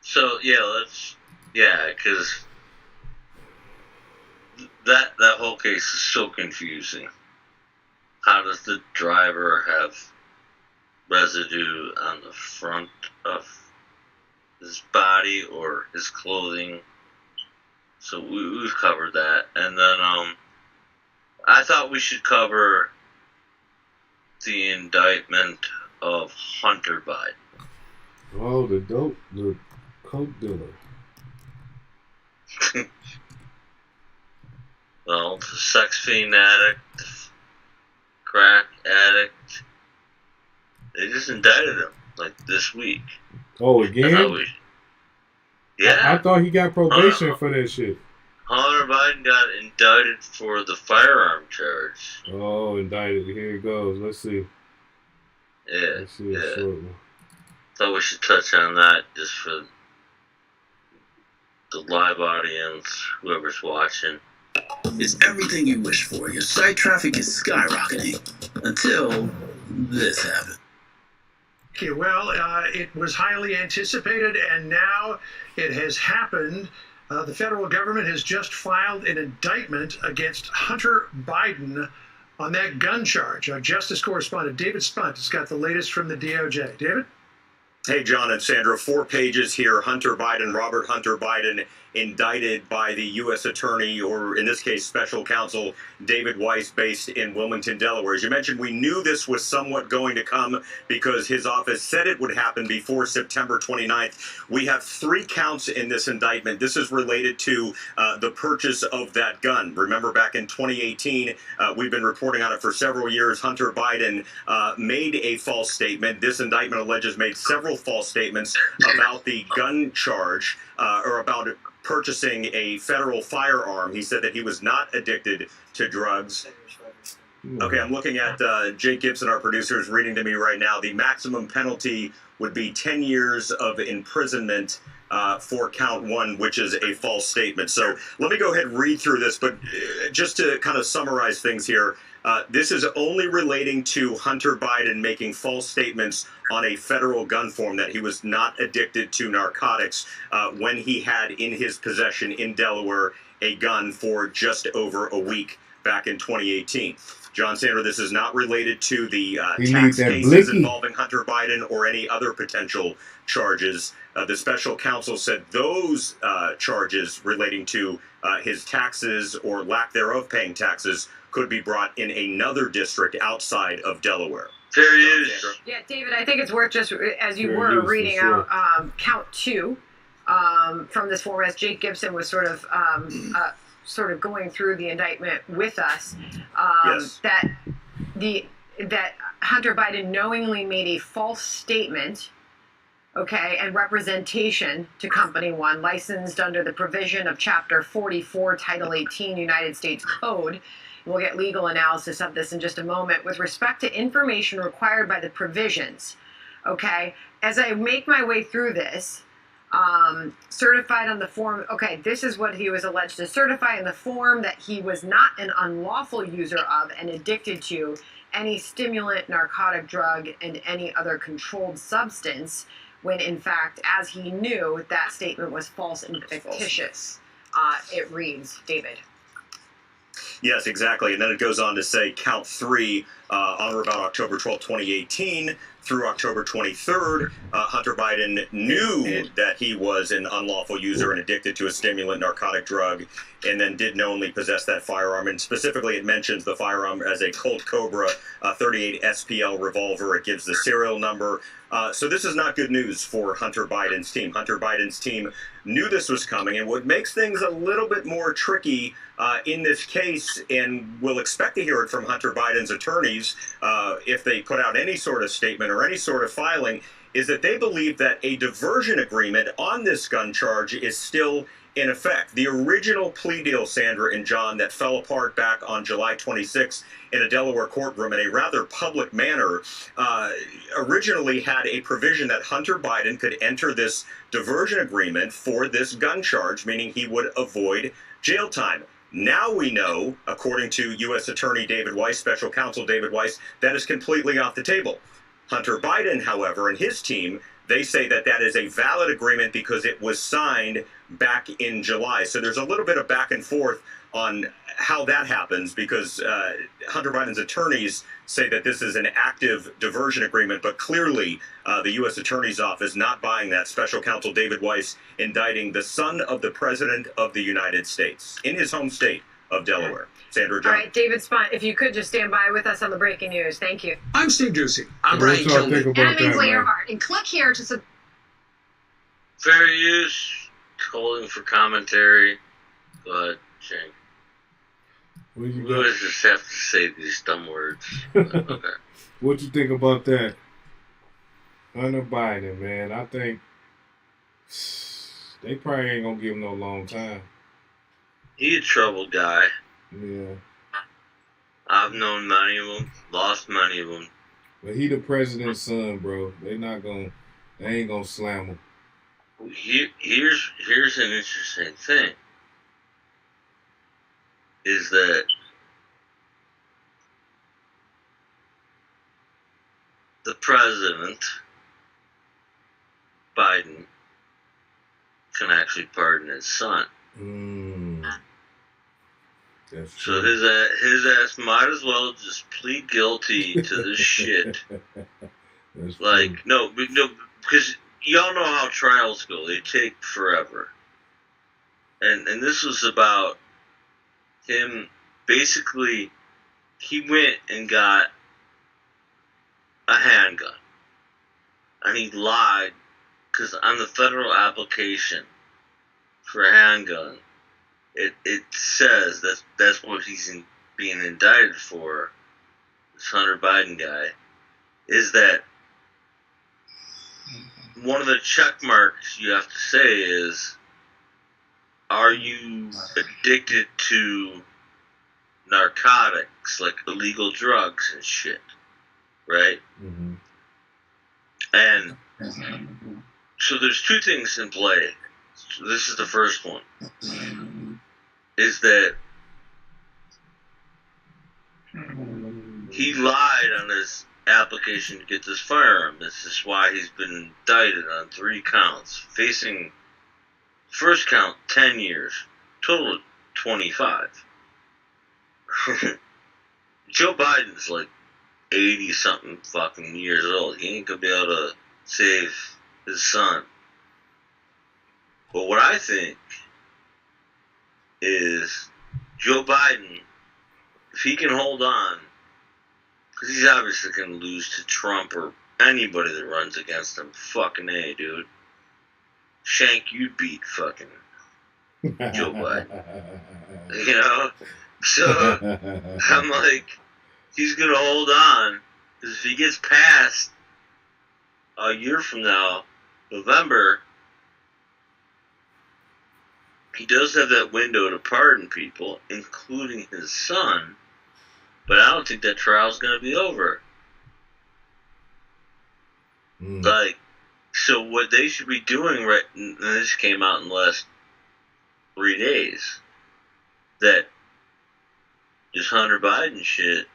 So, because that whole case is so confusing. How does the driver have residue on the front of his body or his clothing? So we've covered that. And then I thought we should cover the indictment of Hunter Biden. Oh, the coke dealer. Well, the sex fiend addict, crack addict, they just indicted him, this week. Oh, again? I thought he got probation for that shit. Hunter Biden got indicted for the firearm charge. Oh, indicted. Here it goes. Let's see. Yeah. Let's see a short one. Thought we should touch on that just for the live audience, whoever's watching. It's everything you wish for. Your site traffic is skyrocketing until this happened. Okay, well, it was highly anticipated, and now it has happened. The federal government has just filed an indictment against Hunter Biden on that gun charge. Our Justice correspondent David Spunt has got the latest from the DOJ. David? Hey, John and Sandra, 4 pages here. Hunter Biden, Robert Hunter Biden, indicted by the U.S. Attorney, or in this case, Special Counsel David Weiss, based in Wilmington, Delaware. As you mentioned, we knew this was somewhat going to come because his office said it would happen before September 29th. We have 3 counts in this indictment. This is related to the purchase of that gun. Remember, back in 2018, we've been reporting on it for several years. Hunter Biden made a false statement. This indictment alleges made several false statements about the gun charge, or about purchasing a federal firearm. He said that he was not addicted to drugs. Okay, I'm looking at Jake Gibson, our producer, is reading to me right now. The maximum penalty would be 10 years of imprisonment for count 1, which is a false statement. So let me go ahead and read through this, but just to kind of summarize things here, this is only relating to Hunter Biden making false statements on a federal gun form that he was not addicted to narcotics when he had in his possession in Delaware a gun for just over a week back in 2018. John Sanders, this is not related to the tax cases involving Hunter Biden or any other potential charges. The special counsel said those charges relating to his taxes or lack thereof paying taxes could be brought in another district outside of Delaware. Fair use. Yeah, David, I think it's worth just, as you were reading out count 2 from this form, as Jake Gibson was sort of going through the indictment with us, that Hunter Biden knowingly made a false statement, okay, and representation to Company 1, licensed under the provision of Chapter 44, Title 18, United States Code. We'll get legal analysis of this in just a moment. With respect to information required by the provisions, okay, as I make my way through this, certified on the form, okay, this is what he was alleged to certify in the form, that he was not an unlawful user of and addicted to any stimulant, narcotic drug, and any other controlled substance, when in fact, as he knew, that statement was false and fictitious. It reads, David. Yes, exactly. And then it goes on to say count 3 on or about October 12, 2018 through October 23rd, Hunter Biden knew that he was an unlawful user and addicted to a stimulant, narcotic drug, and then did knowingly possess that firearm. And specifically, it mentions the firearm as a Colt Cobra 38 SPL revolver. It gives the serial number. So this is not good news for Hunter Biden's team. Hunter Biden's team knew this was coming, and what makes things a little bit more tricky in this case, and we'll expect to hear it from Hunter Biden's attorneys if they put out any sort of statement or any sort of filing, is that they believe that a diversion agreement on this gun charge is still in effect. The original plea deal, Sandra and John, that fell apart back on July 26th in a Delaware courtroom in a rather public manner, originally had a provision that Hunter Biden could enter this diversion agreement for this gun charge, meaning he would avoid jail time. Now we know, according to U.S. Attorney David Weiss, Special Counsel David Weiss, that is completely off the table. Hunter Biden, however, and his team, they say that that is a valid agreement because it was signed back in July. So there's a little bit of back and forth on how that happens, because Hunter Biden's attorneys say that this is an active diversion agreement, but clearly the U.S. Attorney's Office not buying that. Special Counsel David Weiss indicting the son of the President of the United States in his home state of Delaware. Sandra John. All right, David Spunt, if you could just stand by with us on the breaking news. Thank you. I'm Steve Ducey. I'm Brian Tillman. And I'm Ainsley Earhart. And click here to Fair use. Holding for commentary. Go ahead, Shane. What you We always just have to say these dumb words. Okay. What you think about that? Hunter Biden, man. I think they probably ain't gonna give him no long time. He a troubled guy. Yeah. I've known many of them, lost many of them. But he the president's son, bro. They ain't gonna slam him. Here's an interesting thing. Is that the president, Biden, can actually pardon his son. So his ass might as well just plead guilty to this shit. Like, no, because y'all know how trials go. They take forever. And this was about him, basically, he went and got a handgun. And he lied, because on the federal application for a handgun, it says that's what he's being indicted for, this Hunter Biden guy, is that one of the check marks you have to say is, are you addicted to narcotics, like illegal drugs and shit, right? Mm-hmm. And so there's two things in play. This is the first one. Is that he lied on his application to get this firearm. This is why he's been indicted on 3 counts, facing first count 10 years, total of 25. Joe Biden's like 80 something fucking years old. He ain't gonna be able to save his son. But what I think is Joe Biden, if he can hold on, because he's obviously going to lose to Trump or anybody that runs against him. Fucking A, dude. Shank, you beat fucking Joe Biden. You know? So, I'm like, he's going to hold on, because if he gets past a year from now, November, he does have that window to pardon people, including his son, but I don't think that trial's going to be over. Like, so what they should be doing, right, and this came out in the last 3 days, that this Hunter Biden shit